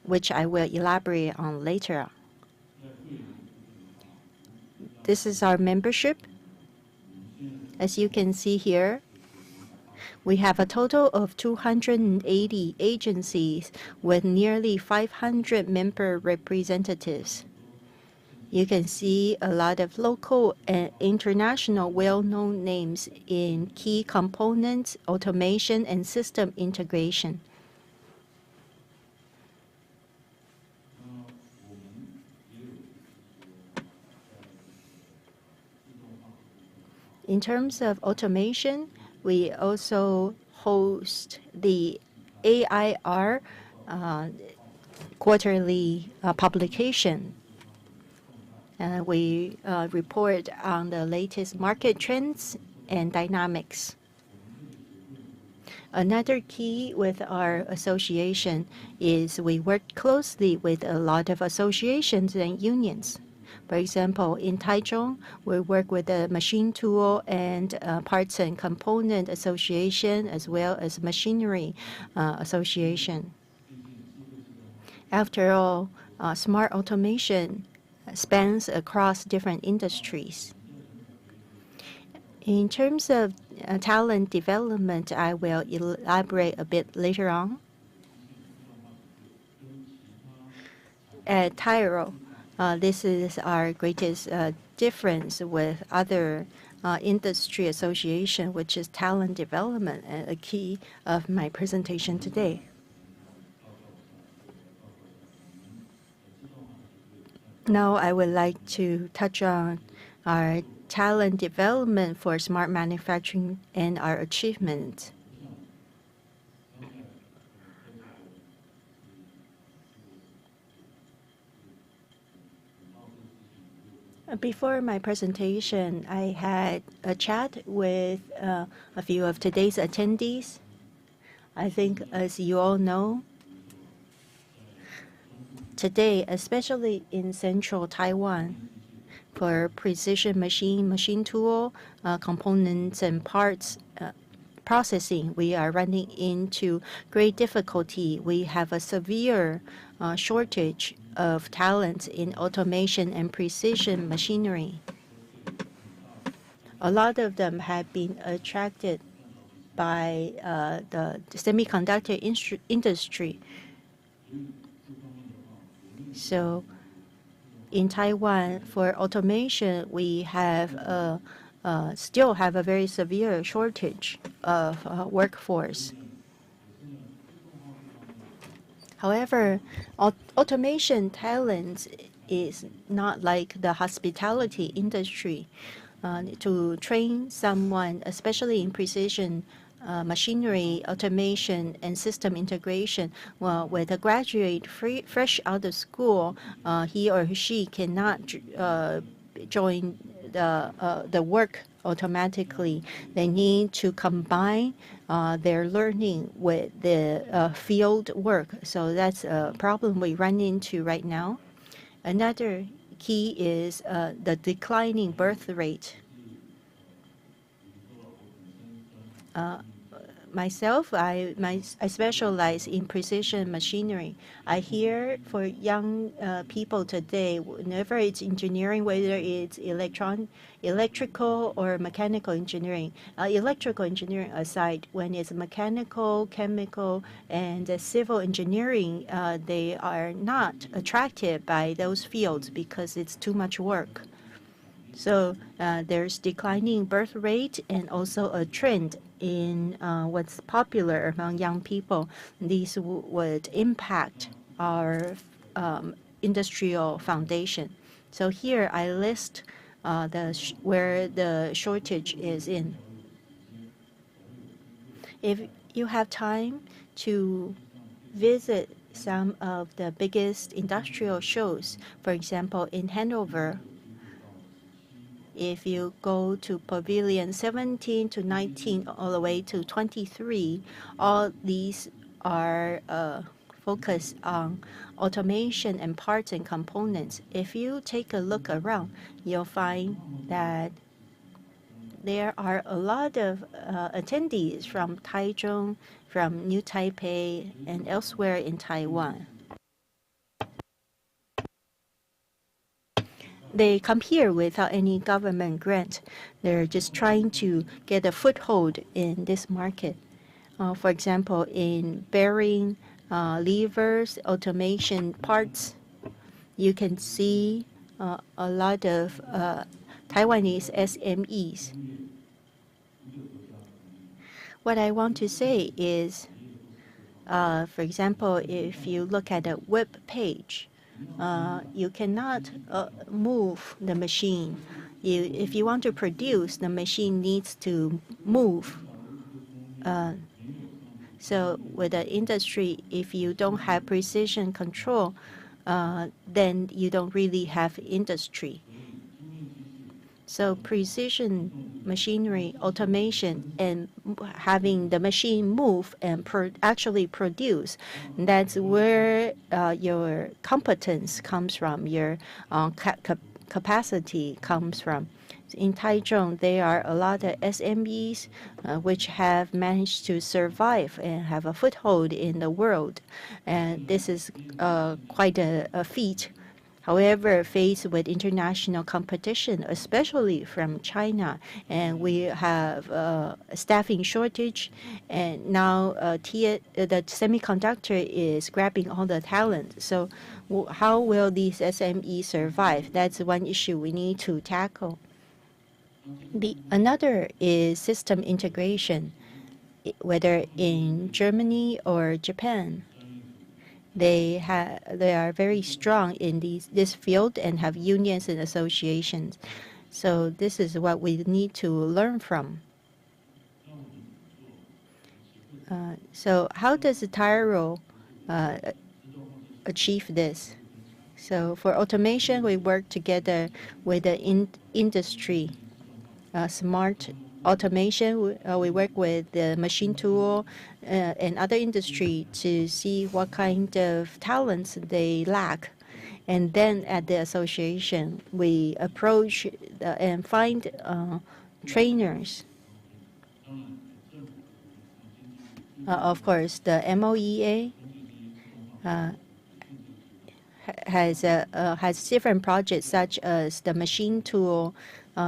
which I will elaborate on later. This is our membership. As you can see here, we have a total of 280 agencies with nearly 500 member representatives. You can see a lot of local and international well-known names in key components, automation, and system integration. In terms of automation, we also host the AIR quarterly publication. We report on the latest market trends and dynamics. Another key with our association is we work closely with a lot of associations and unions. For example, in Taichung, we work with the Machine Tool and Parts and Component Association, as well as Machinery Association. After all, smart automation spans across different industries. In terms of talent development, I will elaborate a bit later on. At Tyro, this is our greatest difference with other industry association, which is talent development, and a key of my presentation today. Now I would like to touch on our talent development for smart manufacturing and our achievements. Before my presentation, I had a chat with a few of today's attendees. I think, as you all know, today, especially in central Taiwan, for precision machine tool, components and parts processing, we are running into great difficulty. We have a severe shortage of talent in automation and precision machinery. A lot of them have been attracted by the semiconductor industry. So in Taiwan, for automation, we have still have a very severe shortage of workforce. However, automation talent is not like the hospitality industry. To train someone, especially in precision machinery, automation, and system integration, well, with a graduate fresh out of school, he or she cannot join the work automatically. They need to combine their learning with the field work. So that's a problem we run into right now. Another key is the declining birth rate. Myself, I specialize in precision machinery. I hear for young people today, whenever it's engineering, whether it's electrical or mechanical engineering, electrical engineering aside, when it's mechanical, chemical, and civil engineering, they are not attracted by those fields because it's too much work. So there's declining birth rate and also a trend in what's popular among young people. These would impact our industrial foundation. So here I list where the shortage is in. If you have time to visit some of the biggest industrial shows, for example, in Hanover, if you go to Pavilion 17 to 19 all the way to 23, all these are focus on automation and parts and components. If you take a look around, you'll find that there are a lot of attendees from Taichung, from New Taipei, and elsewhere in Taiwan. They come here without any government grant. They're just trying to get a foothold in this market. For example, in bearing, levers, automation parts, you can see a lot of Taiwanese SMEs. What I want to say is, for example, if you look at a web page, you cannot move the machine. If you want to produce, the machine needs to move. So with the industry, if you don't have precision control, then you don't really have industry. So precision machinery, automation, and having the machine move and actually produce, that's where your competence comes from, your capacity comes from. In Taichung, there are a lot of SMEs which have managed to survive and have a foothold in the world. And this is quite a feat. However, faced with international competition, especially from China, and we have a staffing shortage, and now the semiconductor is grabbing all the talent. So how will these SMEs survive? That's one issue we need to tackle. Another is system integration, whether in Germany or Japan. They are very strong in this field and have unions and associations. So this is what we need to learn from. So how does Tyro achieve this? So for automation, we work together with the industry. Smart automation, we work with the machine tool and other industry to see what kind of talents they lack. And then at the association, we approach and find trainers. Of course, the MOEA has different projects such as the machine tool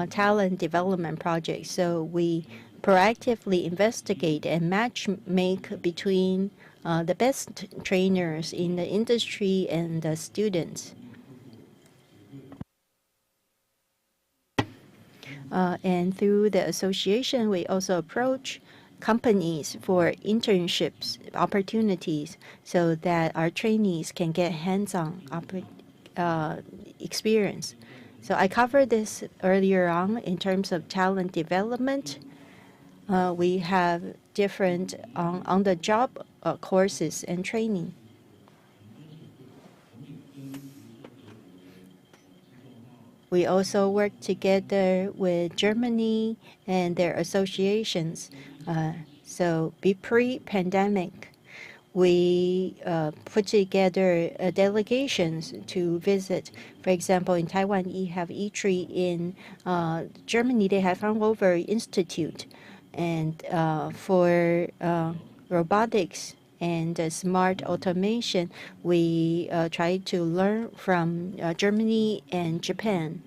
talent development project. So we proactively investigate and match make between the best trainers in the industry and the students. And through the association, we also approach companies for internships opportunities so that our trainees can get hands-on experience. So I covered this earlier on in terms of talent development. We have different on-the-job courses and training. We also work together with Germany and their associations. So pre-pandemic, we put together delegations to visit. For example, in Taiwan, you have ITRI. In Germany, they have Fraunhofer Institute. And for robotics and smart automation, we try to learn from Germany and Japan.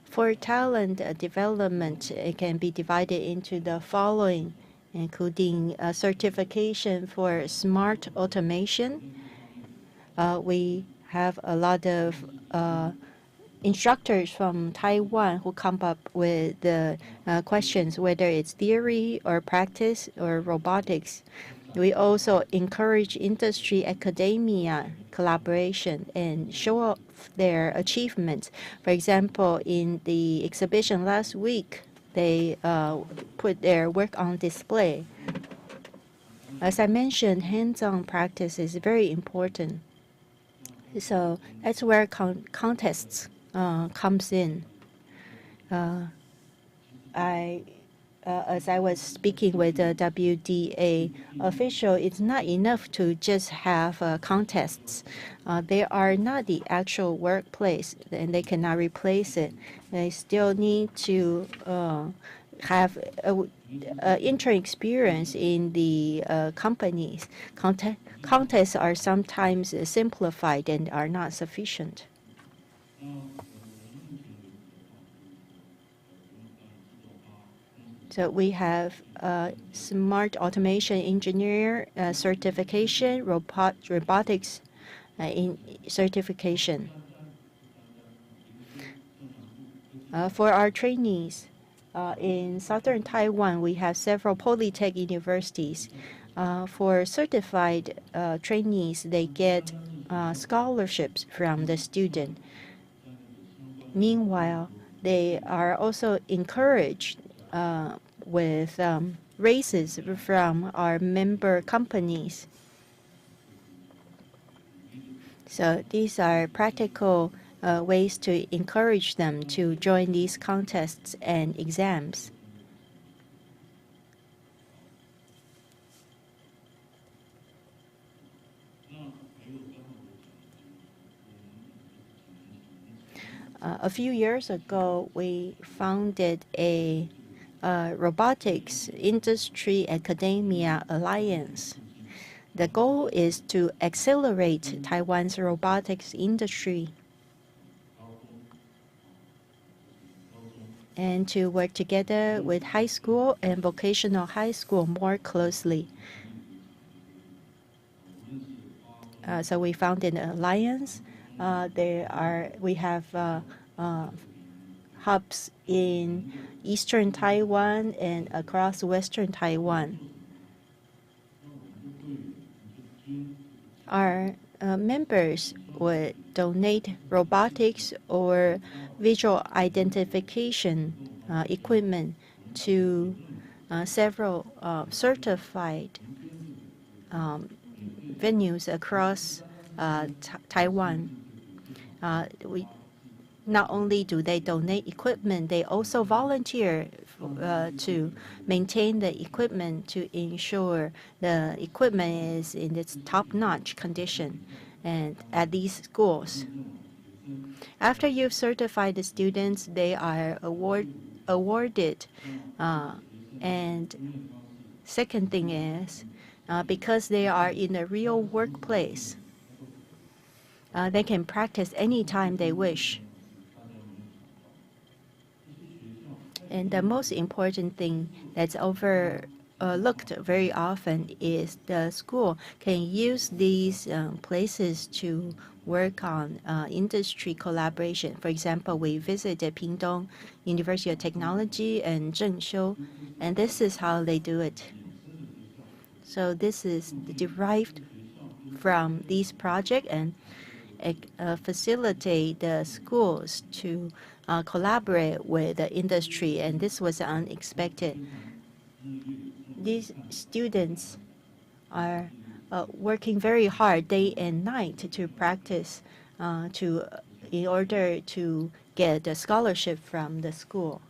For talent development, it can be divided into the following, including certification for smart automation. We have a lot of instructors from Taiwan who come up with the questions, whether it's theory or practice or robotics. We also encourage industry academia collaboration and show off their achievements. For example, in the exhibition last week, they put their work on display. As I mentioned, hands-on practice is very important. So that's where contests comes in. I as I was speaking with the WDA official, it's not enough to just have contests. They are not the actual workplace, and they cannot replace it. They still need to have intern experience in the companies. Contests are sometimes simplified and are not sufficient. So we have smart automation engineer certification, robotics in certification. For our trainees, in southern Taiwan, we have several polytech universities. For certified trainees, they get scholarships from the student. Meanwhile, they are also encouraged with raises from our member companies. So these are practical ways to encourage them to join these contests and exams. A few years ago, we founded a robotics industry academia alliance. The goal is to accelerate Taiwan's robotics industry and to work together with high school and vocational high school more closely. So we founded an alliance. We have hubs in eastern Taiwan and across western Taiwan. Our members would donate robotics or visual identification equipment to several certified venues across Taiwan. Not only do they donate equipment, they also volunteer to maintain the equipment to ensure the equipment is in its top-notch condition and at these schools. After you've certified the students, they are awarded. And second thing is, because they are in a real workplace, they can practice anytime they wish. And the most important thing that's overlooked very often is the school can use these places to work on industry collaboration. For example, we visited Pingdong University of Technology and Zhengzhou, and this is how they do it. So this is derived from these projects and facilitate the schools to collaborate with the industry, and this was unexpected. These students are working very hard day and night to practice in order to get a scholarship from the school.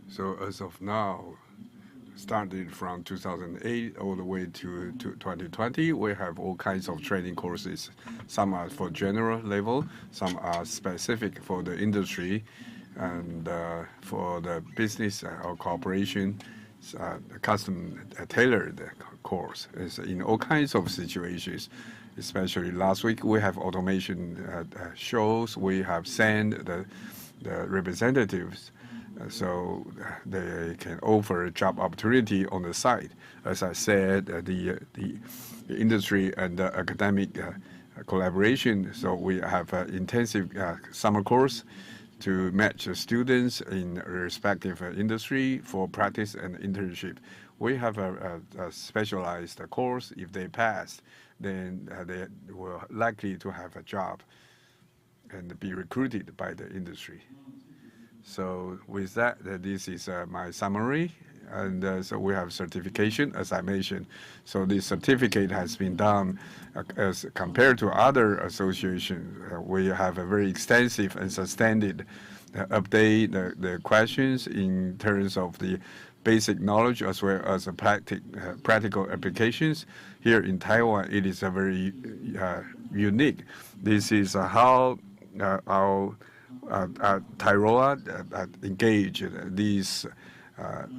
So as of now, started from 2008 all the way to 2020, we have all kinds of training courses. Some are for general level, some are specific for the industry, and for the business or corporation, custom tailored course is in all kinds of situations. Especially last week, we have automation shows. We have sent the representatives so they can offer job opportunity on the side. As I said, the industry and the academic collaboration. So we have an intensive summer course to match students in respective industry for practice and internship. We have a specialized course. If they pass, then they will likely to have a job and be recruited by the industry. So with that, this is my summary. And so we have certification, as I mentioned. So this certificate has been done as compared to other associations. We have a very extensive and sustained update the questions in terms of the basic knowledge as well as the practical applications. Here in Taiwan, it is a very unique. This is how our Taiwan engage these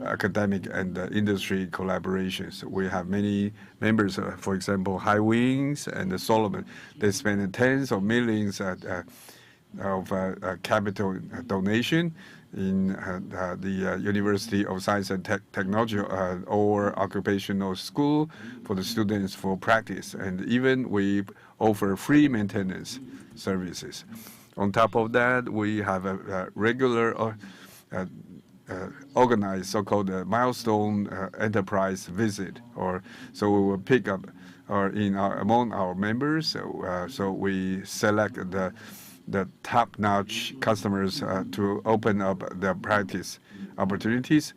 academic and industry collaborations. We have many members, for example, High Wings and Solomon. They spend tens of millions of capital donation in the University of Science and Technology or occupational school for the students for practice. And even we offer free maintenance services. On top of that, we have a regular organized so-called milestone enterprise visit, or so we will pick up among our members. So we select the top-notch customers to open up their practice opportunities.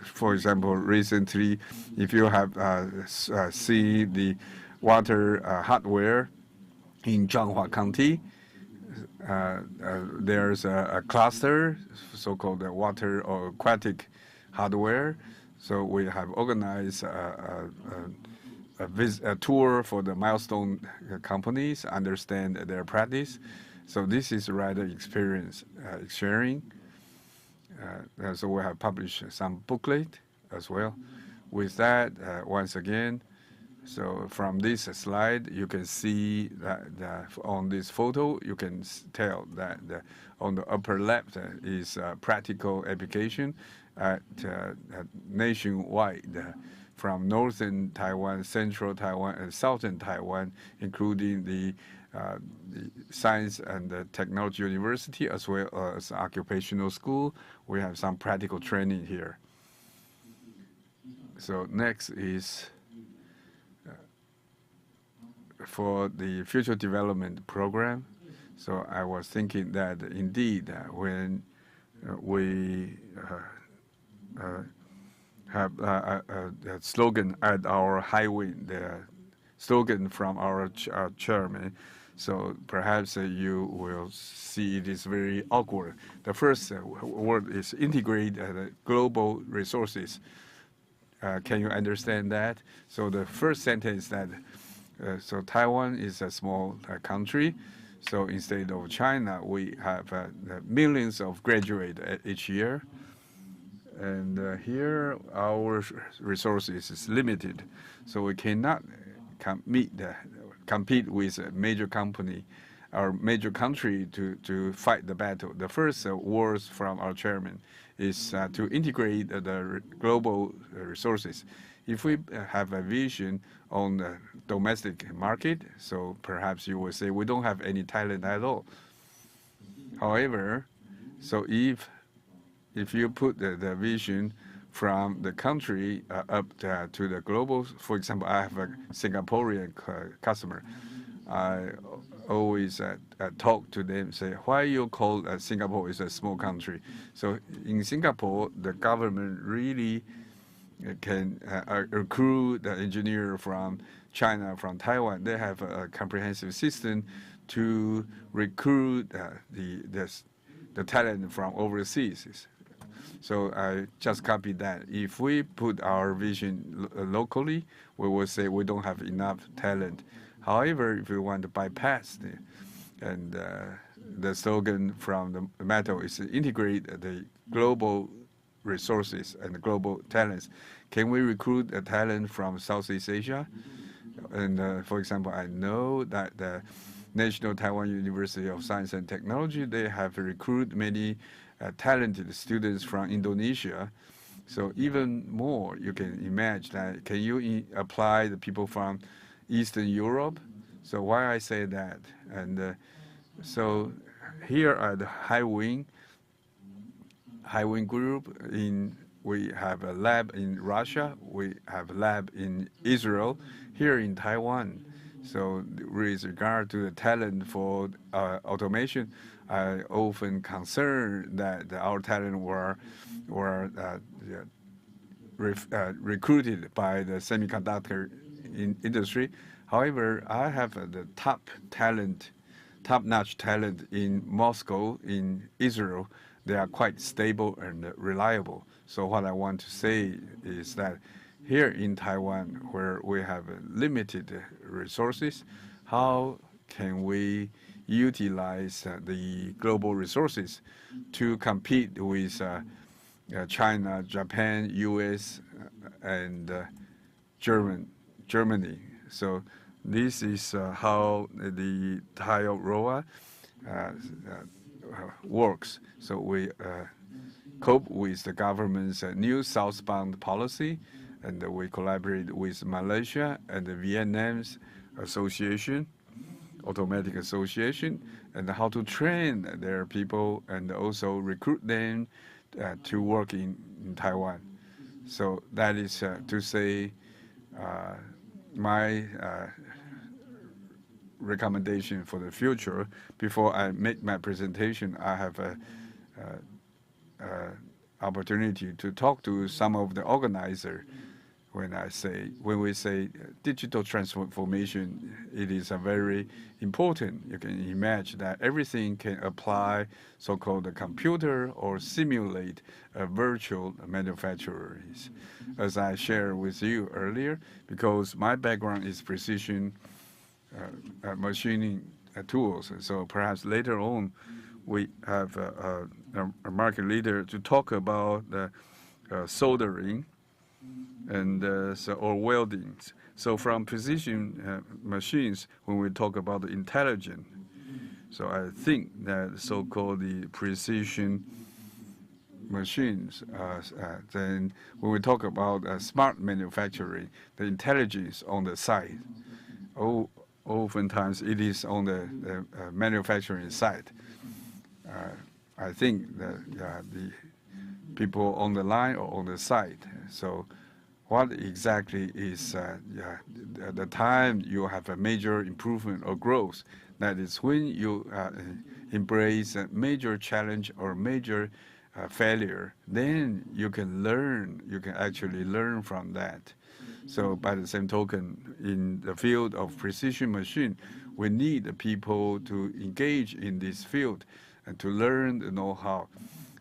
For example, recently, if you have seen the water hardware in Zhanghua County, there's a cluster, so-called water or aquatic hardware. So we have organized a tour for the milestone companies, understand their practice. So this is rather experience sharing. So we have published some booklet as well. With that, once again, so from this slide, you can see that on this photo, you can tell that on the upper left is practical application at nationwide, from northern Taiwan, central Taiwan, and southern Taiwan, including the Science and Technology University as well as occupational school. We have some practical training here. So next is for the future development program. So I was thinking that indeed when we have a slogan at our High Wing, the slogan from our chairman, so perhaps you will see it is very awkward. The first word is integrate global resources. Can you understand that? So the first sentence that so Taiwan is a small country. So instead of China, we have millions of graduates each year. And here our resources is limited. So we cannot compete with a major company or major country to fight the battle. The first words from our chairman is to integrate the global resources. If we have a vision on the domestic market, so perhaps you will say we don't have any talent at all. However, so if you put the vision from the country up to the global, for example, I have a Singaporean customer. I always talk to them, say, why you call Singapore is a small country? So in Singapore, the government really can recruit the engineer from China, from Taiwan. They have a comprehensive system to recruit the talent from overseas. So I just copied that. If we put our vision locally, we will say we don't have enough talent. However, if we want to bypass the slogan from the motto is to integrate the global resources and the global talents. Can we recruit a talent from Southeast Asia? And for example, I know that the National Taiwan University of Science and Technology, they have recruited many talented students from Indonesia. So even more, you can imagine that. Can you apply the people from Eastern Europe? So why I say that? And so here are the High Wing group. We have a lab in Russia. We have a lab in Israel. Here in Taiwan. So with regard to the talent for automation, I often concerned that our talent were recruited by the semiconductor industry. However, I have the top talent top-notch talent in Moscow, in Israel. They are quite stable and reliable. So what I want to say is that here in Taiwan, where we have limited resources, how can we utilize the global resources to compete with China, Japan, U.S., and Germany? So this is how the Taiwan works. So we cope with the government's new southbound policy, and we collaborate with Malaysia and the Vietnam's association, automatic association, and how to train their people and also recruit them to work in Taiwan. So that is to say my recommendation for the future. Before I make my presentation, I have a opportunity to talk to some of the organizers. When we say digital transformation, it is a very important. You can imagine that everything can apply so-called computer or simulate a virtual manufacturers. As I shared with you earlier, because my background is precision machining tools, so perhaps later on we have a market leader to talk about the soldering and or welding. So from precision machines, when we talk about the intelligent, so I think that so-called the precision machines, then when we talk about smart manufacturing, the intelligence on the side, oftentimes it is on the manufacturing side. I think that the people on the line or on the side. So what exactly is the time you have a major improvement or growth? That is when you embrace a major challenge or major failure, then you can learn, you can actually learn from that. So by the same token, in the field of precision machine, we need the people to engage in this field and to learn the know-how.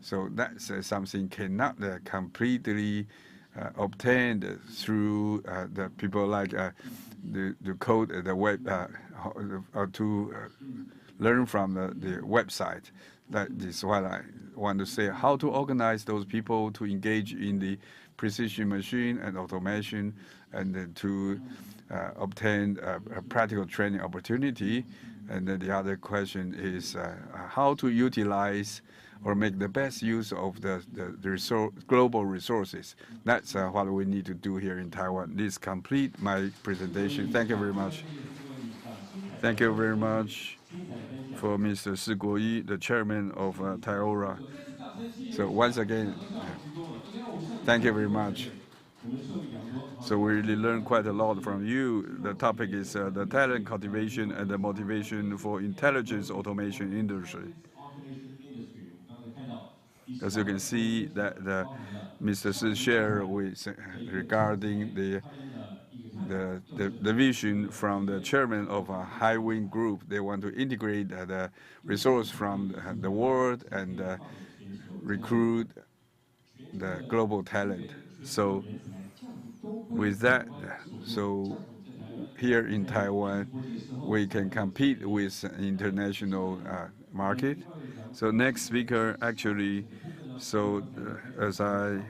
So that's something cannot completely obtained through the people like the code, the web, to learn from the website. That is what I want to say. How to organize those people to engage in the precision machine and automation, and to obtain a practical training opportunity. And then the other question is how to utilize or make the best use of the global resources. That's what we need to do here in Taiwan. This completes my presentation. Thank you very much. Thank you very much for Mr. Si Guoyi, the chairman of Taiora. So once again, thank you very much. So we really learned quite a lot from you. The topic is the talent cultivation and the motivation for intelligence automation industry. As you can see, that Mr. Si shared with regarding the vision from the chairman of a High Wing Group. They want to integrate the resource from the world and recruit the global talent. So with that, so here in Taiwan, we can compete with international market. So next speaker, actually, so as I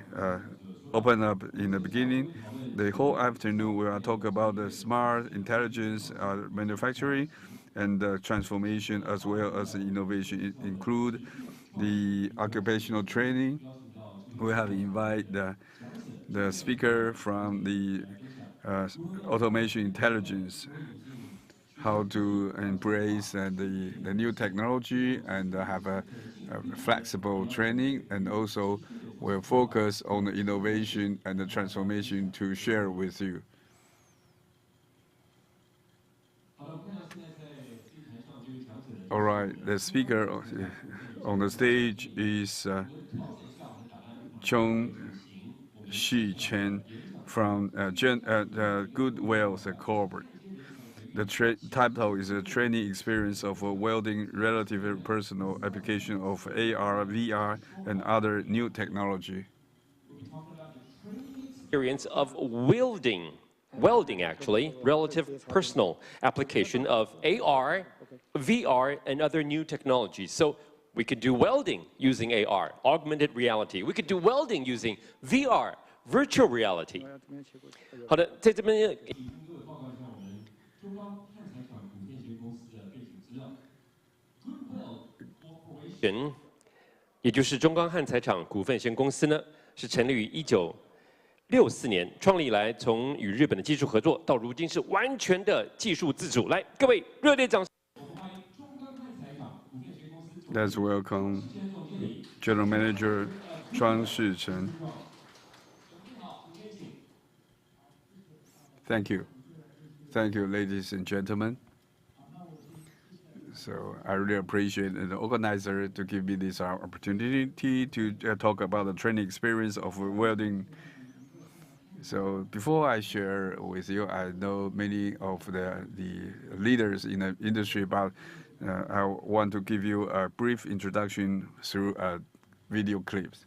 opened up in the beginning, the whole afternoon we are talking about the smart intelligence manufacturing and transformation as well as innovation. It include the occupational training. We have invited the speaker from the automation intelligence, how to embrace the new technology and have a flexible training, and also we'll focus on the innovation and the transformation to share with you. All right, the speaker on the stage is Chung Shi Chen from Good Wealth Corporate. The title is a training experience of welding relative personal application of AR, VR, and other new technology. Experience of welding actually, relative personal application of AR, VR, and other new technologies. So we could do welding using AR, augmented reality. We could do welding using VR, virtual reality. 好的，在这边也就是中钢焊材厂股份有限公司呢，是成立于1964年，创立以来，从与日本的技术合作到如今是完全的技术自主。来，各位热烈掌声！ Let's welcome General Manager 庄世成. Thank you. Thank you, ladies and gentlemen. So I really appreciate the organizer to give me this opportunity to talk about the training experience of welding. So before I share with you, I know many of the leaders in the industry, but I want to give you a brief introduction through video clips.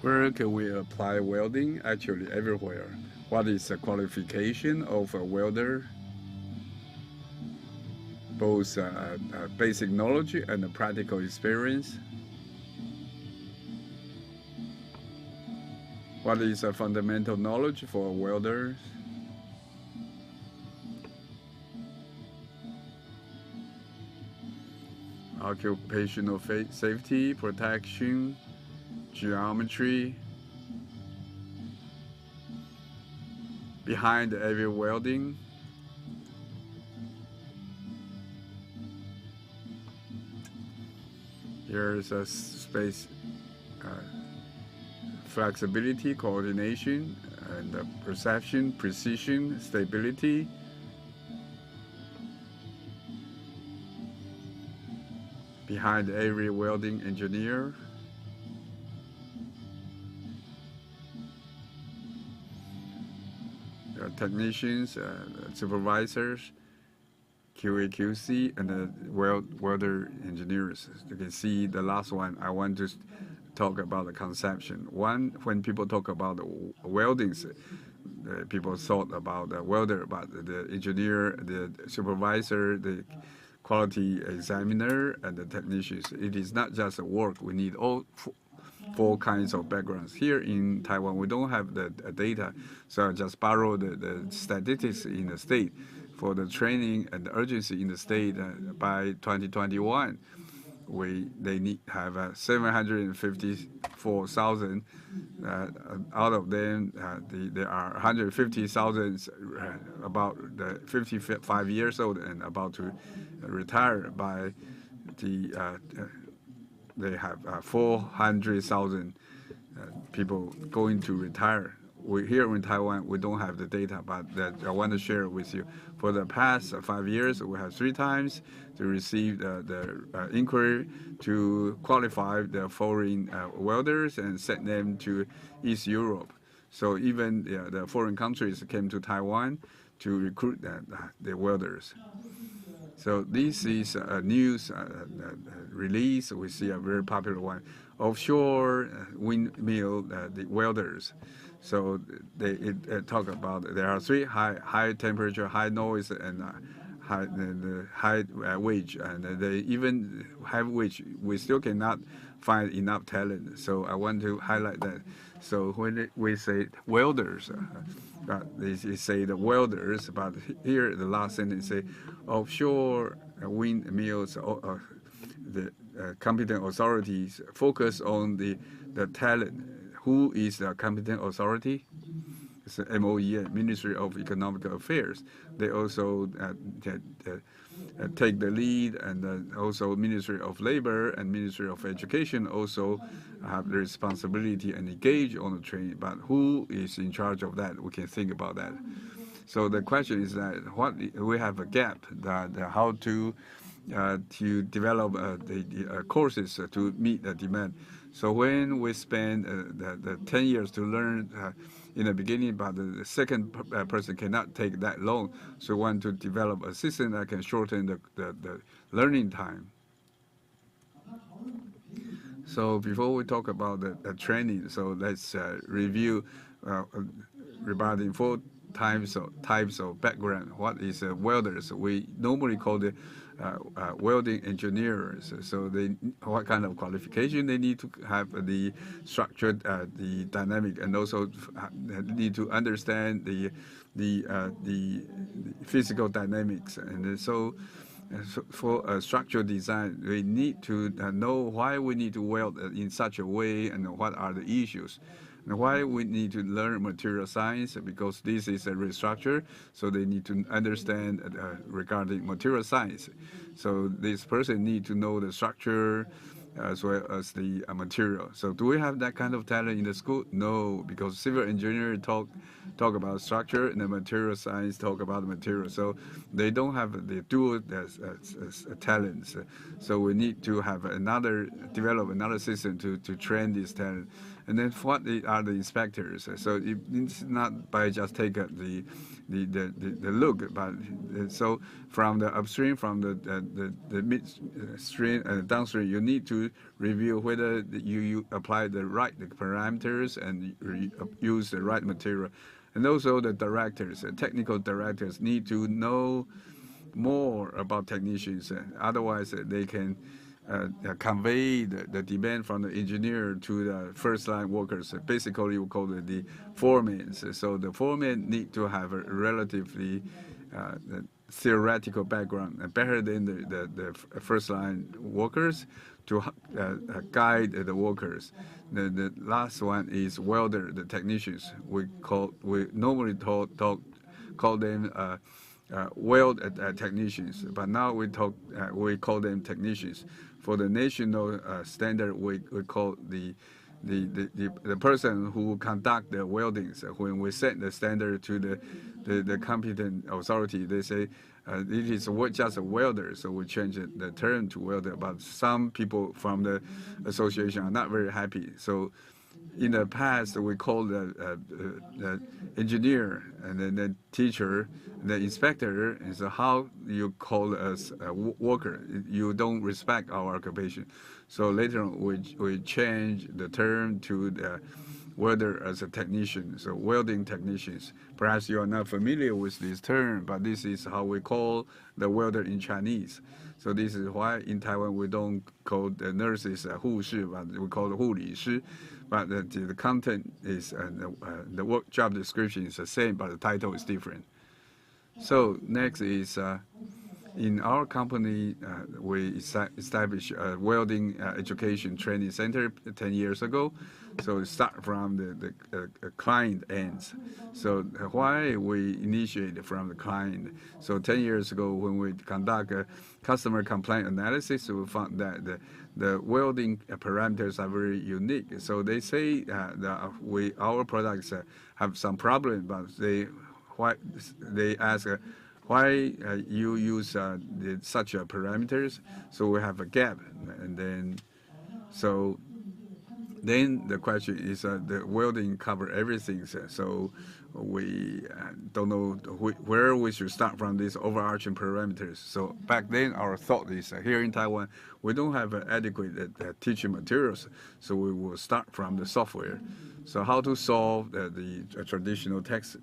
Where can we apply welding? Actually, everywhere. What is the qualification of a welder? Both basic knowledge and practical experience. What is a fundamental knowledge for welders? Occupational safety, protection, geometry. Behind every welding, here is a space, flexibility, coordination, and perception, precision, stability. Behind every welding engineer, technicians, supervisors, QA, QC, and welder engineers. You can see the last one. I want to talk about the conception. One, when people talk about weldings, people thought about the welder, but the engineer, the supervisor, the quality examiner, and the technicians. It is not just a work. We need all four kinds of backgrounds. Here in Taiwan, we don't have the data, so I just borrow the statistics in the state for the training and the urgency in the state. By 2021, they need have 754,000. Out of them, there are 150,000 about 55 years old and about to retire by the. They have 400,000 people going to retire. Here in Taiwan, we don't have the data, but I want to share with you. For the past 5 years, we have 3 times to receive the inquiry to qualify the foreign welders and send them to East Europe. So even the foreign countries came to Taiwan to recruit the welders. So this is a news release. We see a very popular one. Offshore windmill, the welders. So they talk about there are 3 high temperature, high noise, and high wage. And they even have wage. We still cannot find enough talent. So I want to highlight that. So when we say welders, they say the welders, but here the last sentence say offshore windmills. The competent authorities focus on the talent. Who is the competent authority? it's MOE, Ministry of Economic Affairs. They also take the lead, and also Ministry of Labor and Ministry of Education also have the responsibility and engage on the training. But who is in charge of that? We can think about that. So the question is that we have a gap that how to develop the courses to meet the demand. So when we spend the 10 years to learn in the beginning, but the second person cannot take that long, so we want to develop a system that can shorten the learning time. So before we talk about the training, so let's review regarding 4 types of background. What is welders? We normally call the welding engineers. So what kind of qualification they need to have, the structured, the dynamic, and also need to understand the physical dynamics. And so for structural design, we need to know why we need to weld in such a way, and what are the issues. And why we need to learn material science, because this is a restructure, so they need to understand regarding material science. So this person need to know the structure as well as the material. So do we have that kind of talent in the school? No, because civil engineering talk about structure, and the material science talk about the material. So they don't have the dual talents. So we need to have develop another system to train this talent. And then what are the inspectors? So it's not by just take the look, but so from the upstream, from the midstream and downstream, you need to review whether you apply the right parameters and use the right material. And also the directors, technical directors, need to know more about technicians. Otherwise, they can convey the demand from the engineer to the first-line workers. Basically, we call it the foremen. So the foremen need to have a relatively theoretical background, better than the first-line workers, to guide the workers. The last one is welder, the technicians. We normally call them weld technicians, but now we call them technicians. For the national standard, we call the person who conduct the weldings. When we set the standard to the competent authority, they say it is just a welder, so we change the term to welder. But some people from the association are not very happy. So in the past, we called the engineer, and then the teacher, the inspector, is how you call us a worker. You don't respect our occupation. So later on, we change the term to the welder as a technician, so welding technicians. Perhaps you are not familiar with this term, but this is how we call the welder in Chinese. So this is why in Taiwan we don't call the nurses 护士, but we call the 护理师. But the content is, the work job description is the same, but the title is different. So next is, in our company, we established a welding education training center 10 years ago. So start from the client ends. So why we initiate from the client? So 10 years ago, when we conduct a customer complaint analysis, we found that the welding parameters are very unique. So they say that our products have some problem, but they ask why you use such parameters. So we have a gap, and then the question is, the welding cover everything. So we don't know where we should start from these overarching parameters. So back then, our thought is here in Taiwan, we don't have adequate teaching materials, so we will start from the software. So how to solve the traditional text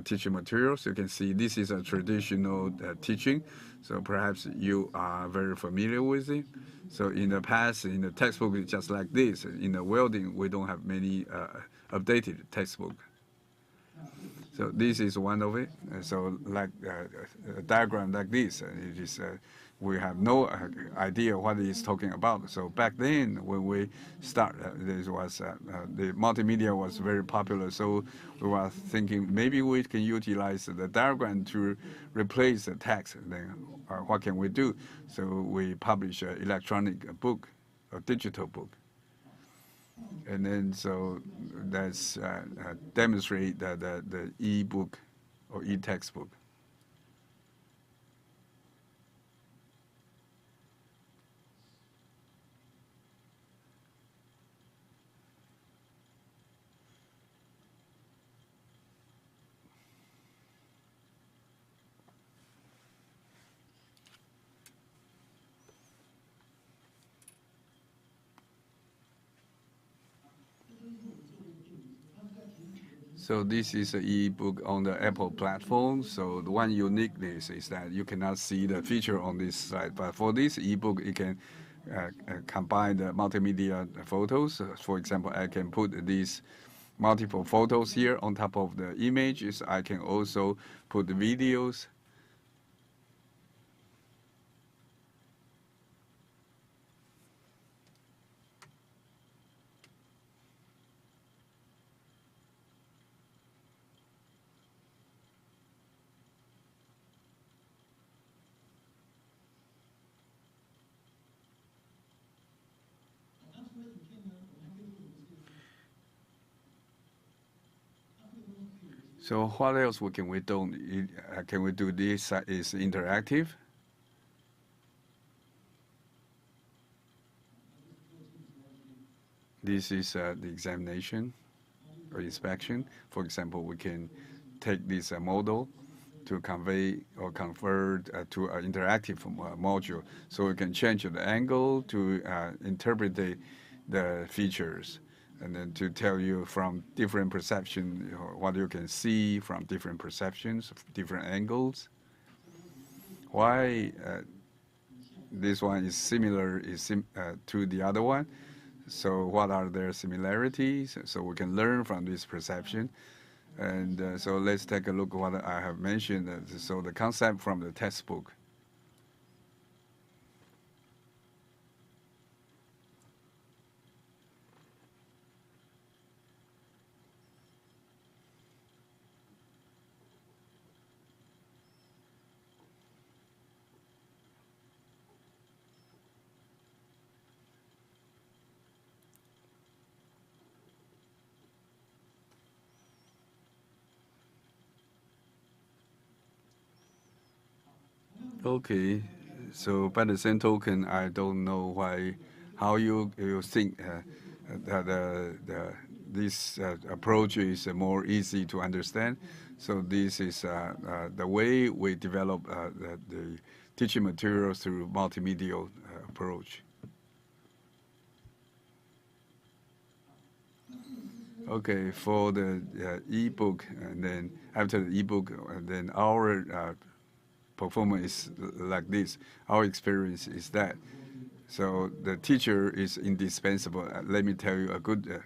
teaching materials? You can see this is a traditional teaching, so perhaps you are very familiar with it. So in the past, in the textbook, it's just like this. In the welding, we don't have many updated textbook. So this is one of it. So like a diagram like this, it is we have no idea what it is talking about. So back then, when we start, this was the multimedia was very popular. So we were thinking maybe we can utilize the diagram to replace the text. Then what can we do? So we publish an electronic book, a digital book. And then so that's demonstrate the e-book or e-textbook. So this is an e-book on the Apple platform. So the one uniqueness is that you cannot see the feature on this slide. But for this e-book, you can combine the multimedia photos. For example, I can put these multiple photos here on top of the images. I can also put the videos. So what else can we do? Can we do this is interactive? This is the examination or inspection. For example, we can take this model to convey or convert to an interactive module. So we can change the angle to interpret the features, and then to tell you from different perception what you can see from different perceptions, different angles. Why this one is similar to the other one? So what are their similarities? So we can learn from this perception. And so let's take a look at what I have mentioned. So the concept from the textbook. Okay, so by the same token, I don't know how you think that this approach is more easy to understand. So this is the way we develop the teaching materials through multimedia approach. Okay, for the e-book, and then after the e-book, then our performance is like this. Our experience is that. So the teacher is indispensable. Let me tell you a good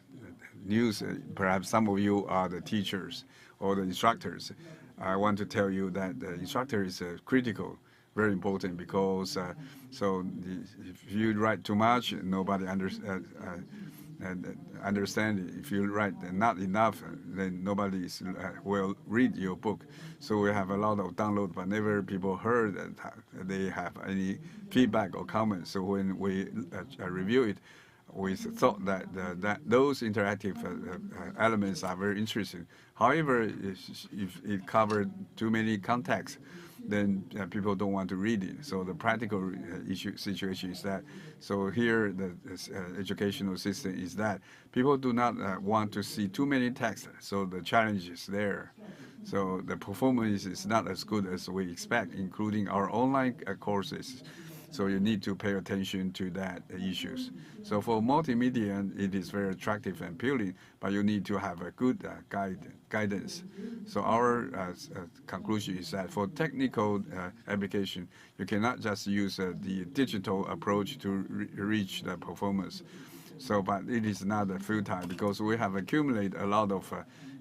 news. Perhaps some of you are the teachers or the instructors. I want to tell you that the instructor is critical, very important, because if you write too much, nobody understands it. If you write not enough, then nobody will read your book. So we have a lot of download, but never people heard that they have any feedback or comments. So when we review it, we thought that those interactive elements are very interesting. However, if it covered too many contexts, then people don't want to read it. So the practical situation is that. So here, the educational system is that people do not want to see too many texts. So the challenge is there. So the performance is not as good as we expect, including our online courses. So you need to pay attention to that issues. So for multimedia, it is very attractive and appealing, but you need to have a good guidance. So our conclusion is that for technical application, you cannot just use the digital approach to reach the performance. So, but it is not a full time because we have accumulated a lot of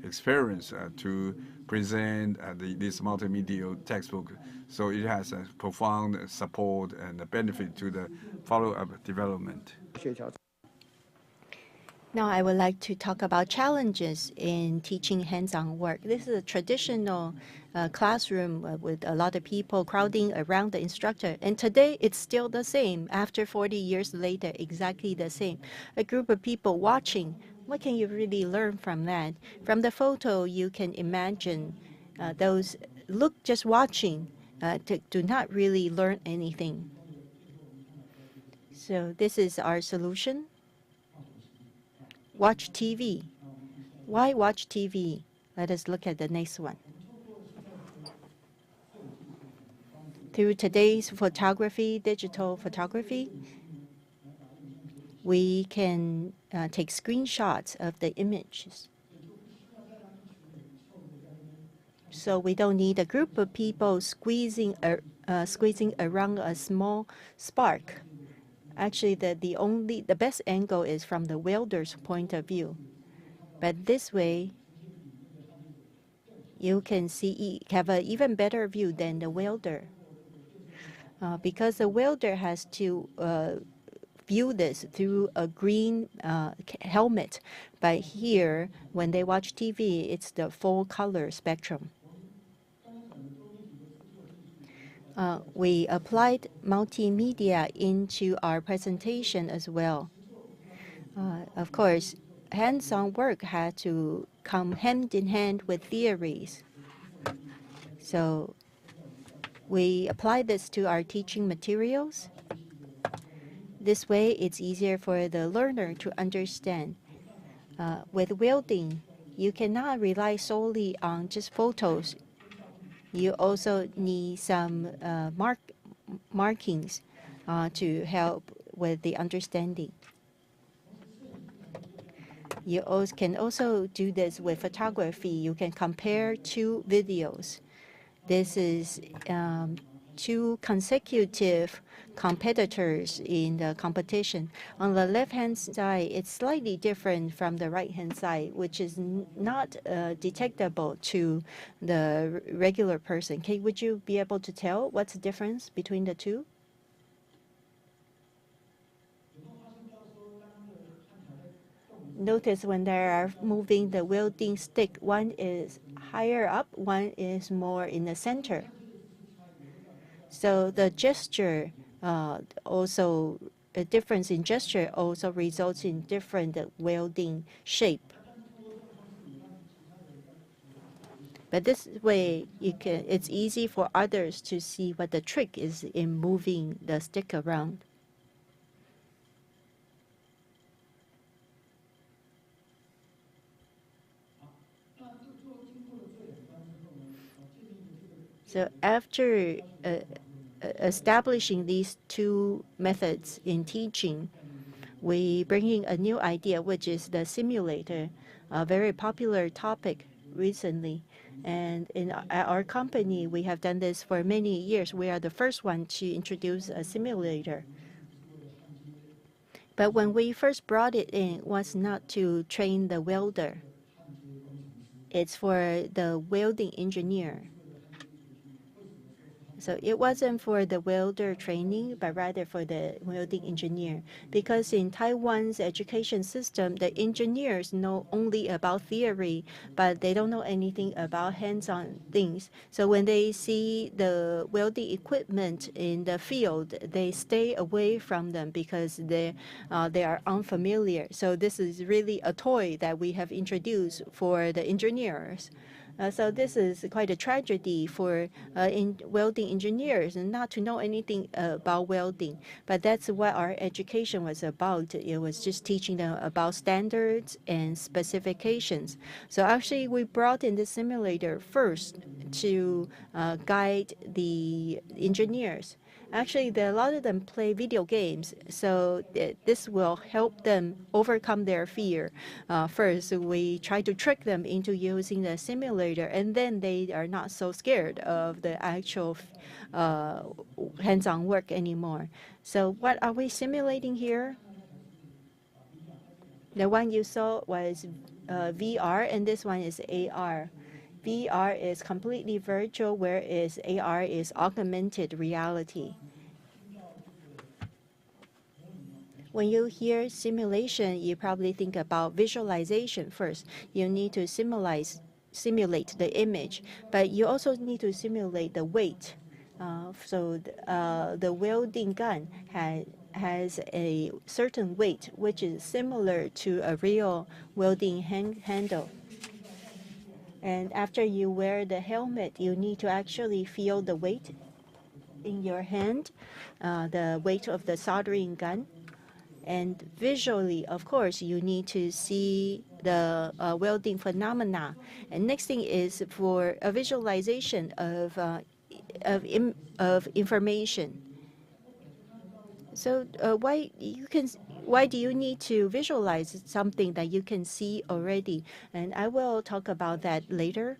experience to present this multimedia textbook. So it has a profound support and a benefit to the follow-up development. Now I would like to talk about challenges in teaching hands-on work. This is a traditional classroom with a lot of people crowding around the instructor. And today it's still the same. After 40 years later, exactly the same. A group of people watching. What can you really learn from that? From the photo, you can imagine those just watching do not really learn anything. So this is our solution. Watch TV. Why watch TV? Let us look at the next one. Through today's photography, digital photography, we can take screenshots of the images. So we don't need a group of people squeezing around a small spark. Actually, the best angle is from the welder's point of view. But this way, you can have an even better view than the welder. Because the welder has to view this through a green helmet. But here, when they watch TV, it's the full color spectrum. We applied multimedia into our presentation as well. Of course, hands-on work had to come hand in hand with theories. So we apply this to our teaching materials. This way, it's easier for the learner to understand. With welding, you cannot rely solely on just photos. You also need some markings to help with the understanding. You can also do this with photography. You can compare two videos. This is two consecutive competitors in the competition. On the left-hand side, it's slightly different from the right-hand side, which is not detectable to the regular person. Would you be able to tell what's the difference between the two? Notice when they are moving the welding stick, one is higher up, one is more in the center. So the gesture also, a difference in gesture also results in different welding shape. But this way, it's easy for others to see what the trick is in moving the stick around. So after establishing these two methods in teaching, we bring in a new idea, which is the simulator, a very popular topic recently. And at our company, we have done this for many years. We are the first one to introduce a simulator. But when we first brought it in, it was not to train the welder. It's for the welding engineer. So it wasn't for the welder training, but rather for the welding engineer. Because in Taiwan's education system, the engineers know only about theory, but they don't know anything about hands-on things. So when they see the welding equipment in the field, they stay away from them because they are unfamiliar. So this is really a toy that we have introduced for the engineers. So this is quite a tragedy for welding engineers not to know anything about welding. But that's what our education was about. It was just teaching them about standards and specifications. So actually, we brought in the simulator first to guide the engineers. Actually, a lot of them play video games, so this will help them overcome their fear. First, we try to trick them into using the simulator, and then they are not so scared of the actual hands-on work anymore. So what are we simulating here? The one you saw was VR, and this one is AR. VR is completely virtual, whereas AR is augmented reality. When you hear simulation, you probably think about visualization first. You need to simulate the image, but you also need to simulate the weight. The welding gun has a certain weight, which is similar to a real welding handle. And after you wear the helmet, you need to actually feel the weight in your hand, the weight of the soldering gun. And visually, of course, you need to see the welding phenomena. And next thing is for a visualization of information. So why do you need to visualize something that you can see already? And I will talk about that later.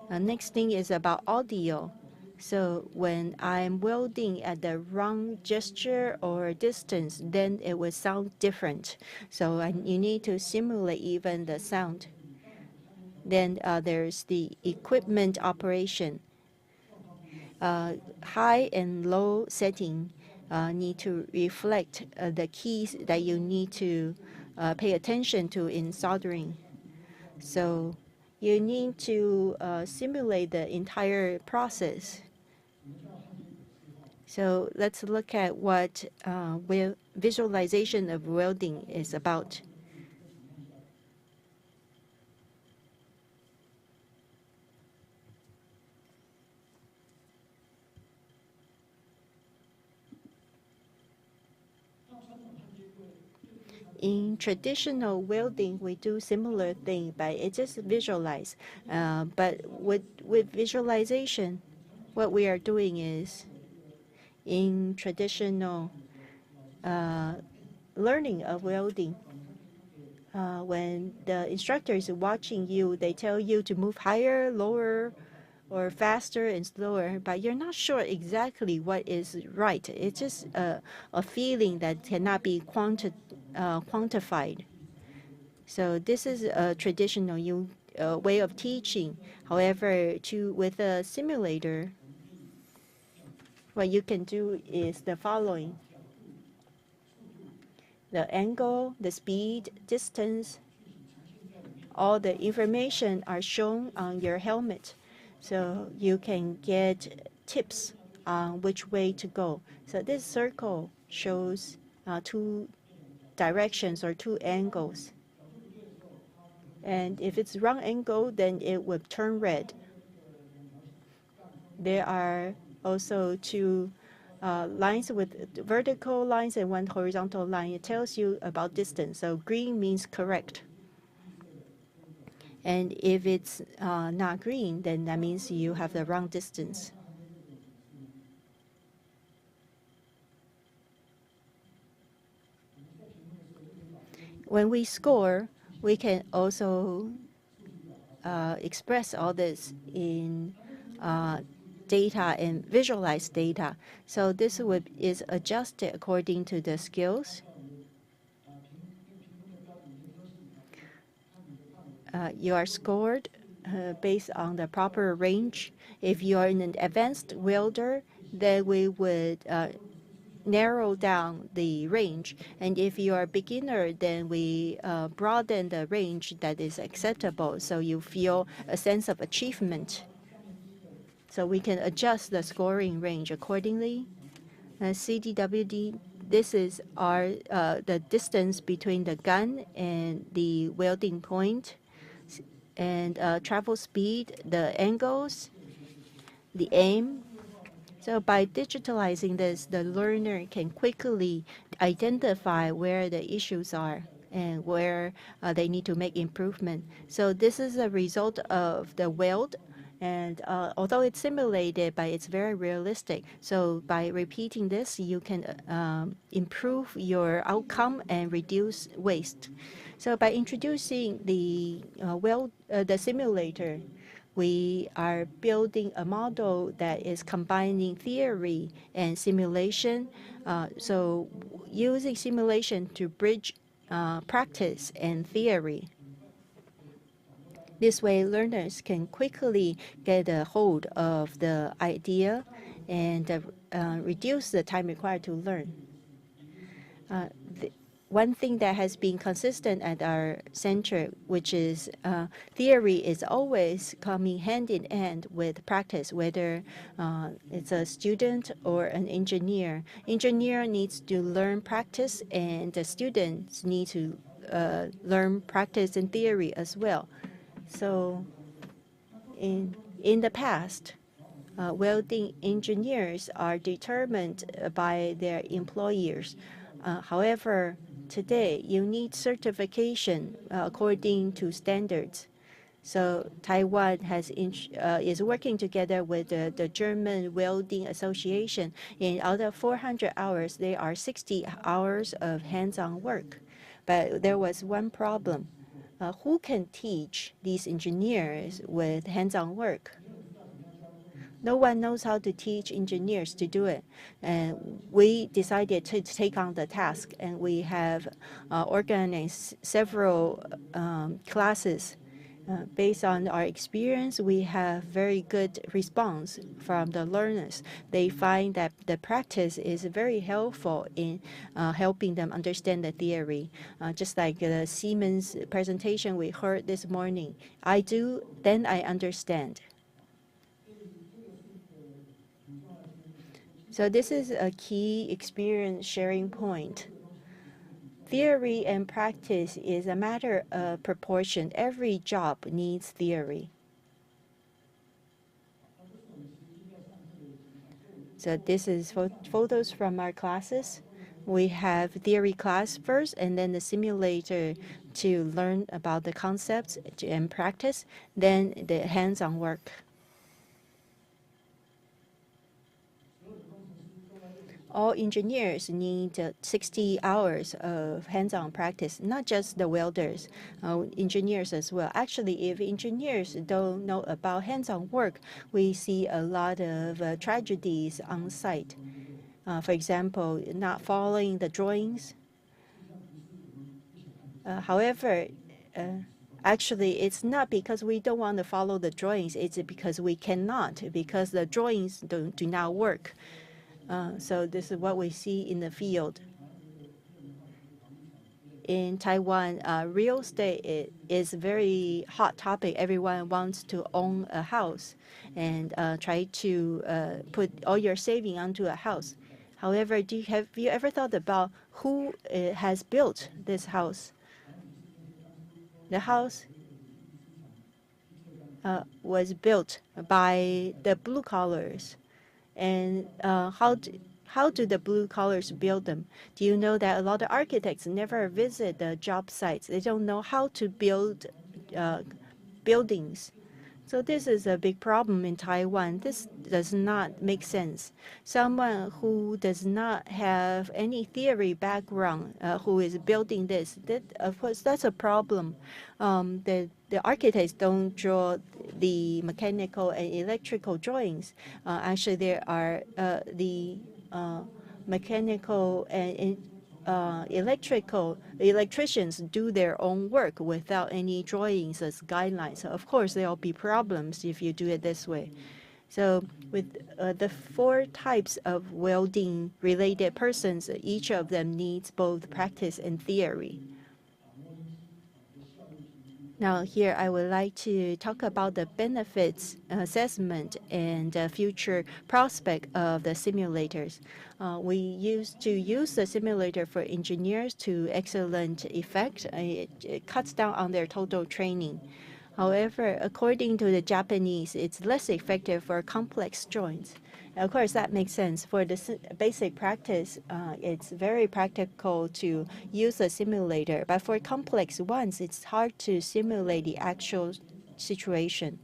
Next thing is about audio. So when I'm welding at the wrong gesture or distance, then it will sound different. So you need to simulate even the sound. Then there's the equipment operation. High and low setting need to reflect the keys that you need to pay attention to in soldering. So you need to simulate the entire process. So let's look at what visualization of welding is about. In traditional welding, we do similar thing, but it's just visualize. But with visualization, what we are doing is in traditional learning of welding, when the instructor is watching you, they tell you to move higher, lower, or faster and slower, but you're not sure exactly what is right. It's just a feeling that cannot be quantified. So this is a traditional way of teaching. However, with a simulator, what you can do is the following. The angle, the speed, distance, all the information are shown on your helmet. So you can get tips on which way to go. So this circle shows two directions or two angles. And if it's wrong angle, then it will turn red. There are also two lines with vertical lines and one horizontal line. It tells you about distance. So green means correct. And if it's not green, then that means you have the wrong distance. When we score, we can also express all this in data and visualize data. So this is adjusted according to the skills. You are scored based on the proper range. If you are an advanced welder, then we would narrow down the range. And if you are a beginner, then we broaden the range that is acceptable, so you feel a sense of achievement. So we can adjust the scoring range accordingly. CDWD, this is the distance between the gun and the welding point, and travel speed, the angles, the aim. So by digitalizing this, the learner can quickly identify where the issues are and where they need to make improvement. So this is a result of the weld. And although it's simulated, but it's very realistic. So by repeating this, you can improve your outcome and reduce waste. So by introducing the simulator, we are building a model that is combining theory and simulation. So using simulation to bridge practice and theory. This way, learners can quickly get a hold of the idea and reduce the time required to learn. One thing that has been consistent at our center, which is theory is always coming hand in hand with practice, whether it's a student or an engineer. Engineer needs to learn practice, and the students need to learn practice and theory as well. So in the past, welding engineers are determined by their employers. However, today you need certification according to standards. So Taiwan is working together with the German Welding Association. And out of 400 hours, there are 60 hours of hands-on work. But there was one problem. Who can teach these engineers with hands-on work? No one knows how to teach engineers to do it. And we decided to take on the task, and we have organized several classes. Based on our experience, we have very good response from the learners. They find that the practice is very helpful in helping them understand the theory. Just like the Siemens presentation we heard this morning. I do, then I understand. So this is a key experience sharing point. Theory and practice is a matter of proportion. Every job needs theory. So this is photos from our classes. We have theory class first, and then the simulator to learn about the concepts and practice, then the hands-on work. All engineers need 60 hours of hands-on practice, not just the welders, engineers as well. Actually, if engineers don't know about hands-on work, we see a lot of tragedies on site. For example, not following the drawings. However, actually, it's not because we don't want to follow the drawings. It's because we cannot, because the drawings do not work. So this is what we see in the field. In Taiwan, real estate is a very hot topic. Everyone wants to own a house and try to put all your saving onto a house. However, have you ever thought about who has built this house? The house was built by the blue collars. And how do the blue collars build them? Do you know that a lot of architects never visit the job sites? They don't know how to build buildings. So this is a big problem in Taiwan. This does not make sense. Someone who does not have any theory background, who is building this, of course, that's a problem. The architects don't draw the mechanical and electrical drawings. Actually, there are the mechanical and electricians do their own work without any drawings as guidelines. So of course, there will be problems if you do it this way. So with the 4 types of welding-related persons, each of them needs both practice and theory. Now here I would like to talk about the benefits assessment and future prospect of the simulators. We used to use the simulator for engineers to excellent effect. It cuts down on their total training. However, according to the Japanese, it's less effective for complex joints. Of course, that makes sense. For the basic practice, it's very practical to use a simulator. But for complex ones, it's hard to simulate the actual situation.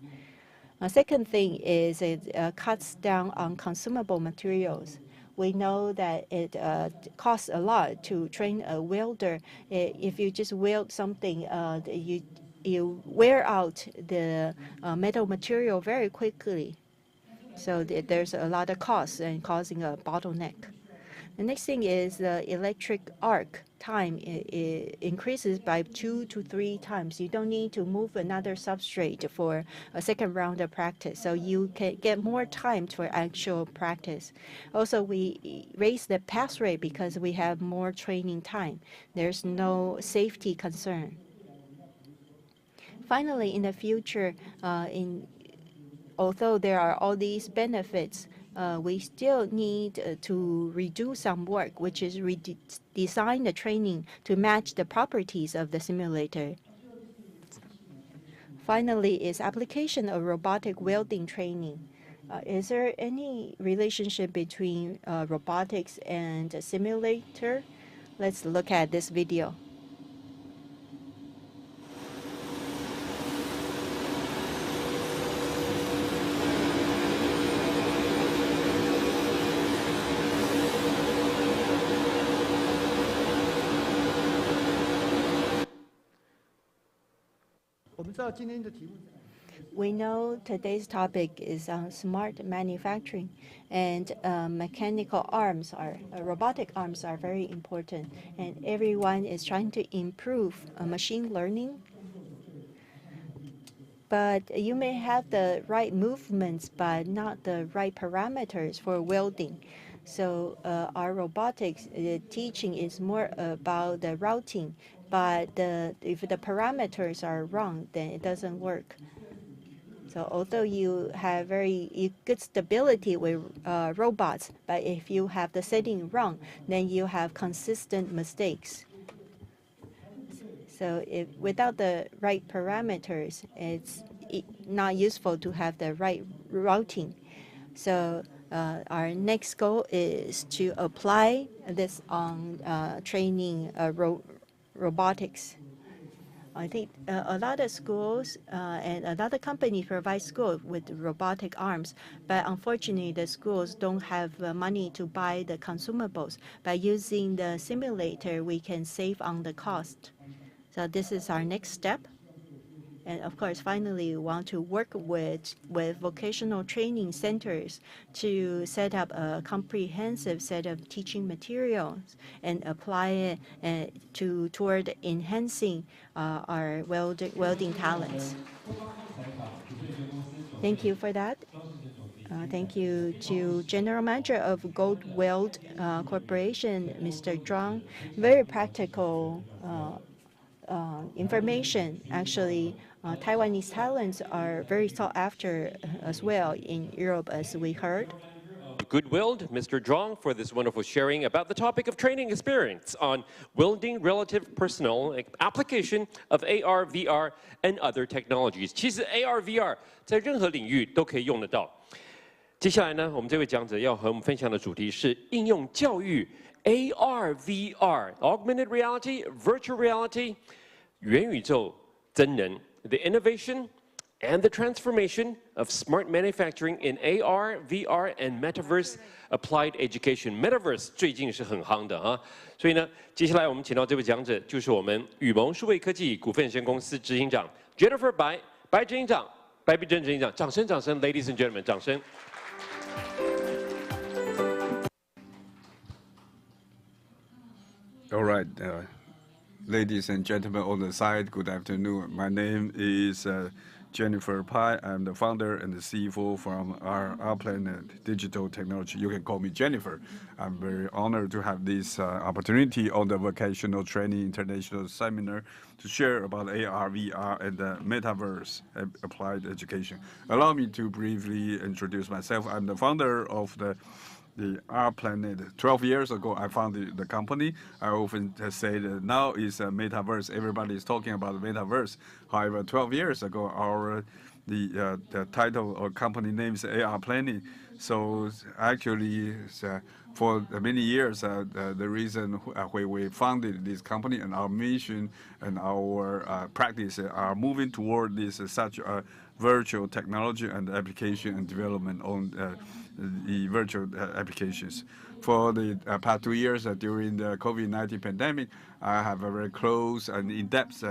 Second thing is it cuts down on consumable materials. We know that it costs a lot to train a welder. If you just weld something, you wear out the metal material very quickly. So there's a lot of costs and causing a bottleneck. The next thing is the electric arc. time increases by 2 to 3 times. You don't need to move another substrate for a second round of practice, so you can get more time for actual practice. Also, we raise the pass rate because we have more training time. There's no safety concern. Finally, in the future, although there are all these benefits, we still need to redo some work, which is design the training to match the properties of the simulator. Finally, is application of robotic welding training. Is there any relationship between robotics and a simulator? Let's look at this video. We know today's topic is on smart manufacturing, and mechanical arms robotic arms are very important, and everyone is trying to improve machine learning. But you may have the right movements, but not the right parameters for welding. So our robotics teaching is more about the routing, but if the parameters are wrong, then it doesn't work. So although you have very good stability with robots, but if you have the setting wrong, then you have consistent mistakes. So without the right parameters, it's not useful to have the right routing. So our next goal is to apply this on training robotics. I think a lot of schools and a lot of companies provide schools with robotic arms, but unfortunately the schools don't have money to buy the consumables. By using the simulator, we can save on the cost. So this is our next step. And of course, finally, we want to work with vocational training centers to set up a comprehensive set of teaching materials and apply it toward enhancing our welding talents. Thank you for that. Thank you to General Manager of Gold Weld Corporation, Mr. Zhuang. Very practical information. Actually, Taiwanese talents are very sought after as well in Europe, as we heard. Good Weld, Mr. Zhuang, for this wonderful sharing about the topic of training experience on welding relative personal application of AR, VR, and other technologies. 其实 AR、VR 在任何领域都可以用得到。接下来呢，我们这位讲者要和我们分享的主题是应用教育 AR、VR、Augmented Reality、Virtual Reality、元宇宙、真人 the innovation and the transformation of smart manufacturing in AR, VR, and Metaverse applied education. Metaverse 最近是很夯的啊，所以呢，接下来我们请到这位讲者就是我们宇盟数位科技股份有限公司执行长 Jennifer 白执行长、白碧珍执行长，掌声，Ladies and gentlemen， 掌声。All right. Ladies and gentlemen on the side, good afternoon. My name is Jennifer Pai. I'm the founder and the CFO from our Planet Digital Technology. You can call me Jennifer. I'm very honored to have this opportunity on the Vocational Training International Seminar to share about AR, VR, and the Metaverse applied education. Allow me to briefly introduce myself. I'm the founder of the Planet. 12 years ago, I founded the company. I often say that now is a metaverse. Everybody is talking about the metaverse. However, 12 years ago, the title or company name is AR Planning. So actually, for many years, the reason why we founded this company and our mission and our practice are moving toward this such a virtual technology and application and development on the virtual applications. for the past 2 years during the COVID-19 pandemic, I have a very close and in-depth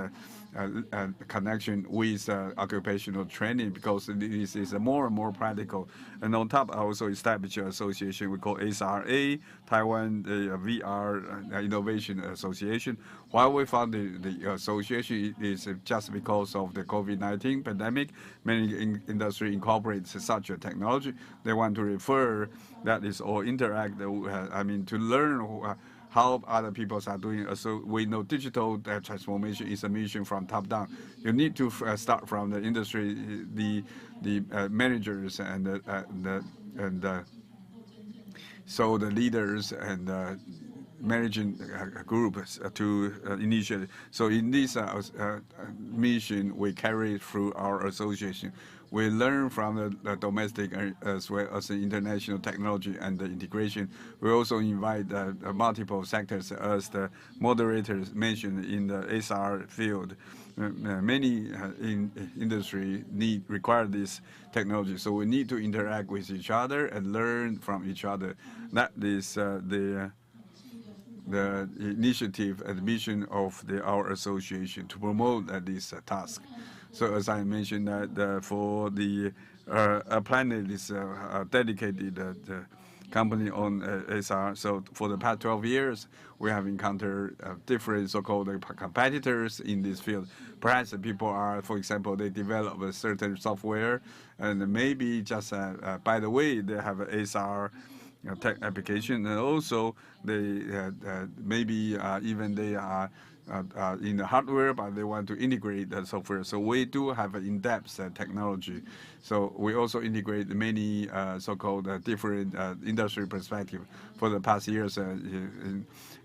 connection with occupational training because this is more and more practical. And on top, I also established an association we call SRA, Taiwan VR Innovation Association. Why we founded the association is just because of the COVID-19 pandemic. Many industry incorporates such a technology. They want to refer that is all interact. To learn how other people are doing. So we know digital transformation is a mission from top down. You need to start from the industry, the managers so the leaders and managing groups to initiate. So in this mission, we carry through our association. We learn from the domestic as well as the international technology and the integration. We also invite multiple sectors as the moderators mentioned in the SR field. Many in industry require this technology, so we need to interact with each other and learn from each other. That is the initiative and mission of our association to promote this task. So as I mentioned, for the Planet is dedicated company on SR. So for the past 12 years, we have encountered different so-called competitors in this field. Perhaps people are, for example, they develop a certain software, and maybe just by the way, they have a SR tech application, and also they maybe even they are in the hardware, but they want to integrate the software. So we do have an in-depth technology. So we also integrate many so-called different industry perspective for the past years.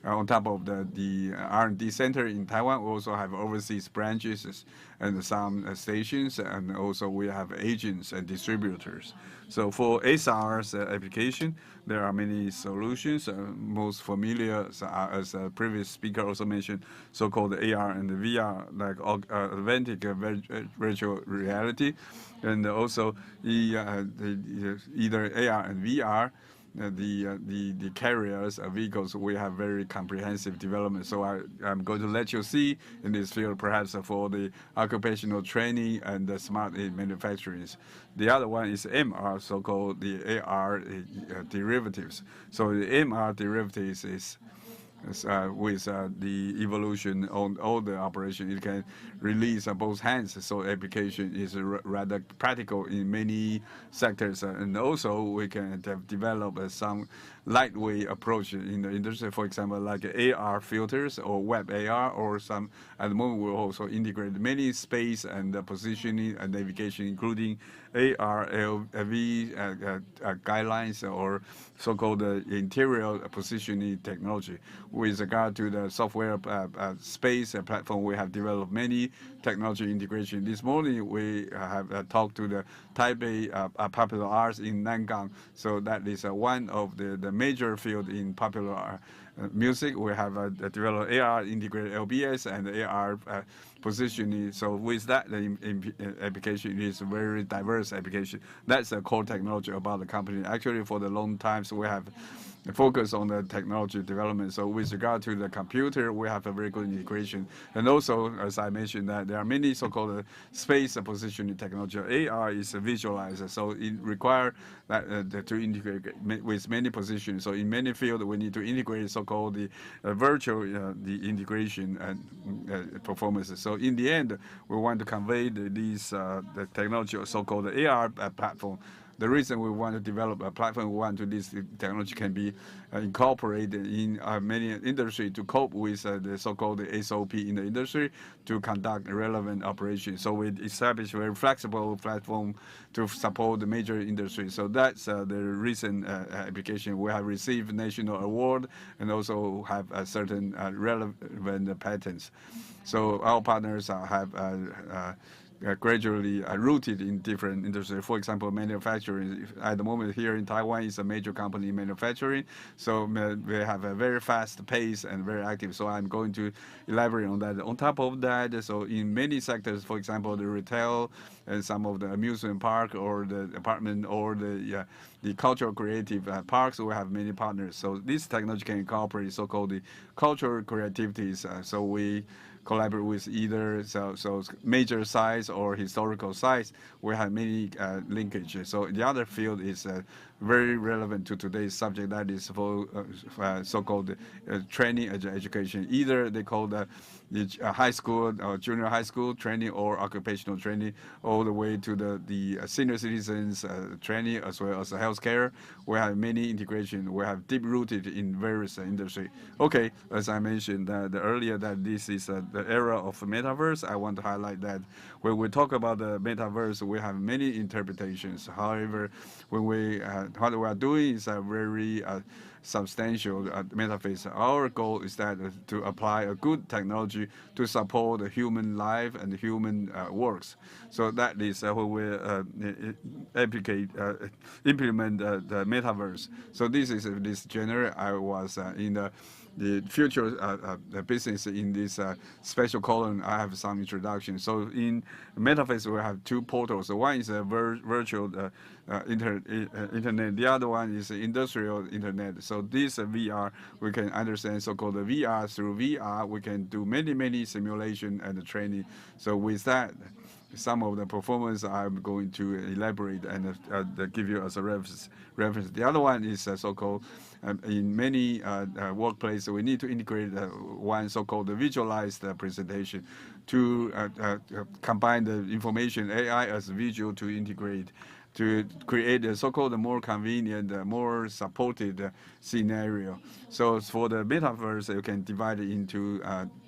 On top of the R&D center in Taiwan, we also have overseas branches and some stations, and also we have agents and distributors. So for SR's application, there are many solutions. Most familiar, as a previous speaker also mentioned, so-called AR and VR, like augmented virtual reality, and also either AR and VR. The carriers, vehicles, we have very comprehensive development. So I'm going to let you see in this field, perhaps for the occupational training and the smart manufacturing. The other one is MR, so-called the AR derivatives. So the MR derivatives is with the evolution on all the operation, it can release both hands. So application is rather practical in many sectors, and also we can develop some lightweight approach in the industry. For example, like AR filters or web AR, or some at the moment we'll also integrate many space and positioning and navigation, including AR, LV guidelines or so-called interior positioning technology. With regard to the software space platform, we have developed many technology integration. This morning we have talked to the Taipei Popular Arts in Nangang. So that is one of the major field in popular music. We have developed AR integrated LBS and AR positioning. So with that, the application is a very diverse application. That's a core technology about the company. Actually, for the long times, we have focus on the technology development. So with regard to the computer, we have a very good integration. And also, as I mentioned, that there are many so-called space positioning technology. AR is a visualizer, so it requires that to integrate with many positions. So in many fields, we need to integrate so-called the virtual the integration and performances. So in the end, we want to convey these the technology, so-called AR platform. The reason we want to develop a platform, we want to this technology can be incorporated in many industry to cope with the so-called SOP in the industry to conduct relevant operations. So we establish a very flexible platform to support the major industry. So that's the recent application. We have received national award and also have certain relevant patents. So our partners have gradually rooted in different industries. For example, manufacturing. At the moment here in Taiwan is a major company in manufacturing, so we have a very fast pace and very active. So I'm going to elaborate on that. On top of that, so in many sectors, for example, the retail and some of the amusement park or the apartment or the cultural creative parks, we have many partners. So this technology can incorporate so-called the cultural creativities. So we collaborate with either so major sites or historical sites. We have many linkages. So the other field is very relevant to today's subject. That is for so-called training education. Either they call the high school or junior high school training or occupational training, all the way to the senior citizens training as well as healthcare. We have many integration. We have deep rooted in various industry. Okay, as I mentioned earlier, that this is the era of metaverse. I want to highlight that when we talk about the metaverse, we have many interpretations. However, when what we are doing is a very substantial metaphase. Our goal is that to apply a good technology to support the human life and human works. So that is when we implement the metaverse. So this is this January I was in the future business in this special column. I have some introduction. So in metaverse we have two portals. One is a virtual internet. The other one is industrial internet. So this VR, we can understand so-called VR. Through VR, we can do many simulation and training. So with that, some of the performance I'm going to elaborate and give you as a reference. The other one is so-called in many workplaces we need to integrate one so-called visualized presentation to combine the information AI as visual to integrate to create a so-called more convenient, more supported scenario. So for the metaverse, you can divide it into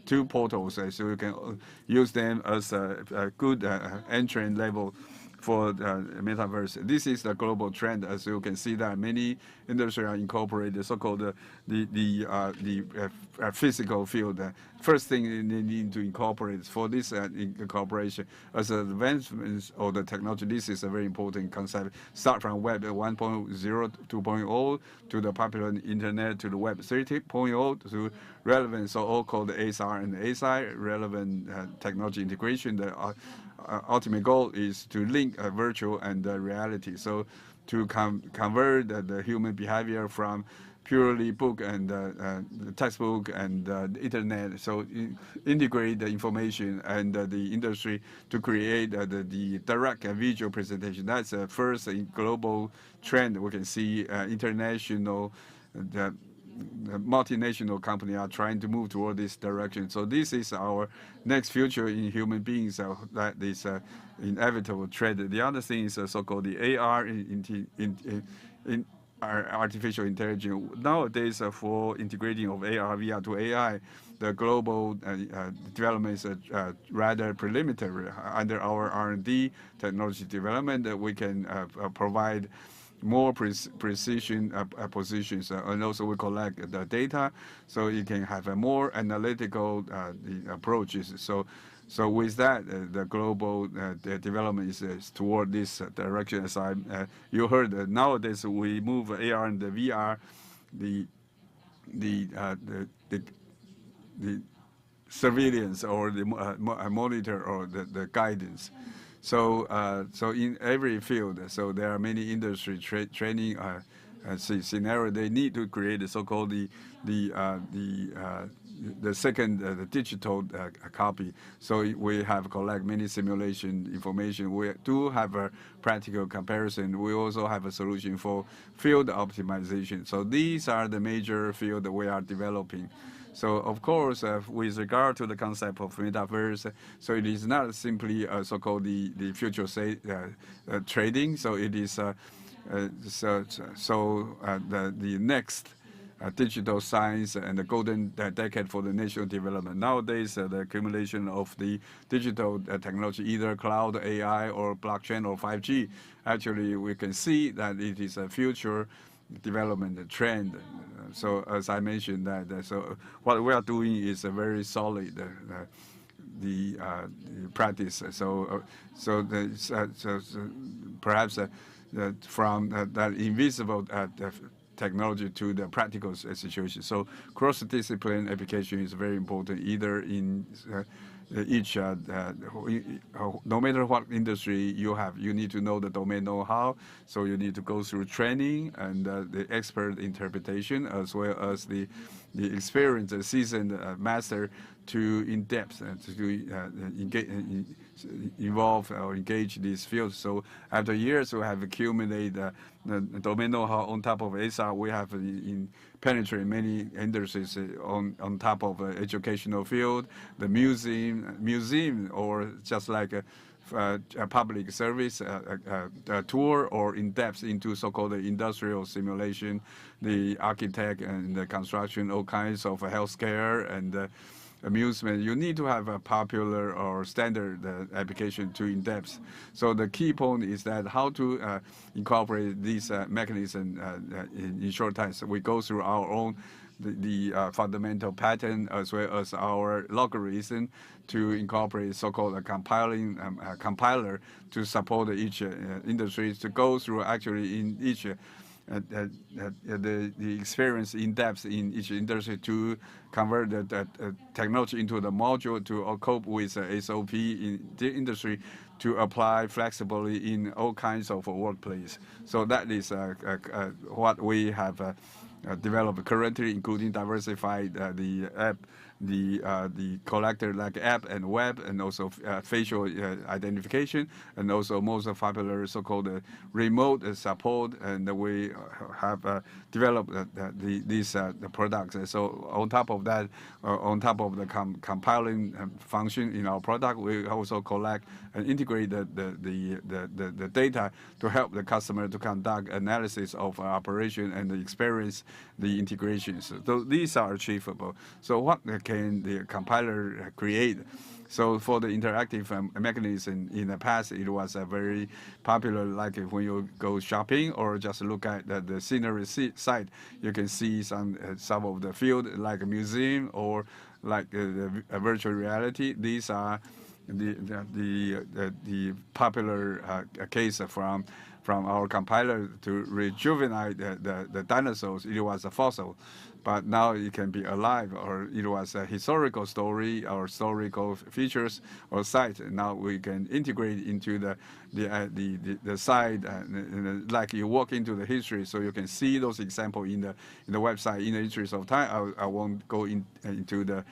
two portals, so you can use them as a good entry level for the metaverse. This is the global trend, as you can see that many industries are incorporated so-called the physical field. First thing they need to incorporate for this incorporation as advancements of the technology. This is a very important concept. Start from Web 1.0, 2.0 to the popular internet to the Web 3.0 to relevant, so all called ASR and ASI, relevant technology integration. The ultimate goal is to link virtual and reality. So to convert the human behavior from purely book and textbook and internet. So integrate the information and the industry to create the direct visual presentation. That's the first global trend. We can see international the multinational companies are trying to move toward this direction. So this is our next future in human beings. That is inevitable trend. The other thing is so-called the AR in artificial intelligence. Nowadays, for integrating of AR, VR to AI, the global development is rather preliminary. Under our R&D technology development, we can provide more precision positions, and also we collect the data, so you can have a more analytical the approaches. So with that, the global the development is toward this direction. As you heard, nowadays we move AR and the VR, the surveillance or the monitor or the guidance. So in every field, so there are many industry training scenario. They need to create the so-called the second the digital copy. So we have collect many simulation information. We do have a practical comparison. We also have a solution for field optimization. So these are the major field that we are developing. So of course, with regard to the concept of metaverse, so it is not simply so-called the future trading. So it is the next digital science and the golden decade for the national development. Nowadays, the accumulation of the digital technology, either cloud, AI, or blockchain, or 5G, actually we can see that it is a future development trend. So as I mentioned that, so what we are doing is a very solid practice. Perhaps from that invisible technology to the practical situation. So cross-discipline application is very important, either in each, no matter what industry you have, you need to know the domain know-how. So you need to go through training and the expert interpretation, as well as the experienced, seasoned master to in-depth to involve or engage these fields. So after years, we have accumulated the domain know-how on top of ASA. We have penetrated many industries on top of educational field, the museum, or just like a public service a tour, or in depth into so-called industrial simulation, the architect and the construction, all kinds of healthcare and amusement. You need to have a popular or standard application to in-depth. So the key point is that how to incorporate these mechanisms in short time. So we go through our own fundamental pattern as well as our logarithm to incorporate so-called a compiler to support each industry to go through actually in each the experience in depth in each industry to convert the technology into the module to cope with SOP in the industry to apply flexibly in all kinds of workplace. So that is what we have developed currently, including diversified the app, the collector like app and web, and also facial identification, and also most popular so-called remote support. And we have developed these products. So on top of that, on top of the compiling function in our product, we also collect and integrate the data to help the customer to conduct analysis of operation and experience the integrations. So these are achievable. So what can the compiler create? So for the interactive mechanism in the past, it was a very popular, like when you go shopping or just look at the scenery site, you can see some of the field like a museum or like a virtual reality. These are the popular case from our compiler to rejuvenate the dinosaurs. It was a fossil, but now it can be alive, or it was a historical story or historical features or site. Now we can integrate into the site, like you walk into the history, so you can see those examples in the website. In the interest of time, I won't go into the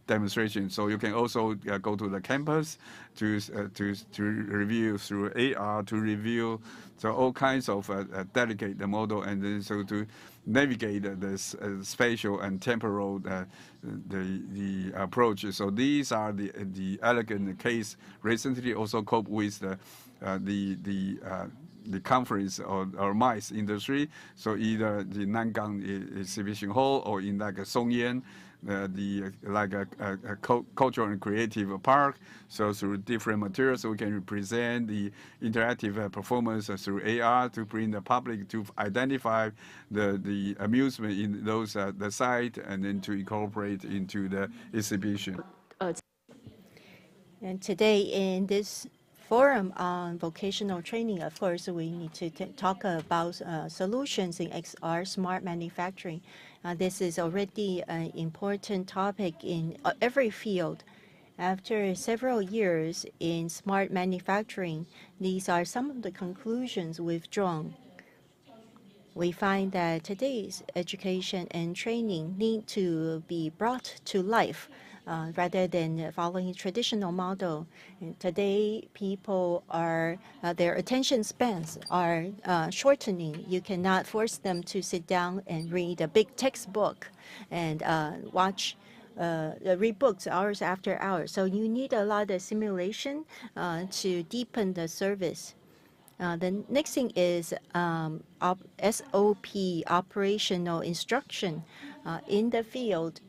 demonstration. So you can also go to the campus to review through AR, to review so all kinds of delegate the model, and then so to navigate the spatial and temporal the approach. So these are the elegant case recently also cope with the conference or MICE industry. So either the Nangang Exhibition Hall or in like a Songyan, like a cultural and creative park. So through different materials, we can represent the interactive performance through AR to bring the public to identify the amusement in those the site, and then to incorporate into the exhibition. And today in this forum on vocational training, of course, we need to talk about solutions in XR smart manufacturing. This is already an important topic in every field. After several years in smart manufacturing, these are some of the conclusions we've drawn. We find that today's education and training need to be brought to life rather than following a traditional model. And today, people are, their attention spans are shortening. You cannot force them to sit down and read a big textbook and read books hours after hours. So you need a lot of simulation to deepen the service. The next thing is SOP, operational instruction in the field.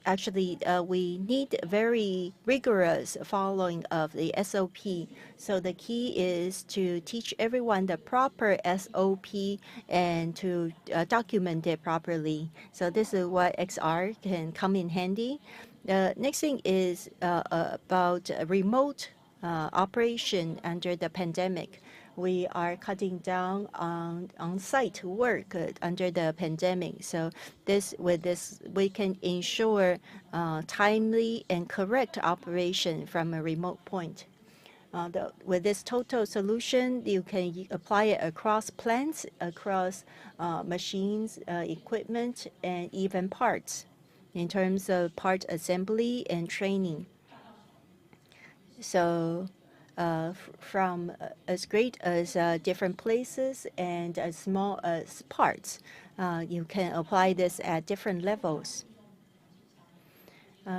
actually, we need very rigorous following of the SOP. So the key is to teach everyone the proper SOP and to document it properly. So this is what XR can come in handy. The next thing is about remote operation under the pandemic. We are cutting down on on-site work under the pandemic. So with this, we can ensure timely and correct operation from a remote point. With this total solution, you can apply it across plants, across machines, equipment, and even parts in terms of part assembly and training. So from as great as different places and as small as parts, you can apply this at different levels.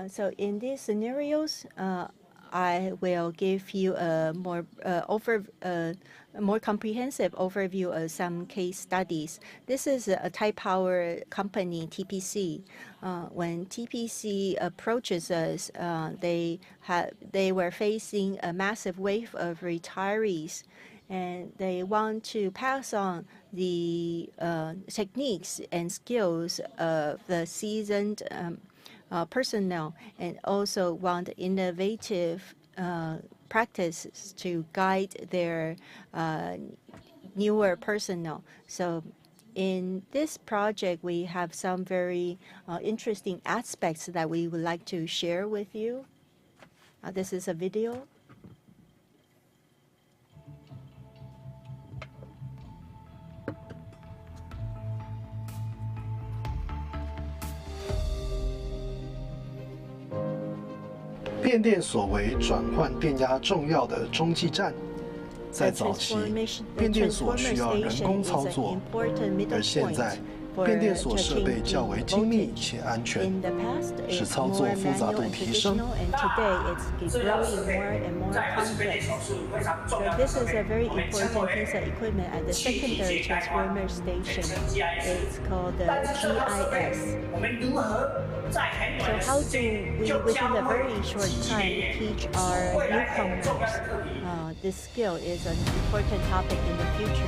So in these scenarios, I will give you a more comprehensive overview of some case studies. This is a Tide Power company, TPC. When TPC approaches us, they were facing a massive wave of retirees, and they want to pass on the techniques and skills of the seasoned personnel, and also want innovative practices to guide their newer personnel. So in this project, we have some very interesting aspects that we would like to share with you. This is a video.变电所为转换电压重要的中继站。在早期，变电所需要人工操作，而现在，变电所设备较为精密且安全，使操作复杂度提升。So this is a very important piece of equipment at the secondary transformer station. It's called the GIS. So how do we, within a very short time, teach our newcomers this skill is an important topic in the future.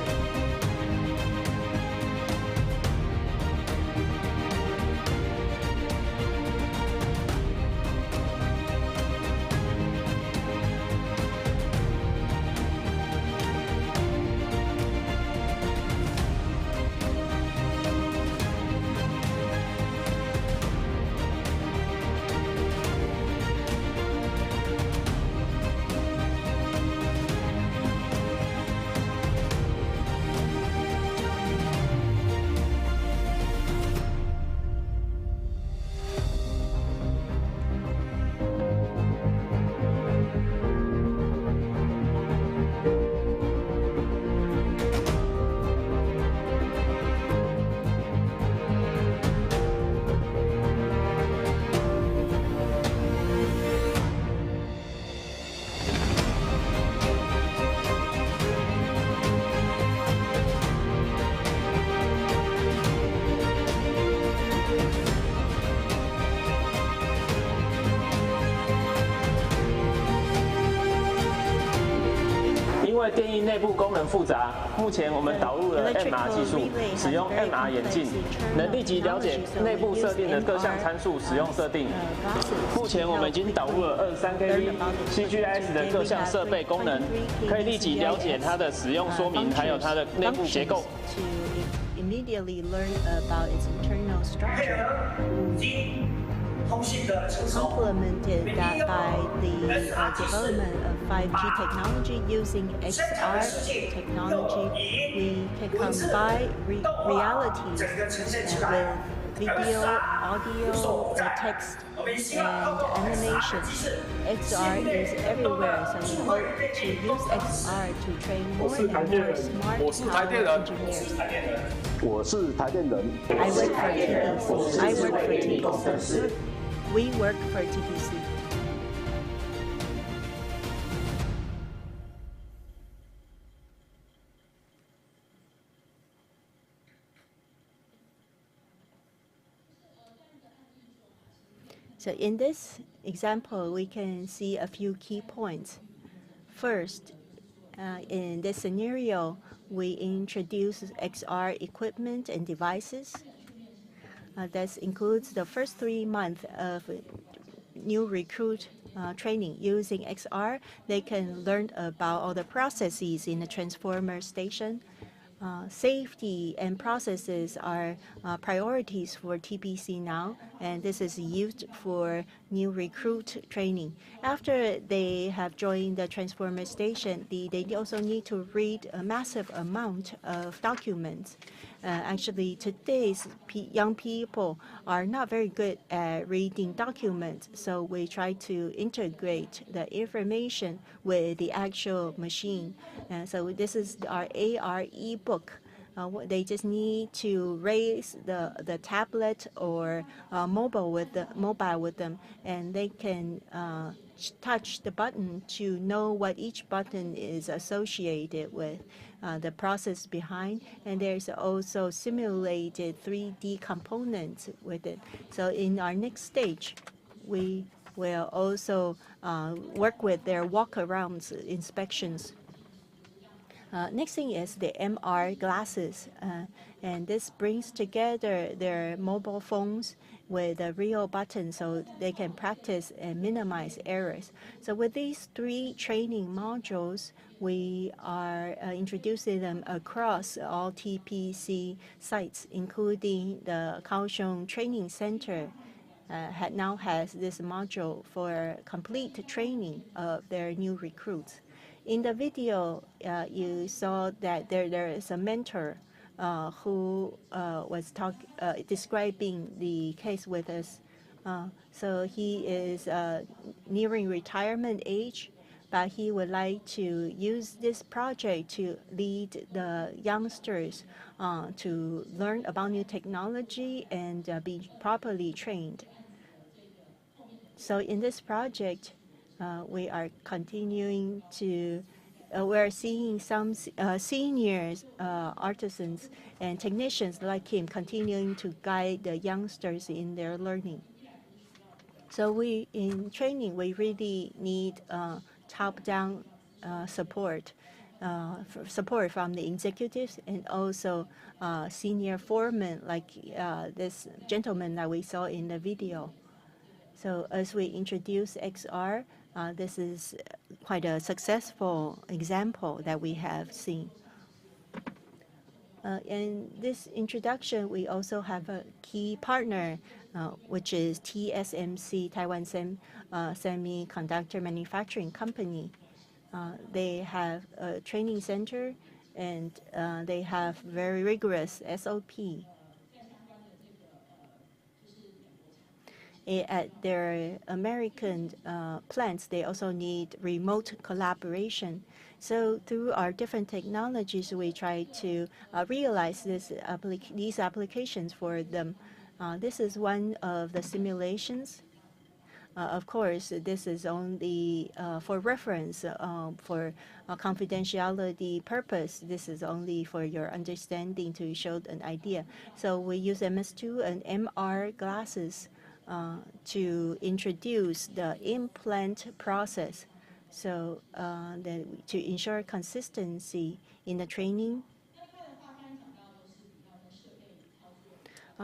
电翼内部功能复杂，目前我们导入了 MR 技术，使用 MR 眼镜，能立即了解内部设定的各项参数使用设定。目前我们已经导入了23 kV CGIS 的各项设备功能，可以立即了解它的使用说明，还有它的内部结构。Immediately learn about its internal structure. Complemented that by the development of 5G technology using XR technology, we can combine realities with video, audio, text, and animation. XR is everywhere, so we hope to use XR to train more and more smart power engineers. 我是台电人。 I work for TPC. I work for TPC. We work for TPC. So in this example, we can see a few key points. First, in this scenario, we introduce XR equipment and devices. That includes the first 3 months of new recruit training. Using XR, they can learn about all the processes in the transformer station. Safety and processes are priorities for TPC now, and this is used for new recruit training. After they have joined the transformer station, they also need to read a massive amount of documents. Actually, today's young people are not very good at reading documents, so we try to integrate the information with the actual machine. So this is our AR ebook. They just need to raise the tablet or mobile with them, and they can touch the button to know what each button is associated with, the process behind, and there's also simulated 3D components with it. So in our next stage, we will also work with their walk-arounds inspections. Next thing is the MR glasses, and this brings together their mobile phones with a real button so they can practice and minimize errors. So with these 3 training modules, we are introducing them across all TPC sites, including the Kaohsiung Training Center. Now has this module for complete training of their new recruits. In the video, you saw that there is a mentor who was describing the case with us. So he is nearing retirement age, but he would like to use this project to lead the youngsters to learn about new technology and be properly trained. So in this project, we are continuing to, we're seeing some seniors, artisans, and technicians like him continuing to guide the youngsters in their learning. So in training, we really need top-down support, support from the executives and also senior foremen like this gentleman that we saw in the video. So as we introduce XR, this is quite a successful example that we have seen. In this introduction, we also have a key partner, which is TSMC, Taiwan Semiconductor Manufacturing Company. They have a training center, and they have very rigorous SOP. At their American plants, they also need remote collaboration. So through our different technologies, we try to realize these applications for them. This is one of the simulations. Of course, this is only for reference, for confidentiality purpose. This is only for your understanding to show an idea. So we use MS2 and MR glasses to introduce the implant process, so to ensure consistency in the training.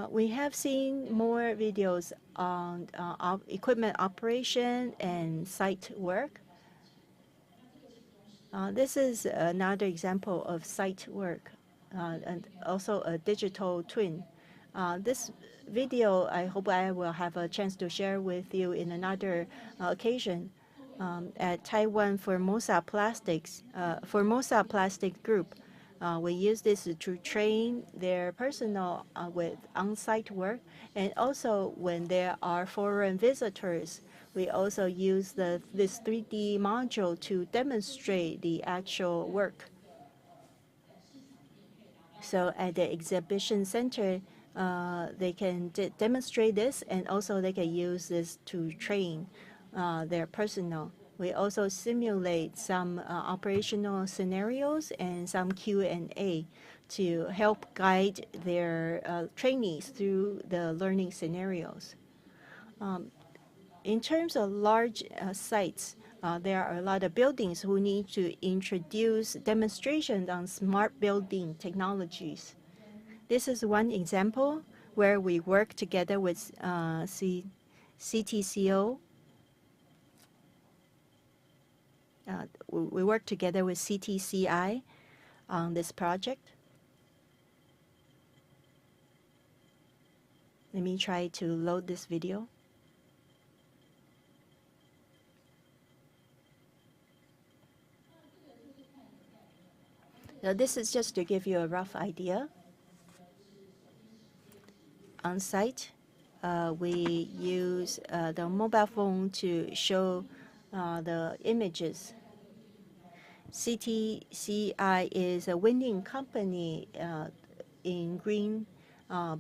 We have seen more videos on equipment operation and site work. This is another example of site work and also a digital twin. This video, I hope I will have a chance to share with you in another occasion. At Taiwan Formosa Plastics, Formosa Plastic Group, we use this to train their personnel with on-site work, and also when there are foreign visitors, we also use this 3D module to demonstrate the actual work. So at the exhibition center, they can demonstrate this, and also they can use this to train their personnel. We also simulate some operational scenarios and some Q&A to help guide their trainees through the learning scenarios. in terms of large sites, there are a lot of buildings who need to introduce demonstrations on smart building technologies. This is one example where we work together with CTCO. We work together with CTCI on this project. Let me try to load this video. Now, this is just to give you a rough idea. On site, we use the mobile phone to show the images. CTCI is a winning company in green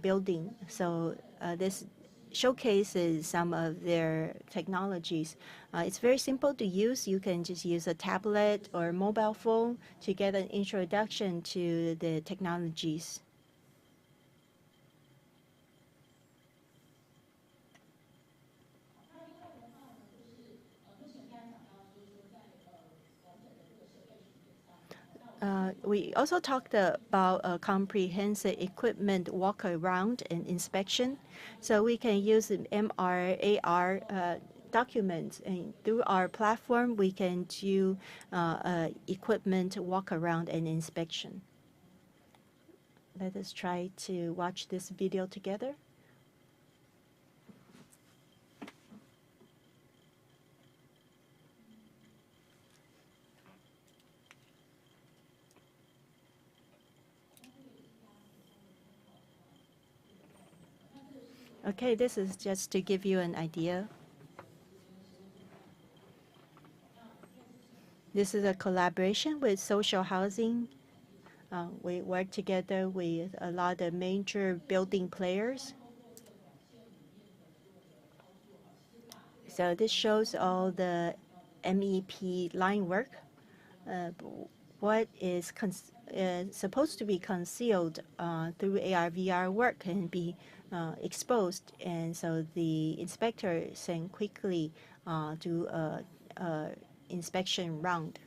building, so this showcases some of their technologies. It's very simple to use. You can just use a tablet or mobile phone to get an introduction to the technologies. We also talked about a comprehensive equipment walk around and inspection. So we can use MR, AR documents, and through our platform, we can do equipment walk around and inspection. Let us try to watch this video together. Okay, this is just to give you an idea. This is a collaboration with social housing. We work together with a lot of major building players. So this shows all the MEP line work. What is supposed to be concealed through AR/VR work can be exposed, and so the inspector can quickly do a inspection round.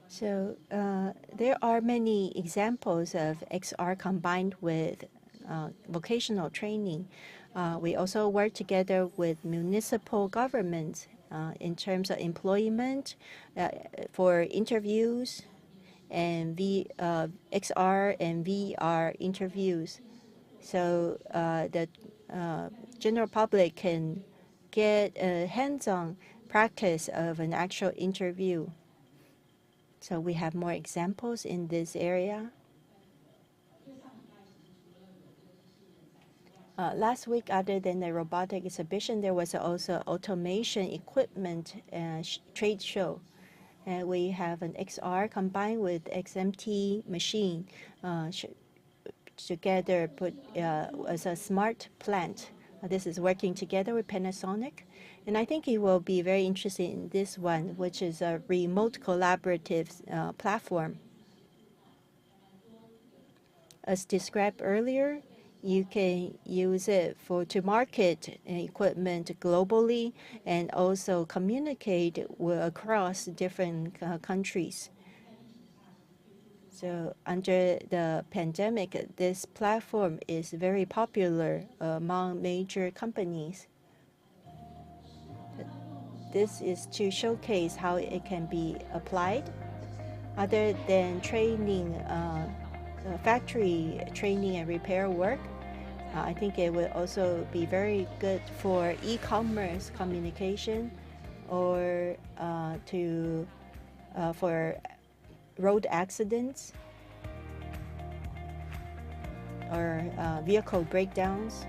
So there are many examples of XR combined with vocational training. We also work together with municipal governments in terms of employment, for interviews, and XR and VR interviews. So the general public can get a hands-on practice of an actual interview. So we have more examples in this area. Last week, other than the robotic exhibition, there was also automation equipment trade show. And we have an XR combined with XMT machine together put as a smart plant. This is working together with Panasonic. And I think you will be very interested in this one, which is a remote collaborative platform. As described earlier, you can use it to market equipment globally and also communicate across different countries. So under the pandemic, this platform is very popular among major companies. This is to showcase how it can be applied. Other than training, factory training and repair work, I think it will also be very good for e-commerce communication or to for road accidents or vehicle breakdowns.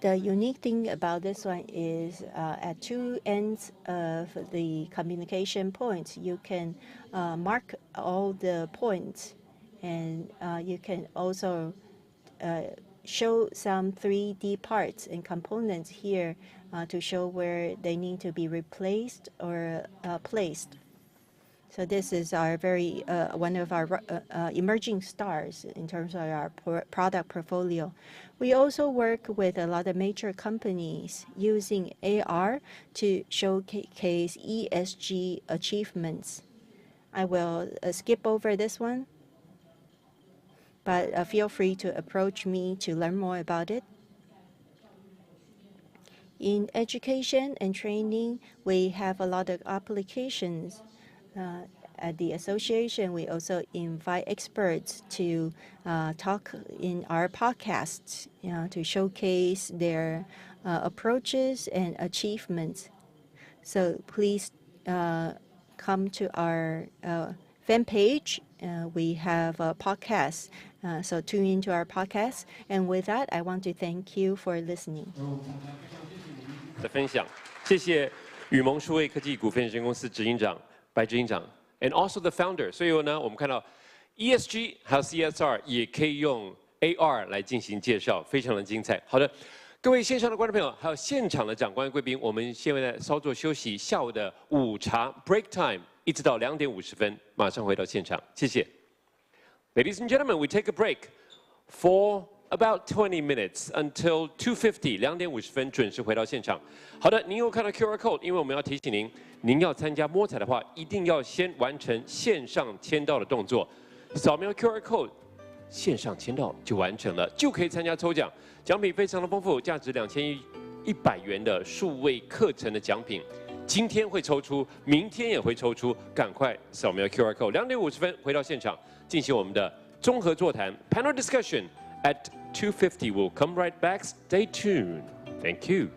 The unique thing about this one is at two ends of the communication points, you can mark all the points, and you can also show some 3D parts and components here to show where they need to be replaced or placed. So this is our very one of our emerging stars in terms of our product portfolio. We also work with a lot of major companies using AR to showcase ESG achievements. I will skip over this one, but feel free to approach me to learn more about it. In education and training, we have a lot of applications. At the association, we also invite experts to talk in our podcasts to showcase their approaches and achievements. So please come to our fan page. We have a podcast, so tune into our podcast. And with that, I want to thank you for listening. 的分享，谢谢宇盟数位科技股份有限公司执行长白执行长 ，and also the founder。所以呢，我们看到 ESG 还有 CSR 也可以用 AR 来进行介绍，非常的精彩。好的，各位线上的观众朋友，还有现场的长官贵宾，我们现在稍作休息，下午的午茶 break time 一直到2点50分，马上回到现场，谢谢。Ladies and gentlemen, we take a break for about 20 minutes until 2:50， 2点50分准时回到现场。好的，您有看到 QR code， 因为我们要提醒您，您要参加摸彩的话，一定要先完成线上签到的动作，扫描 QR code， 线上签到就完成了，就可以参加抽奖。奖品非常的丰富，价值2100元的数位课程的奖品，今天会抽出，明天也会抽出，赶快扫描 QR code。2点50分回到现场，进行我们的综合座谈 panel discussion at 2:50. We'll come right back. Stay tuned. Thank you.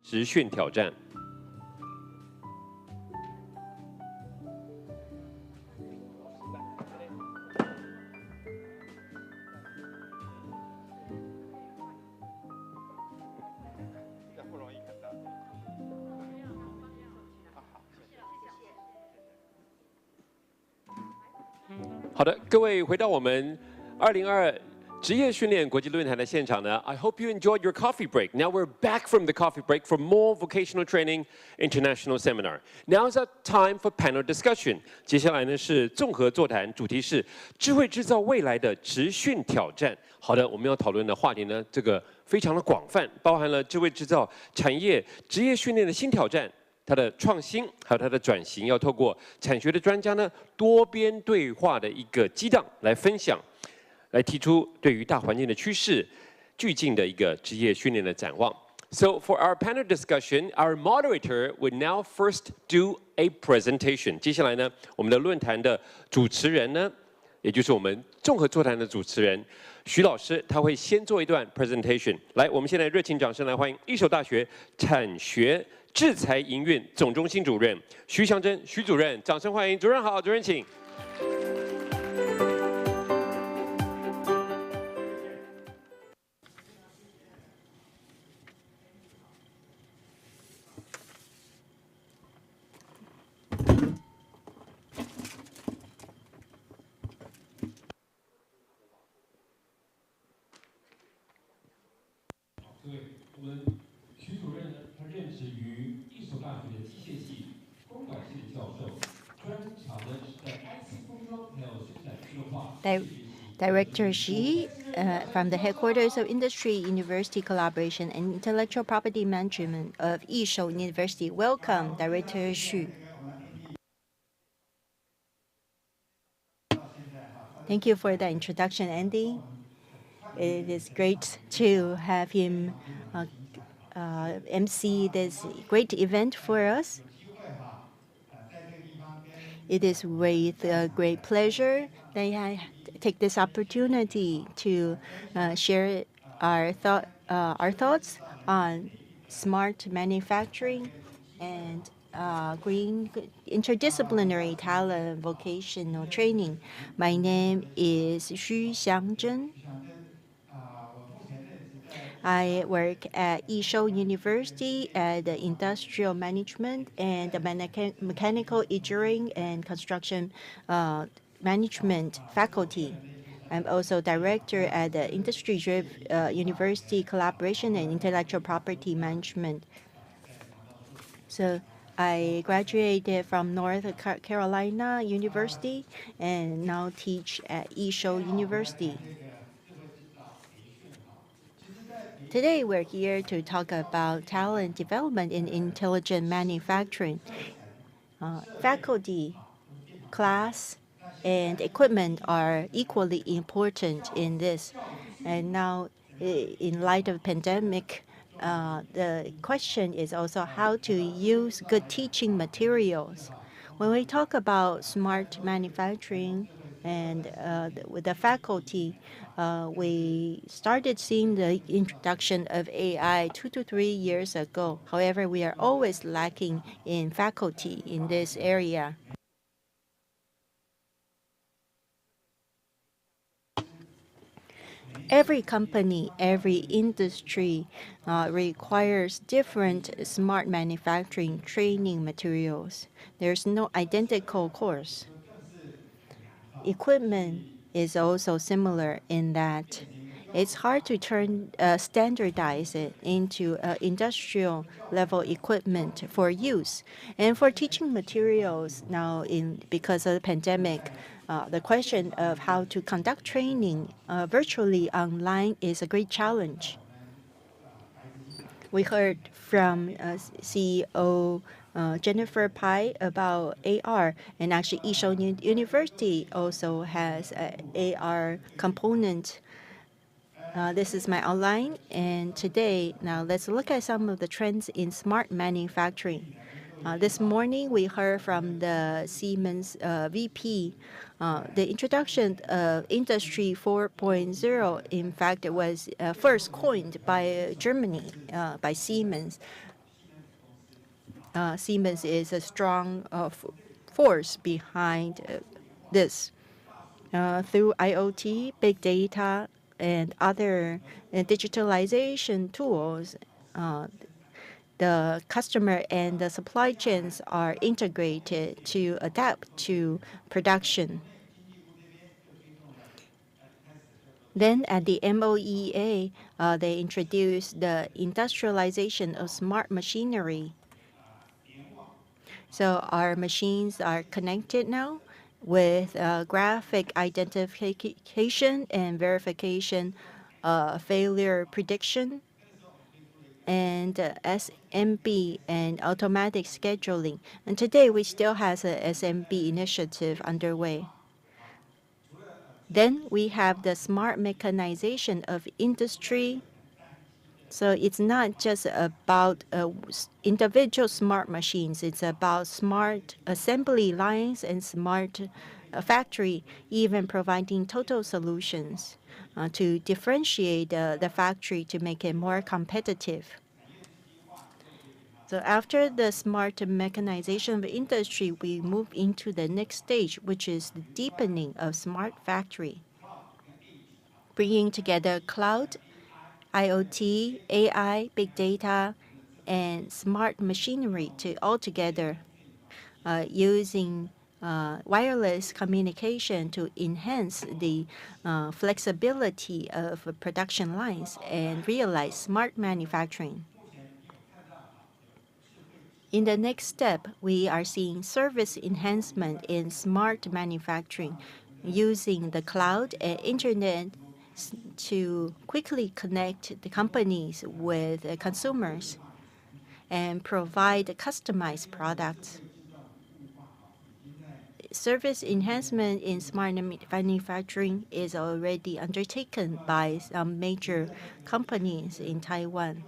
实训挑战。好的，各位回到我们2022职业训练国际论坛的现场呢。I hope you enjoyed your coffee break. Now we're back from the coffee break for more Vocational Training International Seminar. Now is our time for panel discussion. 接下来呢是综合座谈，主题是智慧制造未来的职训挑战。好的，我们要讨论的话题呢，这个非常的广泛，包含了智慧制造产业职业训练的新挑战。它的创新，还有它的转型，要透过产学的专家呢多边对话的一个激荡来分享，来提出对于大环境的趋势、俱进的一个职业训练的展望。So for our panel discussion, our moderator would now first do a presentation. 接下来呢，我们的论坛的主持人呢，也就是我们综合座谈的主持人徐老师，他会先做一段 presentation。来，我们现在热情掌声来欢迎一所大学产学制裁营运总中心主任徐祥珍徐主任，掌声欢迎！主任好，主任请。各位，我们徐主任呢，他任职于一所大学的机械系、公管系的教授，专长呢是在 IC 封装还有生产自动化。Director Xi from the headquarters of Industry University Collaboration and Intellectual Property Management of Yishou University. Welcome, Director Xu. Thank you for the introduction, Andy. It is great to have him MC this great event for us. It is with great pleasure that I take this opportunity to share our thoughts on smart manufacturing and green interdisciplinary talent vocational training. My name is Xu Xiangzhen. I work at Yishou University at the Industrial Management and the Mechanical Engineering and Construction Management faculty. I'm also director at the Industry University Collaboration and Intellectual Property Management. So I graduated from North Carolina University and now teach at Yishou University. Today, we're here to talk about talent development in intelligent manufacturing. Faculty, class, and equipment are equally important in this. And now, in light of pandemic, the question is also how to use good teaching materials. When we talk about smart manufacturing and with the faculty, we started seeing the introduction of AI 2 to 3 years ago. However, we are always lacking in faculty in this area. Every company, every industry requires different smart manufacturing training materials. There's no identical course. Equipment is also similar in that it's hard to standardize it into industrial level equipment for use. And for teaching materials now, because of the pandemic, the question of how to conduct training virtually online is a great challenge. We heard from CEO Jennifer Pai about AR, and actually Yishou University also has an AR component. This is my outline, and today, now let's look at some of the trends in smart manufacturing. This morning, we heard from the Siemens VP. The introduction of Industry 4.0, in fact, it was first coined by Germany, by Siemens. Siemens is a strong force behind this. Through IoT, big data, and other digitalization tools, the customer and the supply chains are integrated to adapt to production. Then at the MOEA, they introduced the industrialization of smart machinery. So our machines are connected now with graphic identification and verification, failure prediction, and SMB and automatic scheduling. And today we still have a SMB initiative underway. Then we have the smart mechanization of industry. So it's not just about individual smart machines. It's about smart assembly lines and smart factory, even providing total solutions to differentiate the factory to make it more competitive. So after the smart mechanization of industry, we move into the next stage, which is the deepening of smart factory, bringing together cloud, IoT, AI, big data, and smart machinery to all together, using wireless communication to enhance the flexibility of production lines and realize smart manufacturing. In the next step, we are seeing service enhancement in smart manufacturing, using the cloud and internet to quickly connect the companies with consumers and provide customized products. Service enhancement in smart manufacturing is already undertaken by some major companies in Taiwan.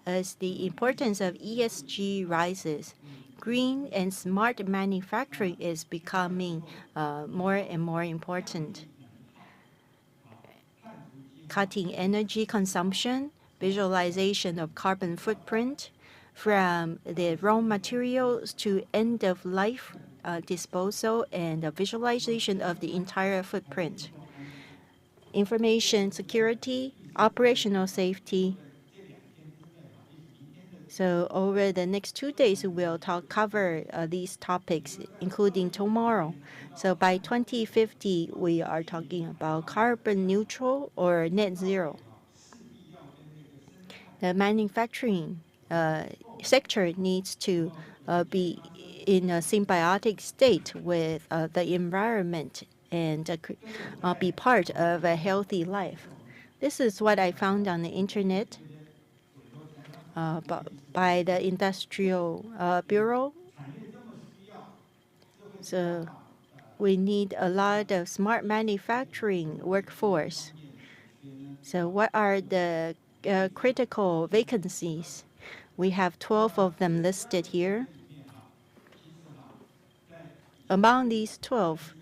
As the importance of ESG rises, green and smart manufacturing is becoming more and more important. Cutting energy consumption, visualization of carbon footprint, from the raw materials to end-of-life disposal, and the visualization of the entire footprint. Information security, operational safety. So over the next 2 days, we'll cover these topics, including tomorrow. So by 2050, we are talking about carbon neutral or net zero. The manufacturing sector needs to be in a symbiotic state with the environment and be part of a healthy life. This is what I found on the internet by the Industrial Bureau. So we need a lot of smart manufacturing workforce. So what are the critical vacancies? We have 12 of them listed here. Among these 12,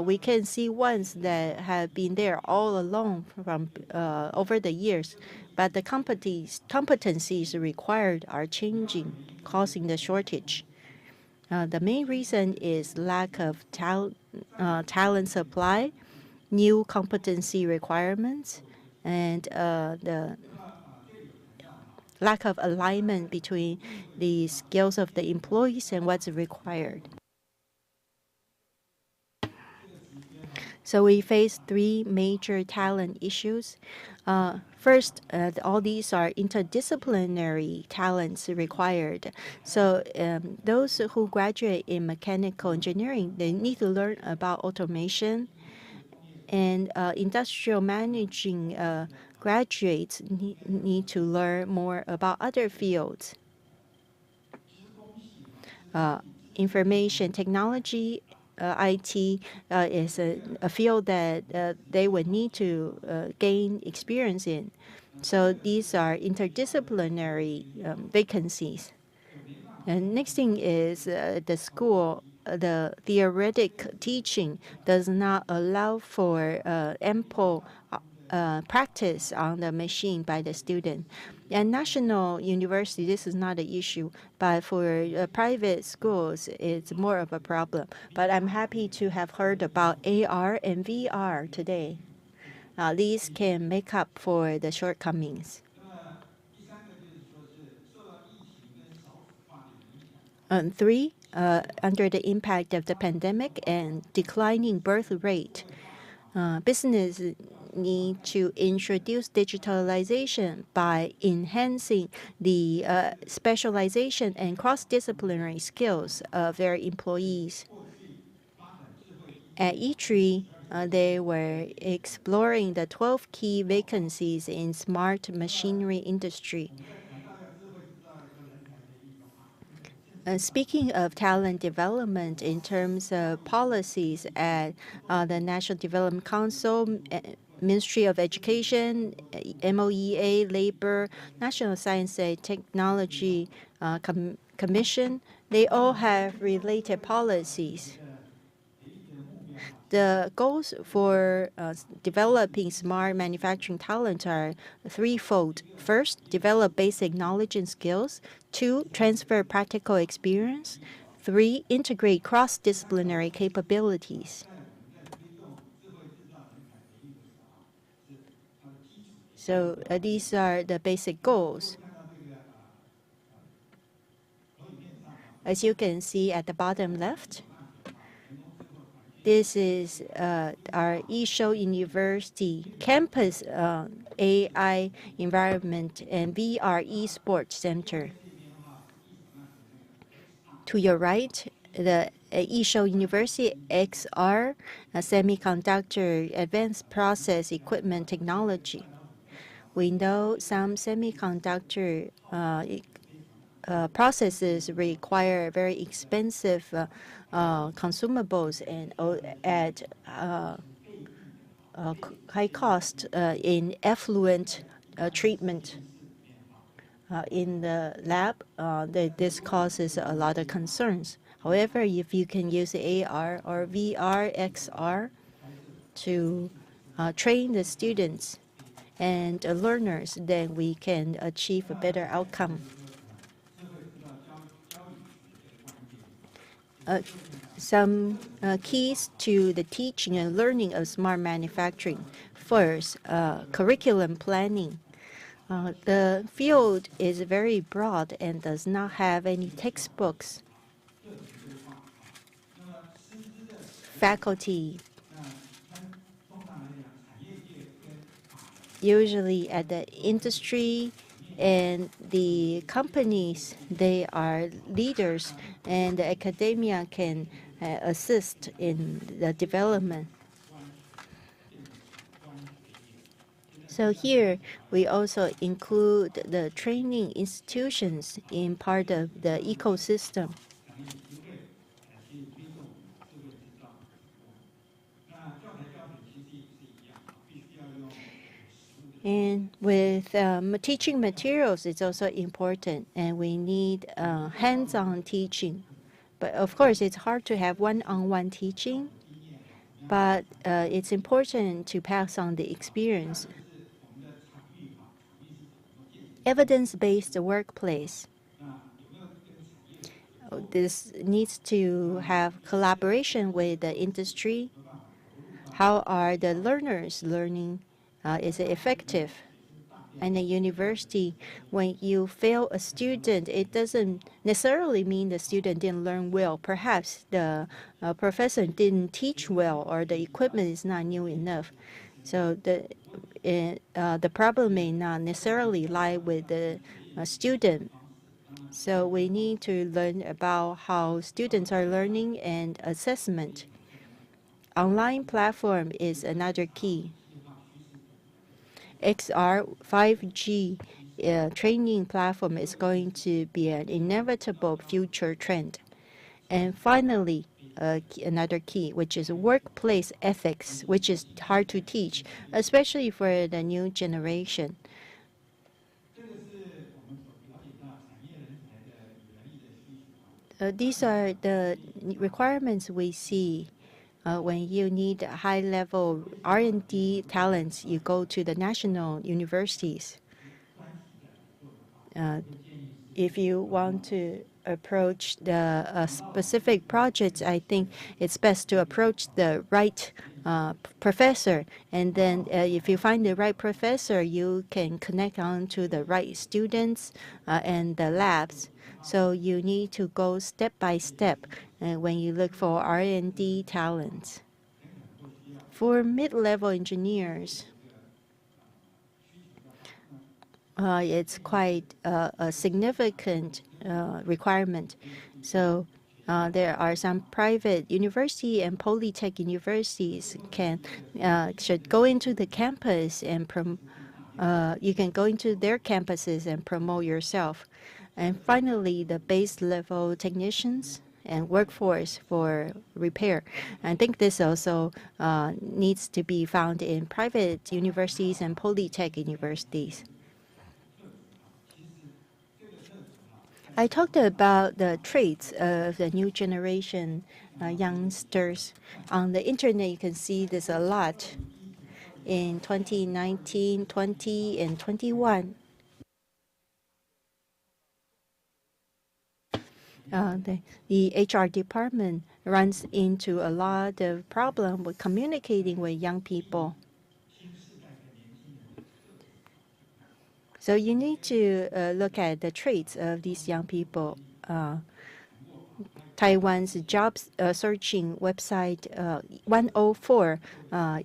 we can see ones that have been there all along from over the years, but the competencies required are changing, causing the shortage. The main reason is lack of talent supply, new competency requirements, and the lack of alignment between the skills of the employees and what's required. So we face 3 major talent issues. First, all these are interdisciplinary talents required. So those who graduate in mechanical engineering, they need to learn about automation. And industrial managing graduates need to learn more about other fields. Information technology, IT is a field that they would need to gain experience in. So these are interdisciplinary vacancies. And next thing is the school, the theoretic teaching does not allow for ample practice on the machine by the student. And national university, this is not an issue, but for private schools, it's more of a problem. But I'm happy to have heard about AR and VR today. These can make up for the shortcomings. Three, under the impact of the pandemic and declining birth rate, business need to introduce digitalization by enhancing the specialization and cross-disciplinary skills of their employees. At E3, they were exploring the 12 key vacancies in smart machinery industry. Speaking of talent development in terms of policies at the National Development Council, Ministry of Education, MOEA, Labor, National Science and Technology Commission, they all have related policies. The goals for developing smart manufacturing talent are threefold. First, develop basic knowledge and skills. 2, transfer practical experience. 3, integrate cross-disciplinary capabilities. So these are the basic goals. As you can see at the bottom left, this is our Yishou University campus AI environment and VR esports center. To your right, the Yishou University XR semiconductor advanced process equipment technology. We know some semiconductor processes require very expensive consumables and at high cost in effluent treatment in the lab. This causes a lot of concerns. However, if you can use AR or VR, XR to train the students and learners, then we can achieve a better outcome. Some keys to the teaching and learning of smart manufacturing. First, curriculum planning. The field is very broad and does not have any textbooks. Faculty usually at the industry and the companies, they are leaders, and the academia can assist in the development. So here, we also include the training institutions in part of the ecosystem. And with teaching materials, it's also important, and we need hands-on teaching. But of course, it's hard to have one-on-one teaching, but it's important to pass on the experience. Evidence-based workplace. This needs to have collaboration with the industry. How are the learners learning? Is it effective? And the university, when you fail a student, it doesn't necessarily mean the student didn't learn well. Perhaps the professor didn't teach well, or the equipment is not new enough. So the problem may not necessarily lie with the student. So we need to learn about how students are learning and assessment. Online platform is another key. XR 5G training platform is going to be an inevitable future trend. And finally, another key, which is workplace ethics, which is hard to teach, especially for the new generation. These are the requirements we see when you need high-level R&D talents, you go to the national universities. If you want to approach the specific projects, I think it's best to approach the right professor. And then if you find the right professor, you can connect on to the right students and the labs. So you need to go step by step when you look for R&D talents. For mid-level engineers, it's quite a significant requirement. So there are some private university and polytech universities should go into the campus and you can go into their campuses and promote yourself. And finally, the base level technicians and workforce for repair. I think this also needs to be found in private universities and polytech universities. I talked about the traits of the new generation youngsters. On the internet, you can see this a lot in 2019, 20, and 21. The HR department runs into a lot of problem with communicating with young people. So you need to look at the traits of these young people. Taiwan's job searching website 104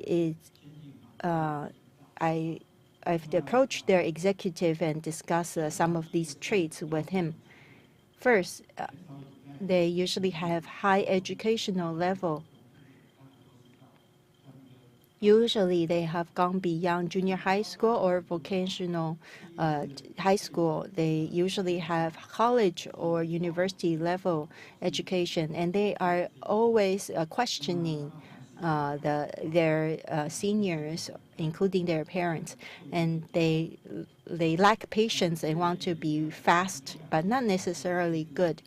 is I've approached their executive and discussed some of these traits with him. First, they usually have high educational level. Usually, they have gone beyond junior high school or vocational high school. They usually have college or university level education, and they are always questioning their seniors, including their parents, and they lack patience and want to be fast, but not necessarily good.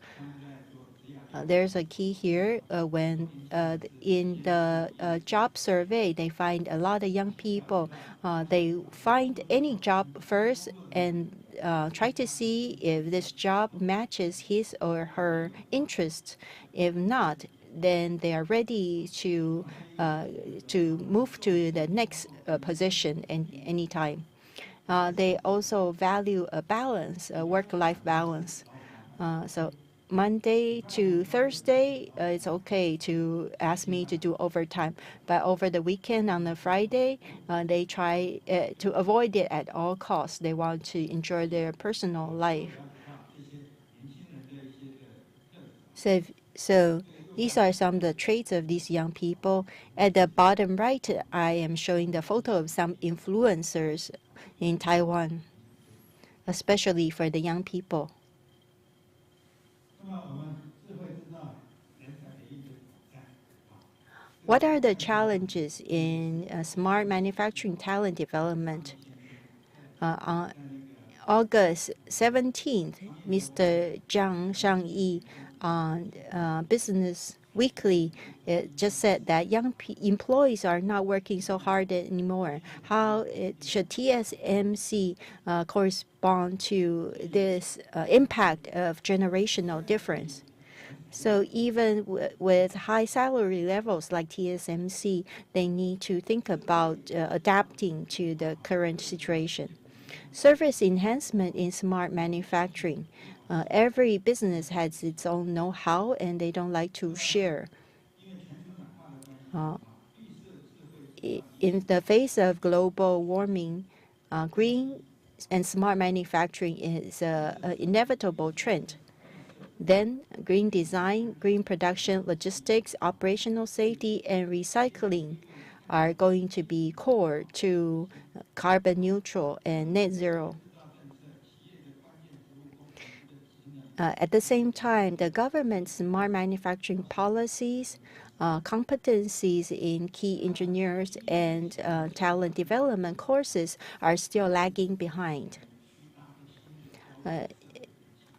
There's a key here when in the job survey, they find a lot of young people. They find any job first and try to see if this job matches his or her interests. If not, then they are ready to move to the next position anytime. They also value a balance, a work-life balance. So Monday to Thursday, it's okay to ask me to do overtime. But over the weekend on a Friday, they try to avoid it at all costs. They want to enjoy their personal life. So these are some of the traits of these young people. At the bottom right, I am showing the photo of some influencers in Taiwan, especially for the young people. What are the challenges in smart manufacturing talent development? On August 17th, Mr. Zhang Shangyi on Business Weekly just said that young employees are not working so hard anymore. How should TSMC correspond to this impact of generational difference? So even with high salary levels like TSMC, they need to think about adapting to the current situation. Service enhancement in smart manufacturing. Every business has its own know-how, and they don't like to share. In the face of global warming, green and smart manufacturing is an inevitable trend. Then green design, green production, logistics, operational safety, and recycling are going to be core to carbon neutral and net zero. At the same time, the government's smart manufacturing policies, competencies in key engineers, and talent development courses are still lagging behind.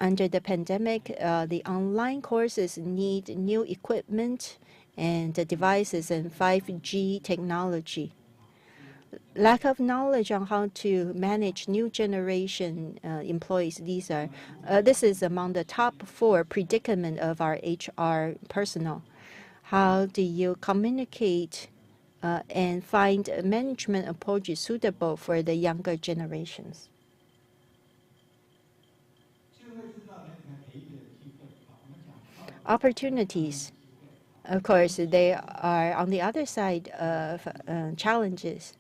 Under the pandemic, the online courses need new equipment and devices and 5G technology. Lack of knowledge on how to manage new generation employees. This is among the top 4 predicament of our HR personnel. How do you communicate and find management approaches suitable for the younger generations? Opportunities. Of course, they are on the other side of challenges.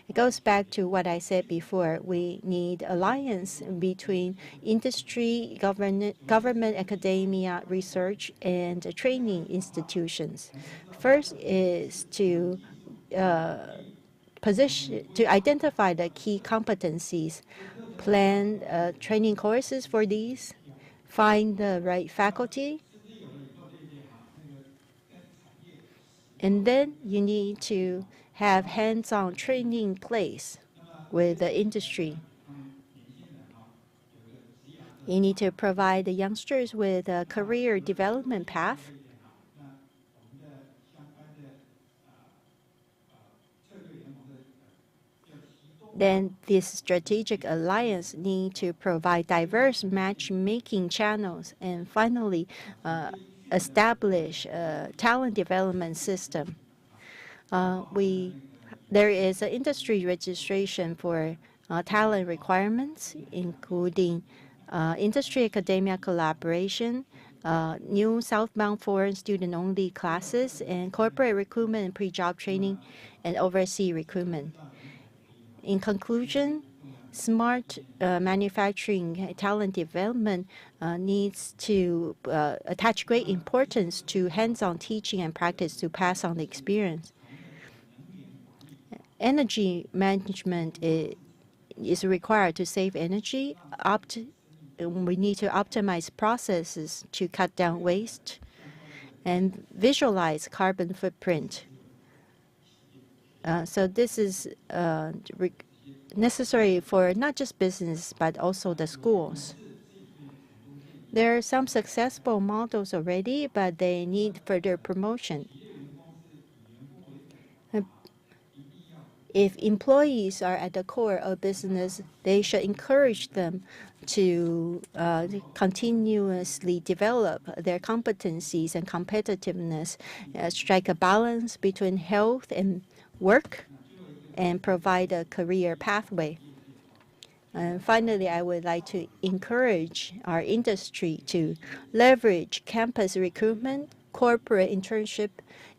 It goes back to what I said before. We need alliance between industry, government, academia, research, and training institutions. First is to identify the key competencies, plan training courses for these, find the right faculty, and then you need to have hands-on training place with the industry. You need to provide the youngsters with a career development path. Then this strategic alliance need to provide diverse matchmaking channels, and finally establish a talent development system. There is an industry registration for talent requirements, including industry academia collaboration, new southbound foreign student-only classes, and corporate recruitment and pre-job training, and overseas recruitment. In conclusion, smart manufacturing talent development needs to attach great importance to hands-on teaching and practice to pass on the experience. Energy management is required to save energy. We need to optimize processes to cut down waste and visualize carbon footprint. So this is necessary for not just business, but also the schools. There are some successful models already, but they need further promotion. If employees are at the core of business, they should encourage them to continuously develop their competencies and competitiveness, strike a balance between health and work, and provide a career pathway. And finally, I would like to encourage our industry to leverage campus recruitment, corporate internship,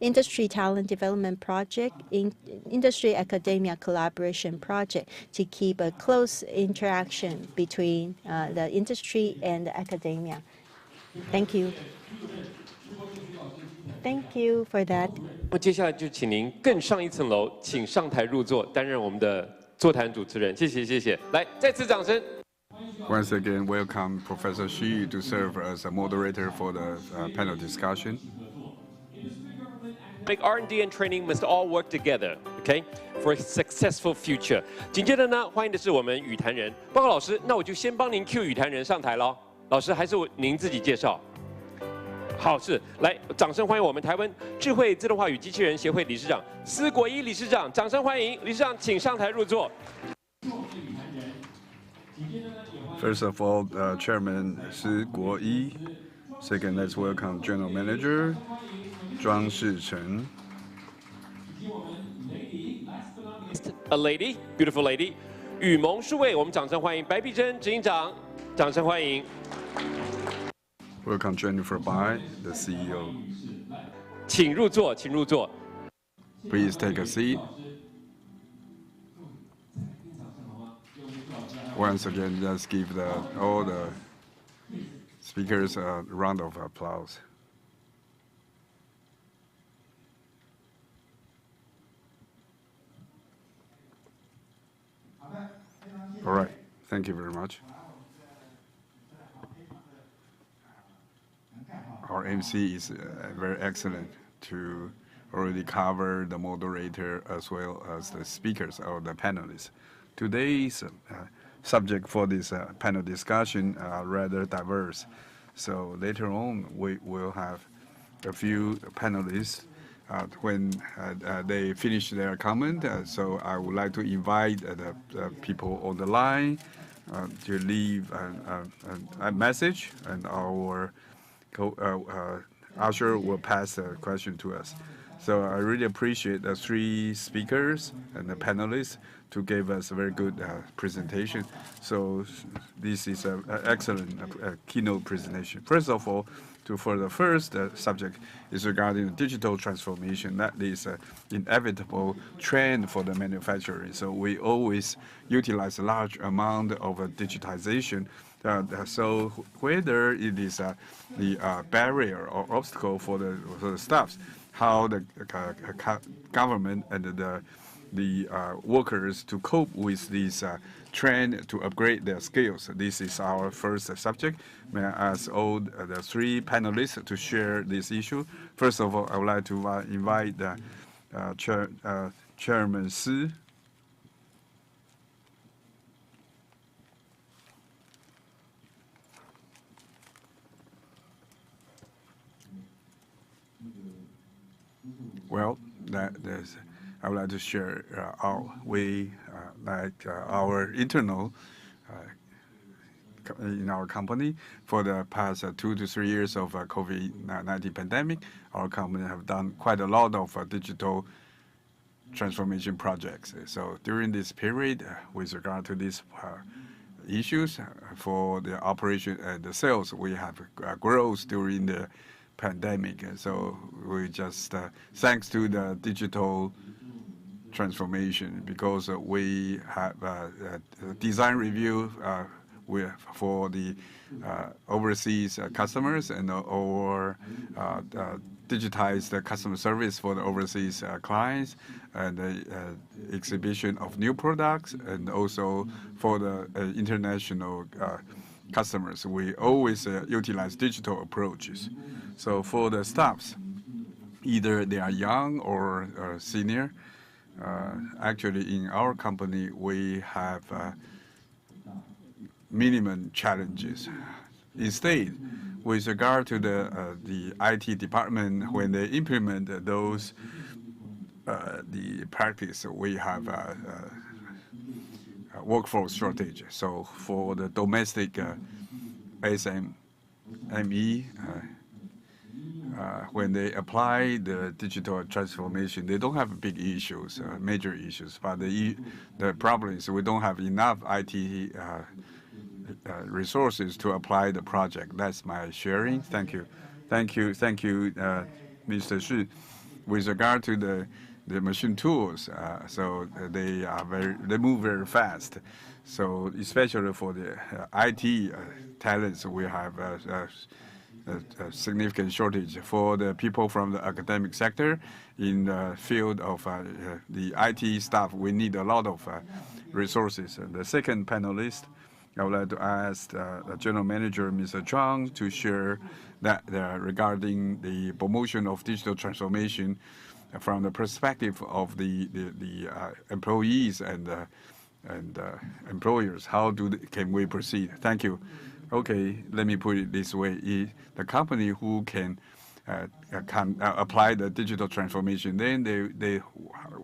industry talent development project, industry academia collaboration project to keep a close interaction between the industry and the academia. Thank you. Thank you for that. 接下来就请您更上一层楼，请上台入座，担任我们的座谈主持人。谢谢，谢谢。来，再次掌声。 Once again, welcome Professor Xu to serve as a moderator for the panel discussion. Make R&D and training must all work together, okay, for a successful future. 紧接着呢，欢迎的是我们语坛人报告老师。那我就先帮您 cue 语坛人上台喽。老师还是您自己介绍。好，是来，掌声欢迎我们台湾智慧自动化与机器人协会理事长司国一理事长，掌声欢迎理事长，请上台入座。 First of all, Chairman Shi Guoyi. Second, let's welcome General Manager Zhuang Shichen. A lady, beautiful lady, 雨萌数位，我们掌声欢迎白碧珍执行长，掌声欢迎。 Welcome Jennifer Bai, the CEO. 请入座，请入座。 Please take a seat. Once again, let's give all the speakers a round of applause. All right, thank you very much. Our MC is very excellent to already cover the moderator as well as the speakers or the panelists. Today's subject for this panel discussion are rather diverse. So later on, we will have a few panelists when they finish their comment. So I would like to invite the people on the line to leave a message, and our usher will pass the question to us. So I really appreciate the three speakers and the panelists to give us a very good presentation. So this is an excellent keynote presentation. First of all, for the first subject is regarding the digital transformation. That is an inevitable trend for the manufacturing. So we always utilize a large amount of digitization. So whether it is the barrier or obstacle for the staffs, how the government and the workers to cope with this trend to upgrade their skills. This is our first subject. May I ask all the three panelists to share this issue? First of all, I would like to invite Chairman Si. Well, I would like to share our internal in our company for the past 2 to 3 years of COVID-19 pandemic. Our company have done quite a lot of digital transformation projects. So during this period, with regard to these issues for the operation and the sales, we have growth during the pandemic. So we just thanks to the digital transformation, because we have design review for the overseas customers and or digitize the customer service for the overseas clients, and the exhibition of new products, and also for the international customers. We always utilize digital approaches. So for the staffs, either they are young or senior, actually in our company we have minimum challenges. Instead, with regard to the IT department, when they implement those the practice, we have workforce shortage. So for the domestic SME, when they apply the digital transformation, they don't have big issues, major issues. But the problem is we don't have enough IT resources to apply the project. That's my sharing. Thank you. Thank you, Mr. Shi. With regard to the machine tools, so they move very fast. So especially for the IT talents, we have a significant shortage. For the people from the academic sector in the field of the IT staff, we need a lot of resources. And the second panelist, I would like to ask the General Manager, Mr. Zhang, to share that regarding the promotion of digital transformation from the perspective of the employees and employers. How can we proceed? Thank you. Okay, let me put it this way. The company who can apply the digital transformation, then they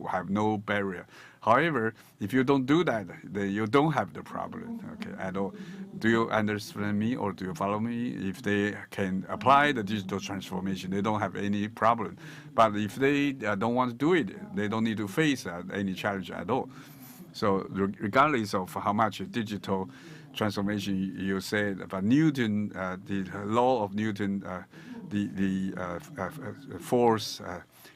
have no barrier. However, if you don't do that, then you don't have the problem, okay, at all. Do you understand me, or do you follow me? If they can apply the digital transformation, they don't have any problem. But if they don't want to do it, they don't need to face any challenge at all. So regardless of how much digital transformation you said about Newton, the law of Newton, the force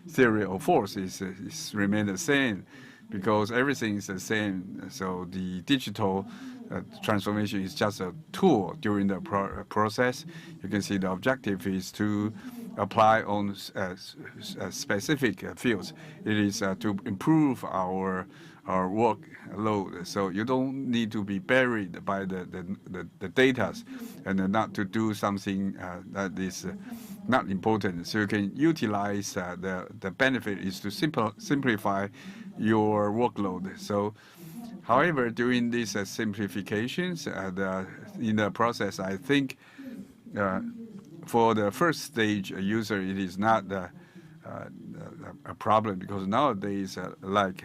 theory of force is remain the same, because everything is the same. So the digital transformation is just a tool during the process. You can see the objective is to apply on specific fields. It is to improve our workload. So you don't need to be buried by the data and not to do something that is not important. So you can utilize the benefit is to simplify your workload. So, however, during these simplifications, in the process, I think for the first stage user, it is not a problem, because nowadays, like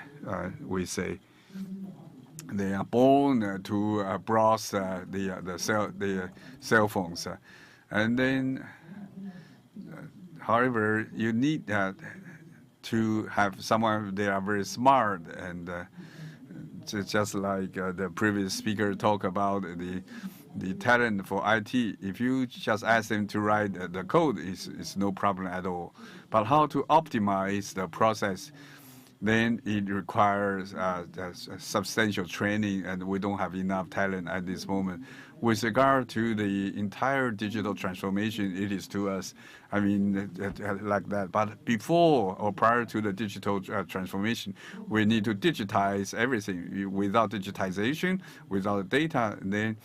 we say, they are born to browse the cell phones, and then, however, you need to have someone they are very smart, and just like the previous speaker talked about the talent for IT. If you just ask them to write the code, it's no problem at all. But how to optimize the process, then it requires substantial training, and we don't have enough talent at this moment. With regard to the entire digital transformation, it is to us, I mean, like that. But before or prior to the digital transformation, we need to digitize everything. Without digitization, without data, then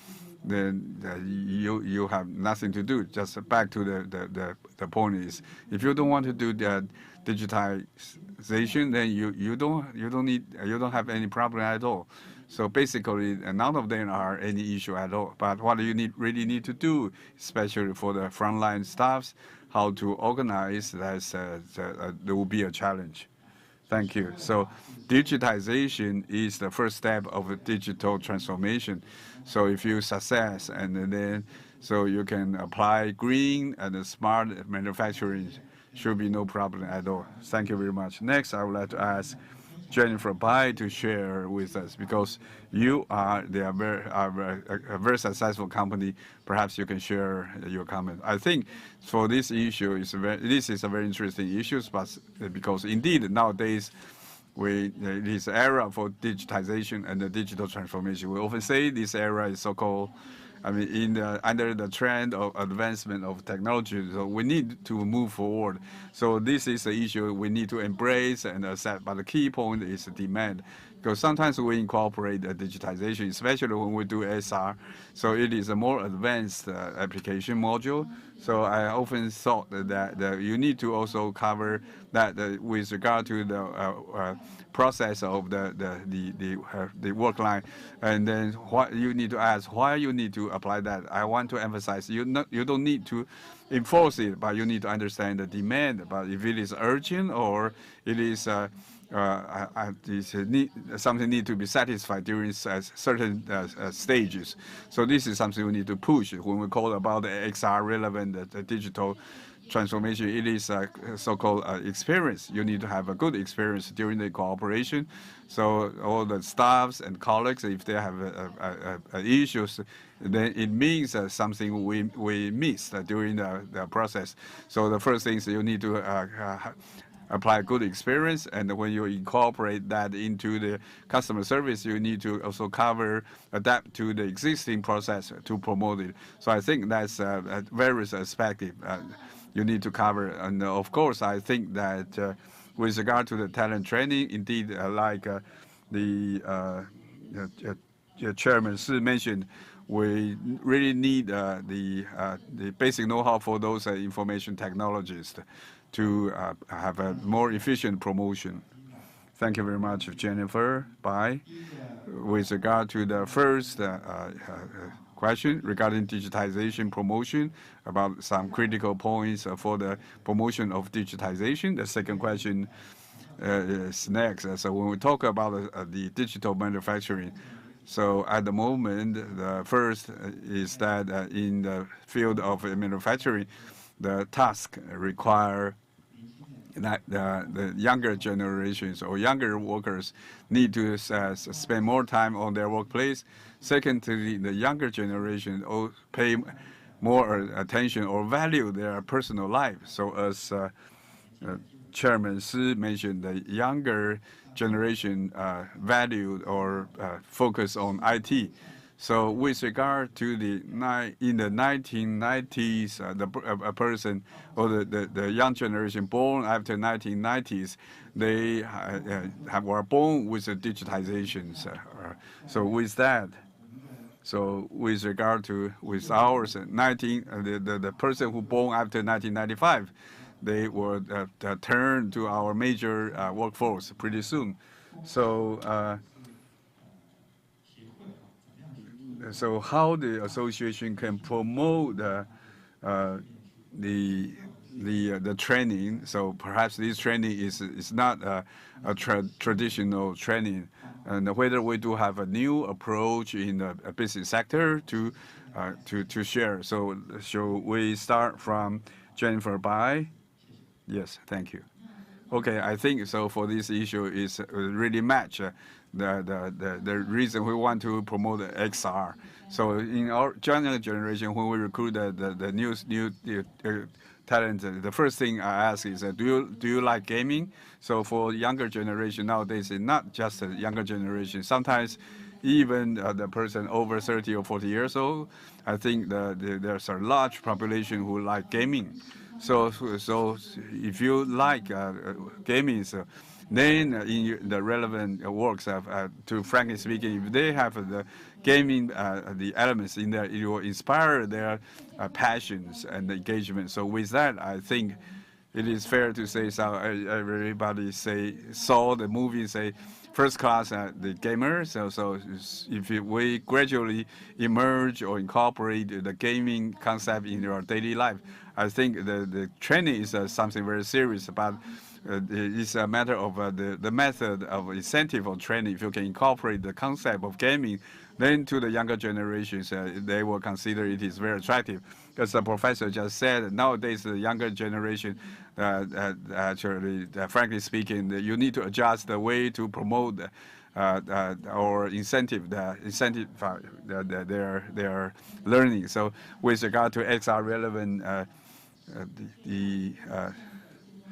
you have nothing to do. Just back to the point is, if you don't want to do the digitization, then you don't have any problem at all. So basically, none of them are any issue at all. But what you really need to do, especially for the frontline staffs, how to organize, there will be a challenge. Thank you. So digitization is the first step of a digital transformation. So if you success, and then so you can apply green and smart manufacturing, should be no problem at all. Thank you very much. Next, I would like to ask Jennifer Bai to share with us, because you are a very successful company. Perhaps you can share your comment. I think for this issue, this is a very interesting issue, but because indeed nowadays it is an era for digitization and the digital transformation. We often say this era is so-called, I mean, under the trend of advancement of technology, so we need to move forward. So this is an issue we need to embrace and accept. But the key point is demand, because sometimes we incorporate digitization, especially when we do SR. So it is a more advanced application module. So I often thought that you need to also cover that with regard to the process of the work line, and then what you need to ask, why you need to apply that. I want to emphasize you don't need to enforce it, but you need to understand the demand. But if it is urgent or it is something need to be satisfied during certain stages. So this is something we need to push when we call about the XR relevant the digital transformation. It is a so-called experience. You need to have a good experience during the cooperation. So all the staffs and colleagues, if they have issues, then it means something we missed during the process. So the first thing is you need to apply good experience, and when you incorporate that into the customer service, you need to also adapt to the existing process to promote it. So I think that's various aspects you need to cover. And of course, I think that with regard to the talent training, indeed, like the chairman Shi mentioned, we really need the basic know-how for those information technologists to have a more efficient promotion. Thank you very much, Jennifer. Bye. With regard to the first question regarding digitization promotion, about some critical points for the promotion of digitization. The second question is next. So when we talk about the digital manufacturing, so at the moment, the first is that in the field of manufacturing, the task require that the younger generations or younger workers need to spend more time on their workplace. Secondly, the younger generation pay more attention or value their personal life. So as Chairman Shi mentioned, the younger generation valued or focus on IT. So with regard to in the 1990s, a person or the young generation born after 1990s, they were born with the digitizations. So with that, so with regard to ours, the person who born after 1995, they will turn to our major workforce pretty soon. So. So how the association can promote the training. So perhaps this training is not a traditional training, and whether we do have a new approach in the business sector to share. So shall we start from Jennifer Bai? Yes, thank you. Okay, I think so. For this issue is really match the reason we want to promote XR. So in our younger generation, when we recruit the new talent, the first thing I ask is, do you like gaming? So for younger generation nowadays, it's not just a younger generation. Sometimes even the person over 30 or 40 years old, I think there's a large population who like gaming. So if you like gaming, then in the relevant works to frankly speaking, if they have the gaming the elements in there, it will inspire their passions and engagement. So with that, I think it is fair to say, so everybody saw the movie, say first class the gamer. So if we gradually emerge or incorporate the gaming concept in your daily life, I think the training is something very serious. But it's a matter of the method of incentive of training. If you can incorporate the concept of gaming, then to the younger generations, they will consider it is very attractive. As the professor just said, nowadays the younger generation, actually, frankly speaking, you need to adjust the way to promote or incentive their learning. So with regard to XR relevant,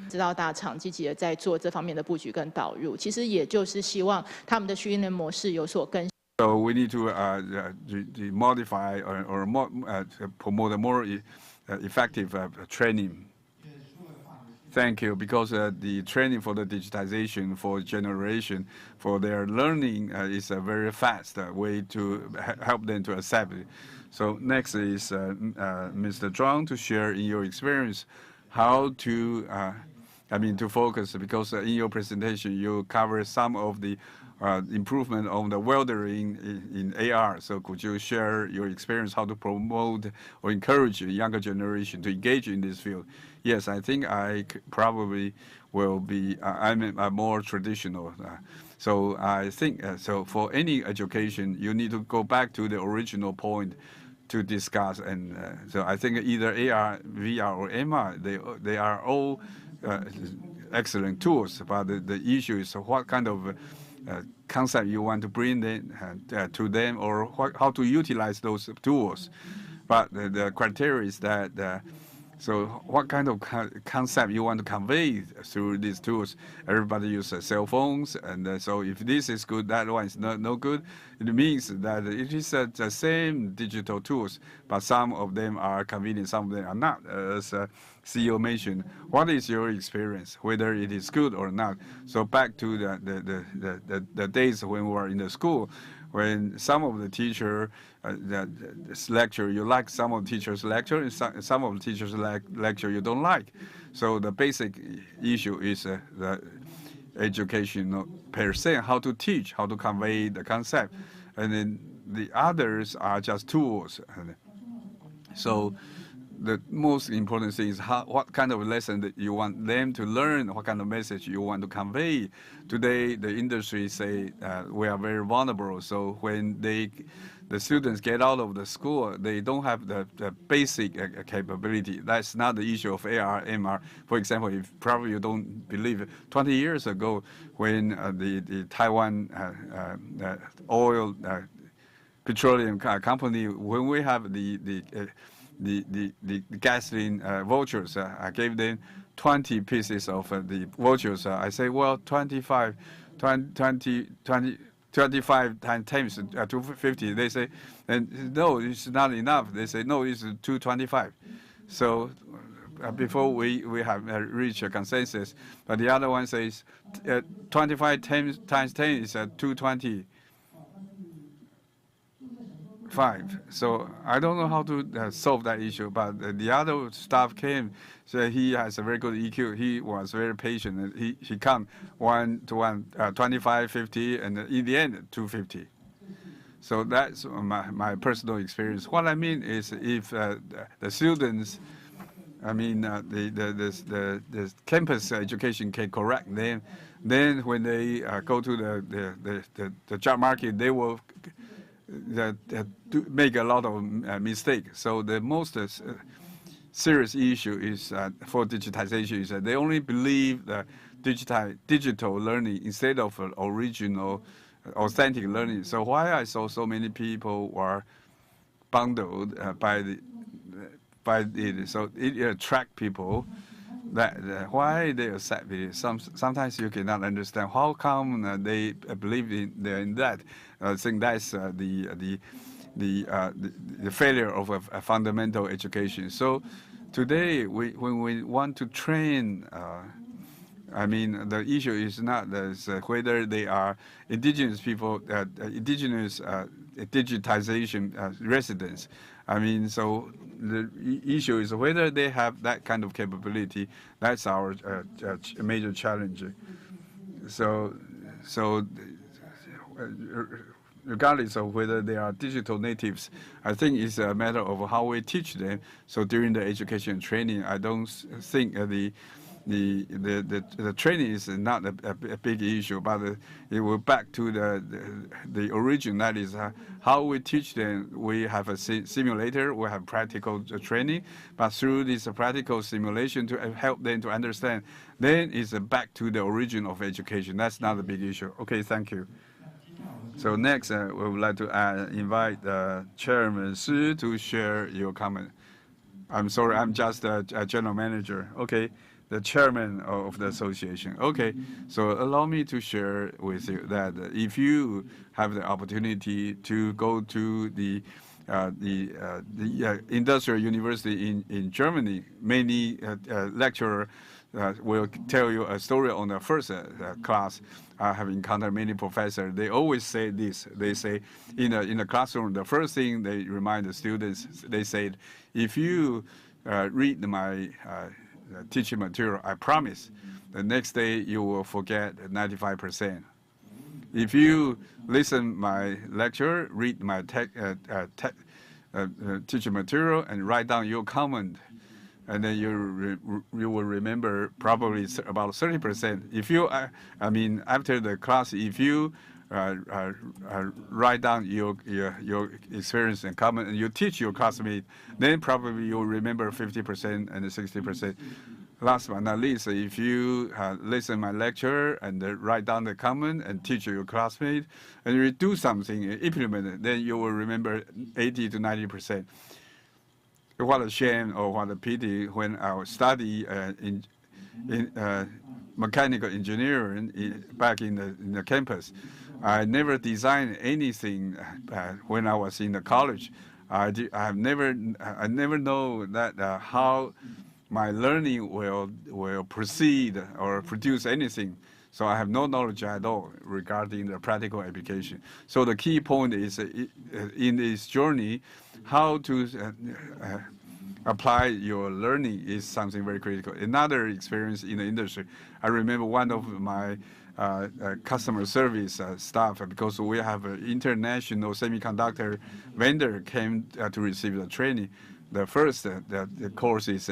知道大厂积极的在做这方面的布局跟导入，其实也就是希望他们的训练模式有所更。So we need to modify or promote a more effective training. Thank you, because the training for the digitization for generation, for their learning is a very fast way to help them to accept it. So next is Mr. Zhuang to share in your experience how to, to focus, because in your presentation you cover some of the improvement on the weldering in AR. So could you share your experience how to promote or encourage the younger generation to engage in this field? Yes, I think I probably will be, I'm more traditional. So I think, so for any education, you need to go back to the original point to discuss. And so I think either AR, VR, or MR, they are all excellent tools. But the issue is what kind of concept you want to bring to them, or how to utilize those tools. But the criteria is that so what kind of concept you want to convey through these tools? Everybody uses cell phones, and so if this is good, that one is no good. It means that it is the same digital tools, but some of them are convenient, some of them are not. As CEO mentioned, what is your experience, whether it is good or not? So back to the days when we were in the school, when some of the teacher lecture, you like some of the teachers' lecture, and some of the teachers' lecture you don't like. So the basic issue is the education per se, how to teach, how to convey the concept. And then the others are just tools. So the most important thing is what kind of lesson that you want them to learn, what kind of message you want to convey. Today, the industry say we are very vulnerable. So when the students get out of the school, they don't have the basic capability. That's not the issue of AR, MR. For example, if probably you don't believe, 20 years ago, when the Taiwan oil petroleum company, when we have the gasoline vouchers, I gave them 20 pieces of the vouchers. I say, well, 25 times 250. They say, and no, it's not enough. They say, no, it's 225. So before we have reached a consensus, but the other one says 25 times 10 is 220. So I don't know how to solve that issue, but the other staff came, so he has a very good EQ. He was very patient, and he come 1 to 1, 25, 50, and in the end 250. So that's my personal experience. What I mean is, if the students I mean, the campus education can correct them. Then when they go to the job market, they will make a lot of mistakes. So the most serious issue is for digitization is that they only believe that digital learning instead of original, authentic learning. So why I saw so many people were bundled by it, so it attract people. That why they accept it. Sometimes you cannot understand how come they believe in that. I think that's the failure of a fundamental education. So today, when we want to train, I mean, the issue is not whether they are indigenous people, indigenous digitization residents. I mean, so the issue is whether they have that kind of capability. That's our major challenge. So regardless of whether they are digital natives, I think it's a matter of how we teach them. So during the education and training, I don't think the training is not a big issue, but it will back to the origin. That is how we teach them. We have a simulator, we have practical training, but through this practical simulation to help them to understand, then it's back to the origin of education. That's not a big issue. Okay, thank you. So next, we would like to invite Chairman Shi to share your comment. I'm sorry, I'm just a general manager. Okay. The chairman of the association. Okay, so allow me to share with you that if you have the opportunity to go to the industrial university in Germany, many lecturers will tell you a story on the first class. I have encountered many professors. They always say this. They say in the classroom, the first thing they remind the students, they said, if you read my teaching material, I promise, the next day you will forget 95%. If you listen my lecture, read my teaching material, and write down your comment, and then you will remember probably about 30%. If you, I mean, after the class, if you write down your experience and comment, and you teach your classmate, then probably you'll remember 50% and 60%. Last but not least, if you listen my lecture and write down the comment and teach your classmate, and you do something, implement it, then you will remember 80 to 90%. What a shame or what a pity when I study in mechanical engineering back in the campus. I never designed anything when I was in the college. I never know that how my learning will proceed or produce anything. So I have no knowledge at all regarding the practical application. So the key point is in this journey, how to apply your learning is something very critical. Another experience in the industry, I remember one of my customer service staff, because we have an international semiconductor vendor came to receive the training. The first the course is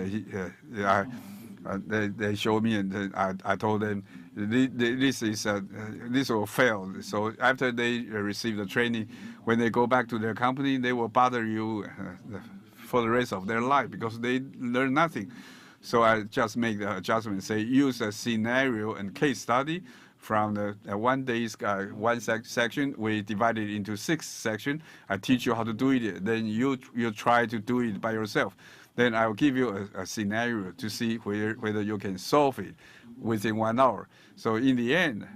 they showed me, and I told them this will fail. So after they receive the training, when they go back to their company, they will bother you for the rest of their life because they learn nothing. So I just make the adjustment, say use a scenario and case study. From the one section, we divide it into 6 sections. I teach you how to do it. Then you try to do it by yourself. Then I will give you a scenario to see whether you can solve it within 1 hour. So in the end,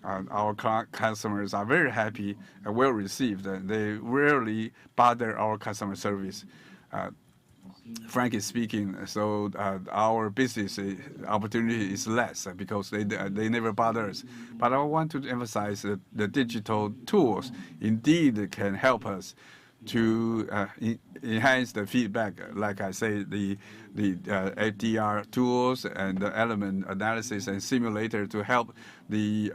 our customers are very happy and well received. They rarely bother our customer service. Frankly speaking, so our business opportunity is less because they never bother us. But I want to emphasize that the digital tools indeed can help us to enhance the feedback. Like I say, the FDR tools and the element analysis and simulator to help the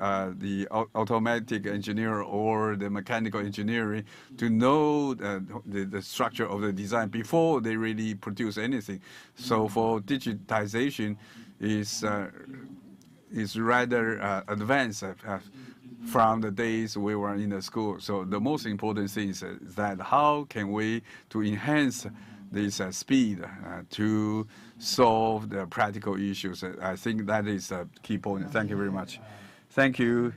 automatic engineer or the mechanical engineering to know the structure of the design before they really produce anything. So for digitization is rather advanced from the days we were in the school. So the most important thing is that how can we to enhance this speed to solve the practical issues. I think that is a key point. Thank you very much. Thank you,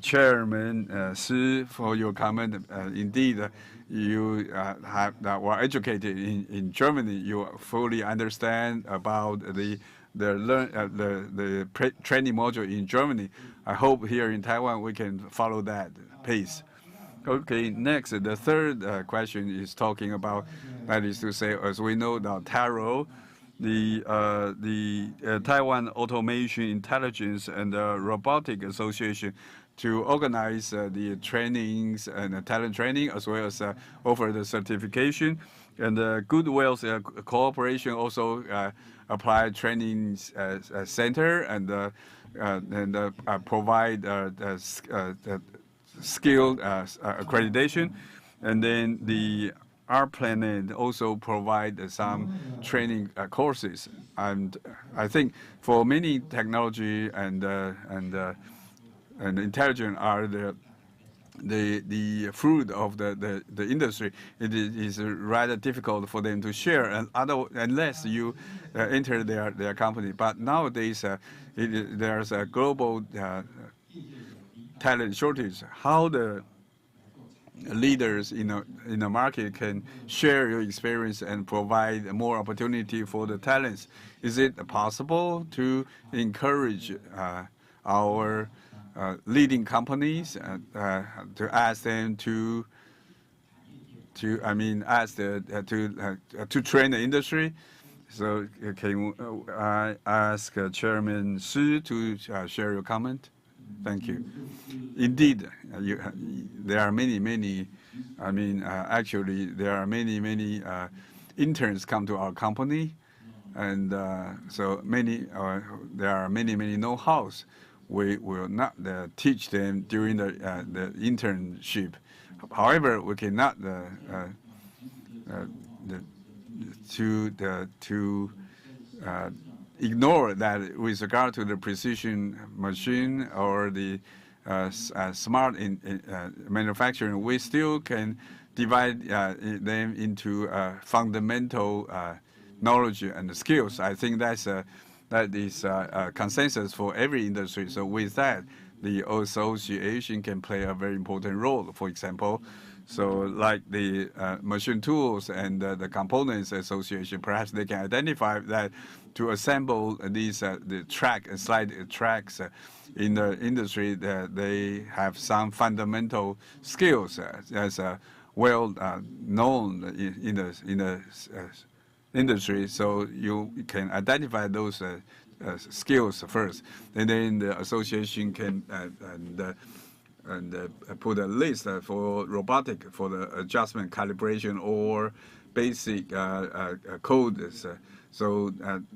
Chairman Shi, for your comment. Indeed, you were educated in Germany. You fully understand about the training module in Germany. I hope here in Taiwan we can follow that pace. Okay, next, the third question is talking about, that is to say, as we know now, TARO, the Taiwan Automation, Intelligence, and Robotic Association, to organize the trainings and talent training, as well as offer the certification. And Goodwill Cooperation also apply training center and provide skill accreditation. And then the Our Planet also provide some training courses. And I think for many technology and intelligence are the fruit of the industry, it is rather difficult for them to share, and unless you enter their company. But nowadays, there's a global talent shortage. How the leaders in the market can share your experience and provide more opportunity for the talents? Is it possible to encourage our leading companies to ask them to train the industry? So can I ask Chairman Shi to share your comment? Thank you. Indeed, there are many. Actually, there are many interns come to our company, and so there are many know-hows. We will not teach them during the internship. However, we cannot ignore that with regard to the precision machine or the smart manufacturing. We still can divide them into fundamental knowledge and skills. I think that is a consensus for every industry. So with that, the association can play a very important role. For example, so like the machine tools and the components association, perhaps they can identify that to assemble these the slide tracks in the industry, that they have some fundamental skills as well known in the industry. So you can identify those skills first, and then the association can put a list for robotic, for the adjustment, calibration, or basic codes. So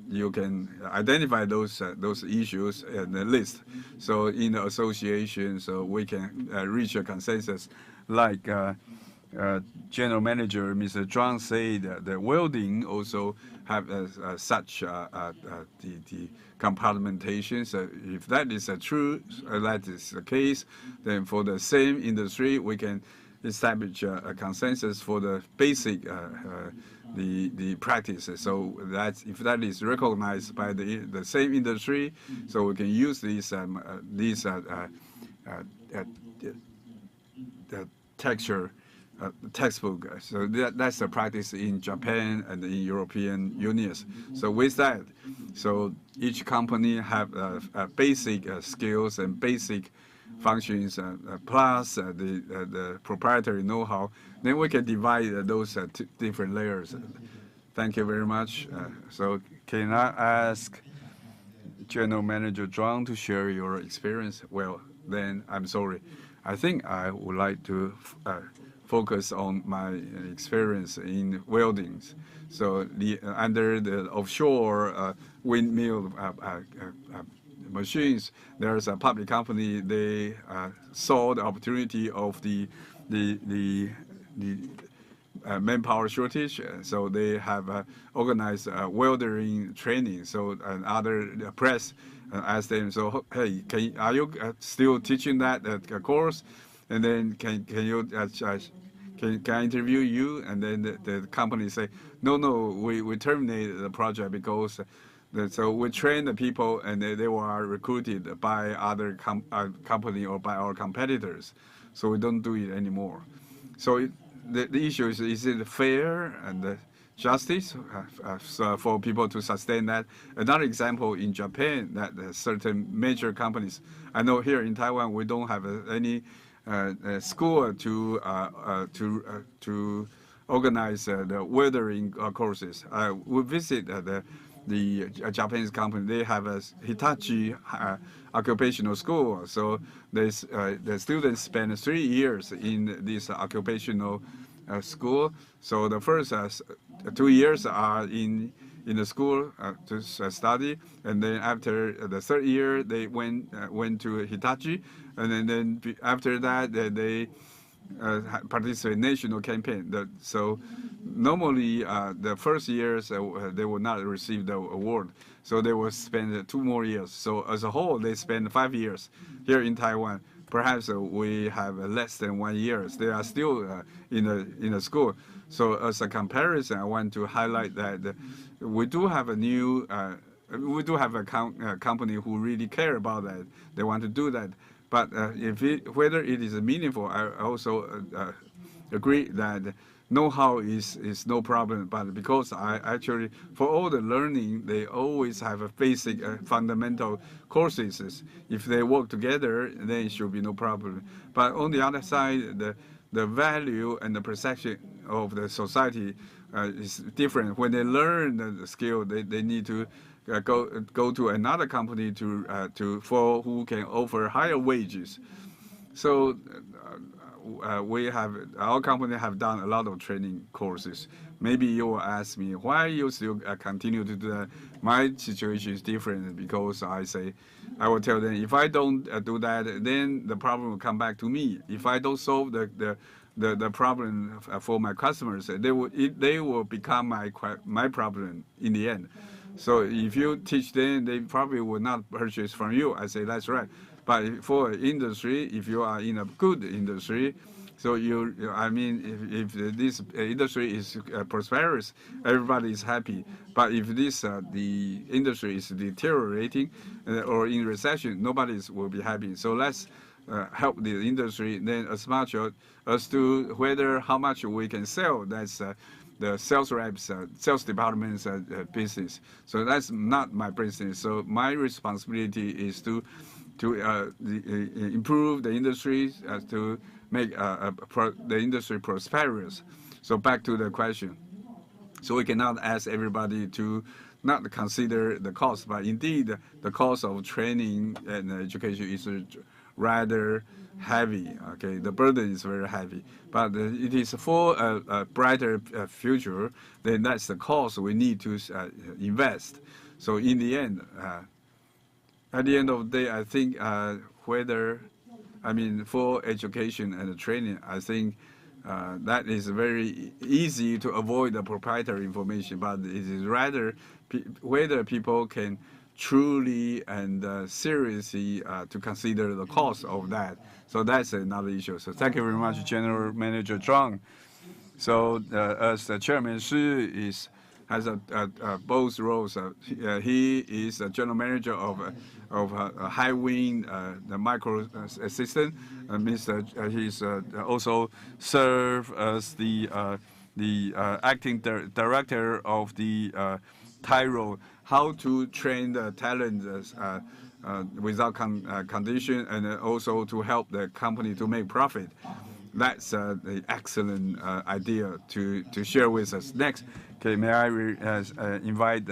you can identify those issues in the list. So in the association, so we can reach a consensus. Like General Manager Mr. Zhuang said, the welding also have such the compartmentation. So if that is true, that is the case, then for the same industry, we can establish a consensus for the basic the practices. So that if that is recognized by the same industry, so we can use these texture textbook. So that's the practice in Japan and in European unions. So with that, so each company have basic skills and basic functions plus the proprietary know-how. Then we can divide those different layers. Thank you very much. So can I ask General Manager Zhuang to share your experience? Well, then I'm sorry. I think I would like to focus on my experience in welding. So under the offshore windmill machines, there's a public company. They saw the opportunity of the manpower shortage, so they have organized welding training. So other press asked them, so hey, are you still teaching that course? And then can you can I interview you? And then the company say, no, we terminated the project because. So we train the people, and they were recruited by other company or by our competitors. So we don't do it anymore. So the issue is it fair and justice for people to sustain that? Another example in Japan, that certain major companies. I know here in Taiwan we don't have any school to organize the welding courses. We visit the Japanese company. They have a Hitachi occupational school. So the students spend 3 years in this occupational school. So the first 2 years are in the school to study, and then after the third year they went to Hitachi, and then after that they participate in national campaign. So normally the first years they will not receive the award, so they will spend 2 more years. So as a whole, they spend 5 years. Here in Taiwan, perhaps we have less than 1 year. They are still in the school. So as a comparison, I want to highlight that we do have a new, we do have a company who really care about that. They want to do that. But whether it is meaningful, I also agree that know-how is no problem. But because I actually, for all the learning, they always have a basic fundamental courses. If they work together, then it should be no problem. But on the other side, the value and the perception of the society is different. When they learn the skill, they need to go to another company for who can offer higher wages. So our company have done a lot of training courses. Maybe you will ask me why you still continue to do that. My situation is different because I will tell them, if I don't do that, then the problem will come back to me. If I don't solve the problem for my customers, they will become my problem in the end. So if you teach them, they probably will not purchase from you. I say that's right. But for industry, if you are in a good industry, so I mean, if this industry is prosperous, everybody is happy. But if the industry is deteriorating or in recession, nobody will be happy. So let's help the industry then as much as to how much we can sell. That's the sales reps, sales department's business. So that's not my business. So my responsibility is to improve the industry, to make the industry prosperous. So back to the question. So we cannot ask everybody to not consider the cost, but indeed the cost of training and education is rather heavy. Okay, the burden is very heavy, but it is for a brighter future. Then that's the cost we need to invest. So in the end, at the end of the day, I think for education and training, I think that is very easy to avoid the proprietary information, but it is rather whether people can truly and seriously to consider the cost of that. So that's another issue. So thank you very much, General Manager Zhang. So as the Chairman Shi has both roles. He is a general manager of High Wind, the micro assistant. He's also served as the acting director of the Tyro, how to train the talent without condition, and also to help the company to make profit. That's an excellent idea to share with us. Next, okay, may I invite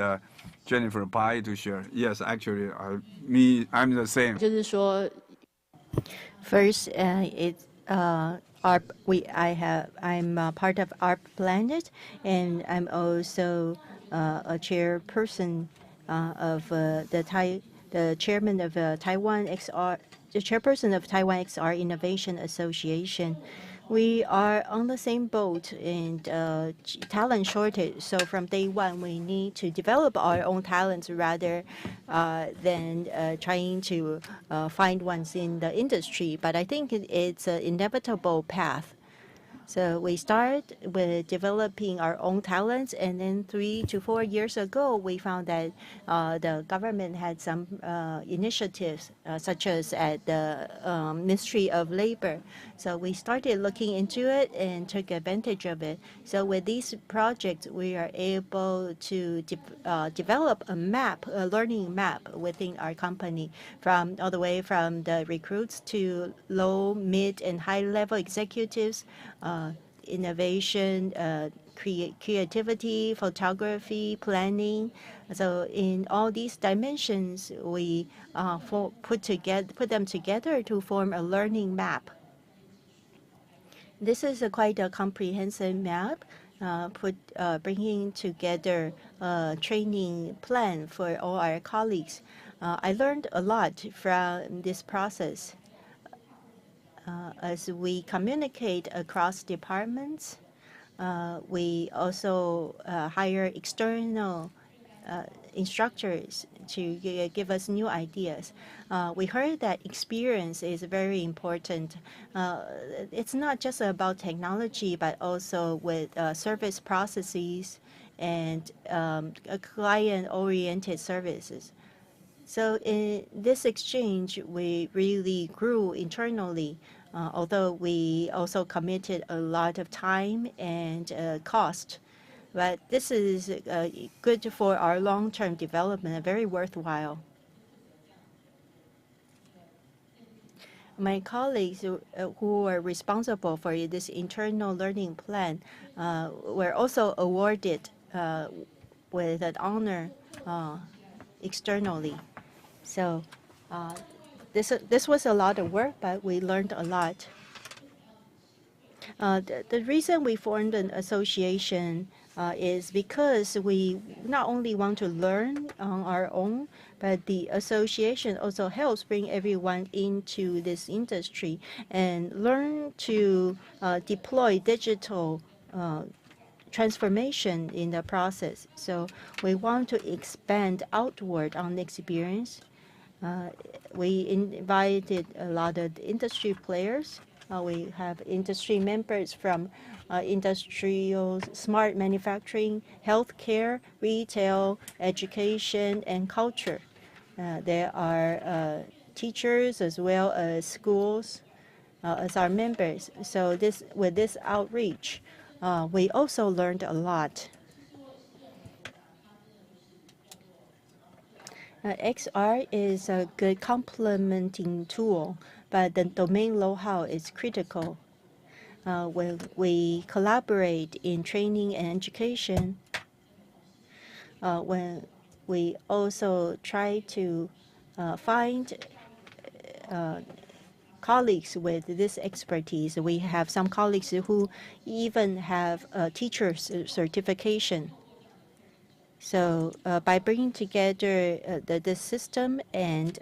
Jennifer Pai to share? Yes, actually, I'm the same. First, I'm part of ARP Planet, and I'm also a chairperson of the chairman of Taiwan XR, the chairperson of Taiwan XR Innovation Association. We are on the same boat in talent shortage. So from day one, we need to develop our own talents rather than trying to find ones in the industry. But I think it's an inevitable path. So we start with developing our own talents, and then 3 to 4 years ago, we found that the government had some initiatives, such as at the Ministry of Labor. So we started looking into it and took advantage of it. So with these projects, we are able to develop a map, a learning map within our company, from all the way from the recruits to low, mid, and high-level executives, innovation, creativity, photography, planning. So in all these dimensions, we put them together to form a learning map. This is quite a comprehensive map, bringing together a training plan for all our colleagues. I learned a lot from this process. As we communicate across departments, we also hire external instructors to give us new ideas. We heard that experience is very important. It's not just about technology, but also with service processes and client-oriented services. So in this exchange, we really grew internally, although we also committed a lot of time and cost. But this is good for our long-term development and very worthwhile. My colleagues who are responsible for this internal learning plan were also awarded with an honor externally. So this was a lot of work, but we learned a lot. The reason we formed an association is because we not only want to learn on our own, but the association also helps bring everyone into this industry and learn to deploy digital transformation in the process. So we want to expand outward on the experience. We invited a lot of industry players. We have industry members from industrial, smart manufacturing, healthcare, retail, education, and culture. There are teachers as well as schools as our members. So with this outreach, we also learned a lot. XR is a good complementing tool, but the domain know-how is critical. When we collaborate in training and education, when we also try to find colleagues with this expertise. We have some colleagues who even have a teacher's certification. So by bringing together the system and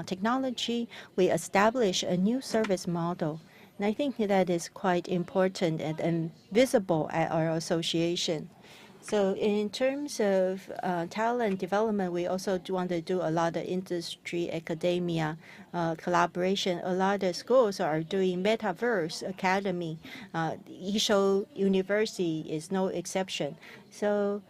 technology, we establish a new service model. And I think that is quite important and visible at our association. So in terms of talent development, we also want to do a lot of industry, academia collaboration. A lot of schools are doing Metaverse Academy. Isho University is no exception. So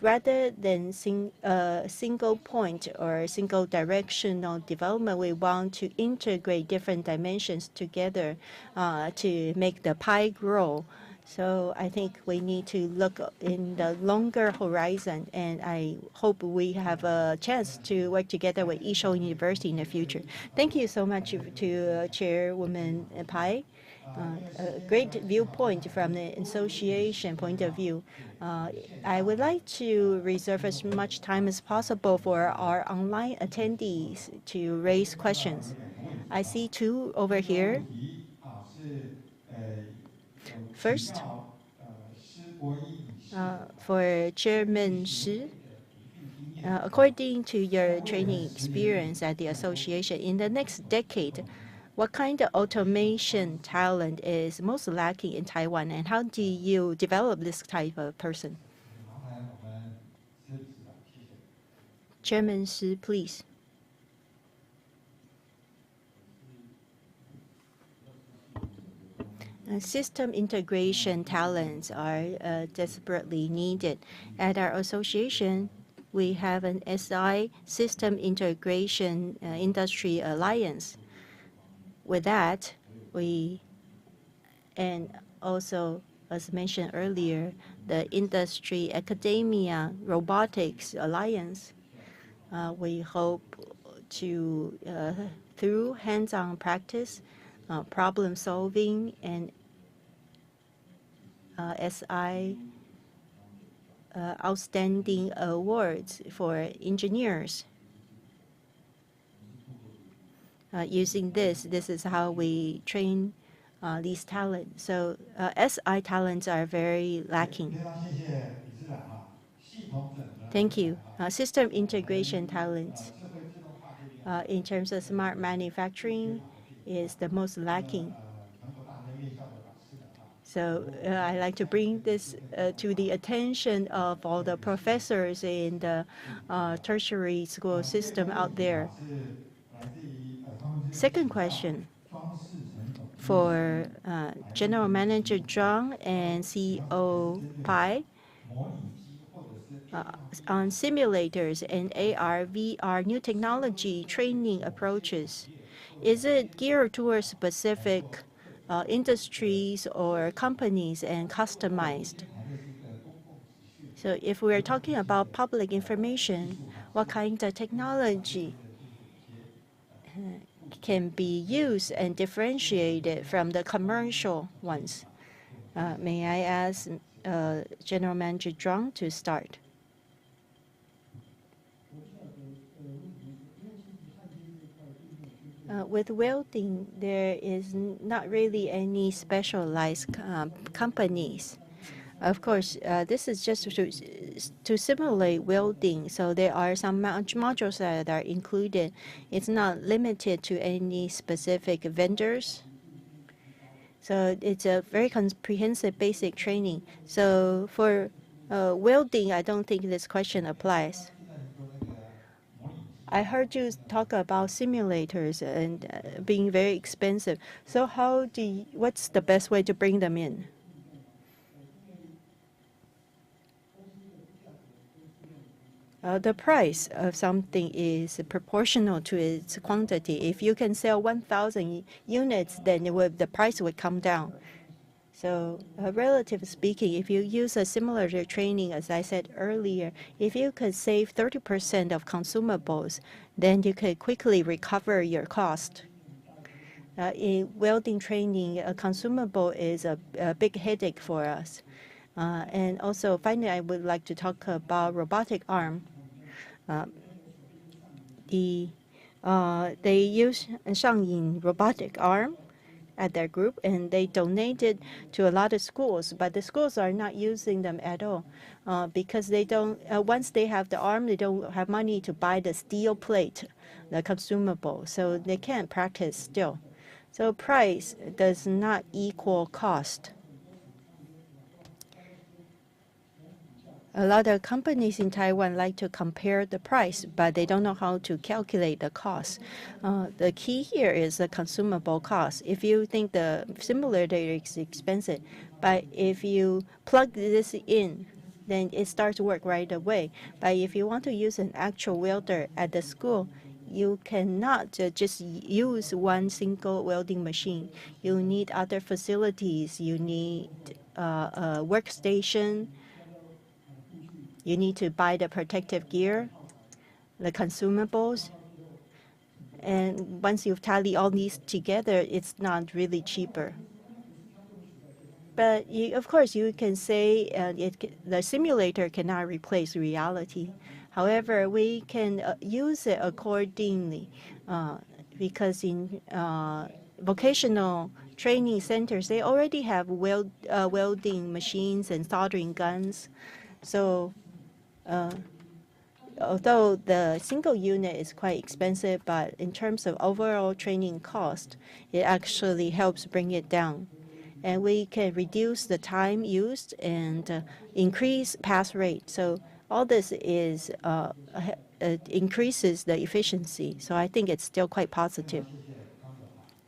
rather than single point or single directional development, we want to integrate different dimensions together to make the pie grow. So I think we need to look in the longer horizon, and I hope we have a chance to work together with Isho University in the future. Thank you so much to Chairwoman Pai. A great viewpoint from the association point of view. I would like to reserve as much time as possible for our online attendees to raise questions. I see two over here. First, for Chairman Shi, according to your training experience at the association, in the next decade, what kind of automation talent is most lacking in Taiwan, and how do you develop this type of person? Chairman Shi, please. System integration talents are desperately needed. At our association, we have an SI, System Integration Industry Alliance. With that, and also, as mentioned earlier, the Industry Academia Robotics Alliance, we hope to, through hands-on practice, problem solving, and SI outstanding awards for engineers. Using this is how we train these talents. So SI talents are very lacking. Thank you. System integration talents in terms of smart manufacturing is the most lacking. So I like to bring this to the attention of all the professors in the tertiary school system out there. Second question for General Manager Zhang and CEO Pai on simulators and AR, VR, new technology training approaches. Is it geared towards specific industries or companies and customized? So if we're talking about public information, what kind of technology can be used and differentiated from the commercial ones? May I ask General Manager Zhang to start? With welding, there is not really any specialized companies. Of course, this is just to simulate welding, so there are some modules that are included. It's not limited to any specific vendors. So it's a very comprehensive basic training. So for welding, I don't think this question applies. I heard you talk about simulators and being very expensive. So what's the best way to bring them in? The price of something is proportional to its quantity. If you can sell 1,000 units, then the price would come down. So relatively speaking, if you use a simulator training, as I said earlier, if you could save 30% of consumables, then you could quickly recover your cost. In welding training, a consumable is a big headache for us. And also, finally, I would like to talk about robotic arm. They use Shangyin robotic arm at their group, and they donated to a lot of schools, but the schools are not using them at all because they don't. Once they have the arm, they don't have money to buy the steel plate, the consumable, so they can't practice still. So price does not equal cost. A lot of companies in Taiwan like to compare the price, but they don't know how to calculate the cost. The key here is the consumable cost. If you think the simulator is expensive, but if you plug this in, then it starts to work right away. But if you want to use an actual welder at the school, you cannot just use one single welding machine. You need other facilities. You need a workstation. You need to buy the protective gear, the consumables. And once you've tallied all these together, it's not really cheaper. But of course, you can say the simulator cannot replace reality. However, we can use it accordingly because in vocational training centers, they already have welding machines and soldering guns. So although the single unit is quite expensive, but in terms of overall training cost, it actually helps bring it down. And we can reduce the time used and increase pass rate. So all this is increases the efficiency. So I think it's still quite positive.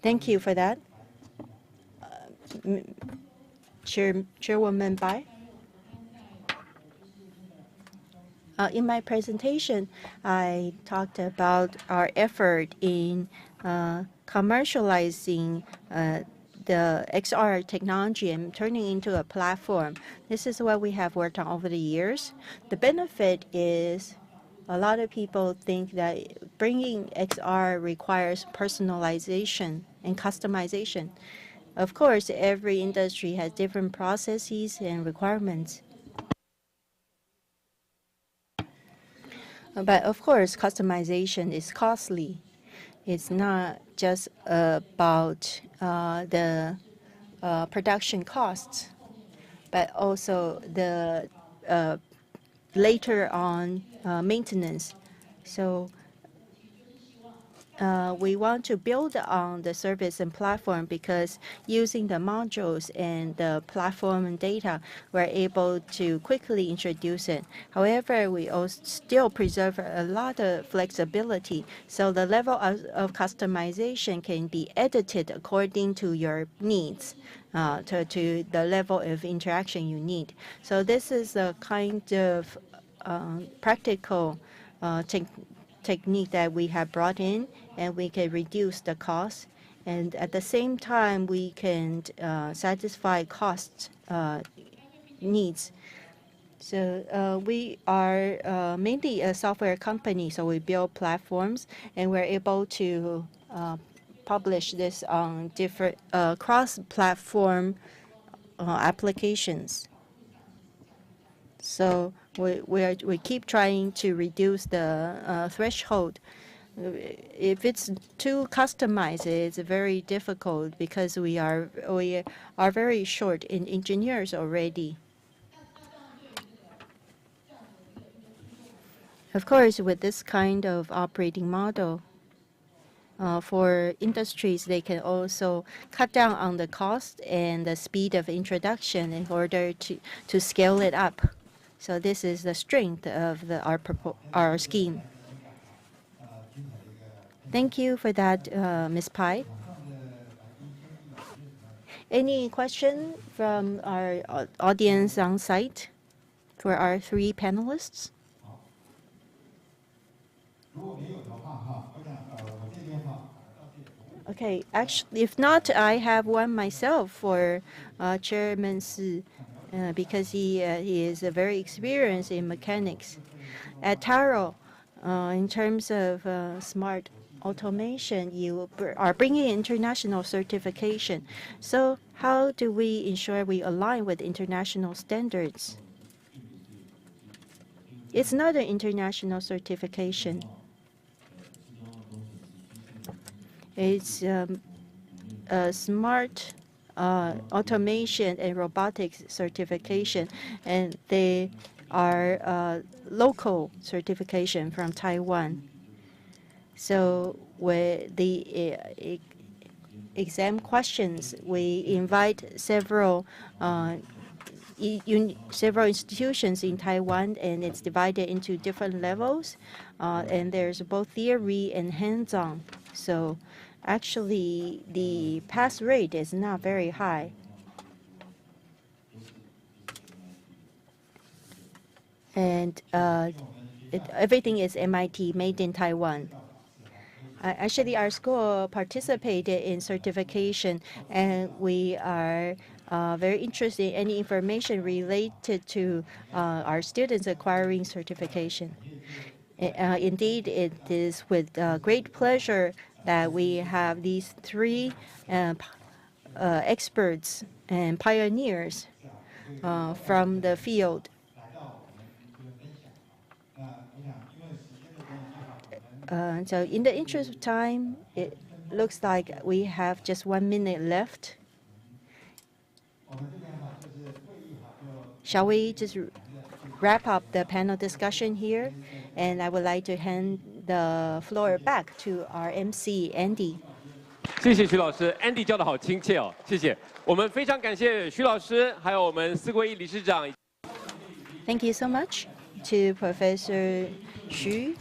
Thank you for that. Chairwoman Bai. In my presentation, I talked about our effort in commercializing the XR technology and turning into a platform. This is what we have worked on over the years. The benefit is a lot of people think that bringing XR requires personalization and customization. Of course, every industry has different processes and requirements. But of course, customization is costly. It's not just about the production costs, but also the later on maintenance. So we want to build on the service and platform because using the modules and the platform and data, we're able to quickly introduce it. However, we also still preserve a lot of flexibility, so the level of customization can be edited according to your needs, to the level of interaction you need. So this is a kind of practical technique that we have brought in, and we can reduce the cost. And at the same time, we can satisfy cost needs. So we are mainly a software company, so we build platforms, and we're able to publish this on different cross-platform applications. So we keep trying to reduce the threshold. If it's too customized, it's very difficult because we are very short in engineers already. Of course, with this kind of operating model, for industries, they can also cut down on the cost and the speed of introduction in order to scale it up. So this is the strength of our scheme. Thank you for that, Ms. Pai. Any question from our audience on site for our three panelists? Okay, actually, if not, I have one myself for Chairman Si, because he is very experienced in mechanics. At Taro, in terms of smart automation, you are bringing international certification. So how do we ensure we align with international standards? It's not an international certification. It's a smart automation and robotics certification, and they are local certification from Taiwan. So with the exam questions, we invite several institutions in Taiwan, and it's divided into different levels, and there's both theory and hands-on. So actually, the pass rate is not very high. And everything is MIT, made in Taiwan. Actually, our school participated in certification, and we are very interested in any information related to our students acquiring certification. Indeed, it is with great pleasure that we have these three experts and pioneers from the field. So in the interest of time, looks like we have just 1 minute left. Shall we just wrap up the panel discussion here? And I would like to hand the floor back to our MC, Andy. 谢谢徐老师 ，Andy 教的好亲切哦，谢谢。我们非常感谢徐老师，还有我们4国1理事长。Thank you so much to Professor Xu,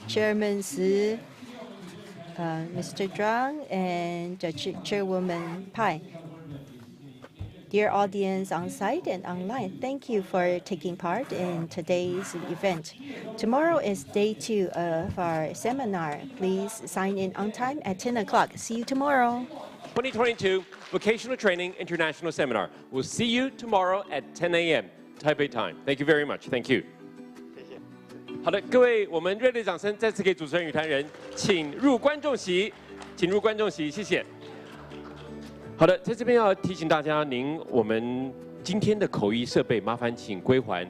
Chairman Si, Mr. Zhang, and Chairwoman Pai. Dear audience on site and online, thank you for taking part in today's event. Tomorrow is day 2 of our seminar. Please sign in on time at 10 o'clock. See you tomorrow. 2022 Vocational Training International Seminar. We'll see you tomorrow at 10 a.m. Taipei time. Thank you very much. Thank you. 谢谢。好的，各位，我们热烈掌声再次给主持人与谈人，请入观众席，请入观众席，谢谢。好的，在这边要提醒大家，我们今天的口译设备麻烦请归还，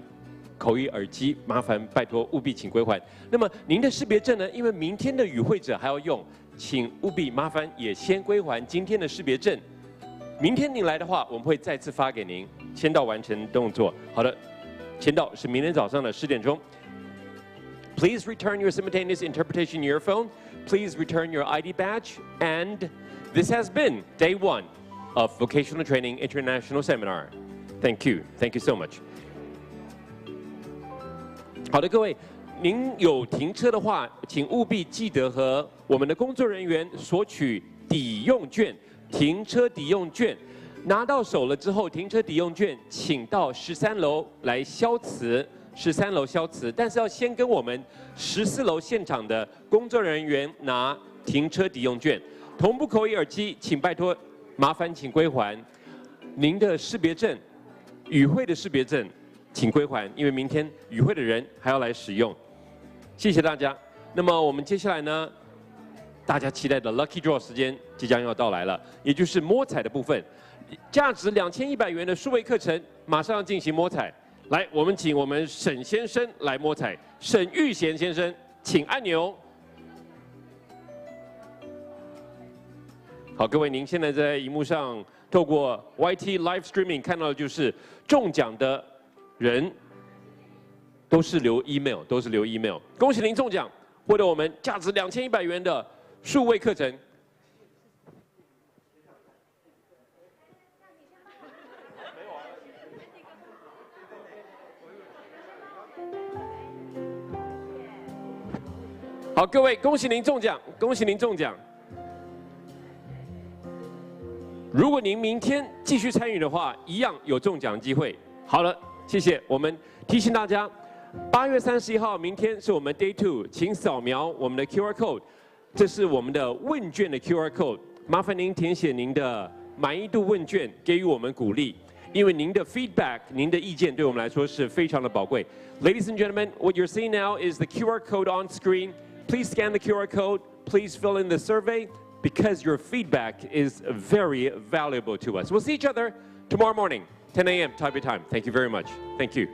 口译耳机麻烦拜托务必请归还。那么您的识别证呢？因为明天的与会者还要用，请务必麻烦也先归还今天的识别证。明天您来的话，我们会再次发给您，签到完成动作。好的，签到是明天早上的10点钟。Please return your simultaneous interpretation earphone. Please return your ID badge. And this has been day 1 of Vocational Training International Seminar. Thank you. Thank you so much. 好的，各位，您有停车的话，请务必记得和我们的工作人员索取抵用券，停车抵用券。拿到手了之后，停车抵用券请到13楼来消磁。13楼消磁，但是要先跟我们14楼现场的工作人员拿停车抵用券。同步口译耳机，请拜托麻烦请归还。您的识别证，与会的识别证，请归还，因为明天与会的人还要来使用。谢谢大家。那么我们接下来呢，大家期待的 Lucky Draw 时间即将要到来了，也就是摸彩的部分。价值2100元的数位课程马上要进行摸彩。来，我们请我们沈先生来摸彩。沈玉贤先生，请按钮。好，各位，您现在在荧幕上透过 YT Live Streaming 看到的就是中奖的人都是留 email， 恭喜您中奖，获得我们价值2100元的数位课程。好，各位，恭喜您中奖，恭喜您中奖。如果您明天继续参与的话，一样有中奖机会。好了，谢谢。我们提醒大家，8月31号，明天是我们 Day 2，请扫描我们的 QR code， 这是我们的问卷的 QR code， 麻烦您填写您的满意度问卷，给予我们鼓励。因为您的 feedback， 您的意见对我们来说是非常的宝贵。Ladies and gentlemen, what you're seeing now is the QR code on screen. Please scan the QR code. Please fill in the survey because your feedback is very valuable to us. We'll see each other tomorrow morning, 10 a.m. Taipei time. Thank you very much. Thank you.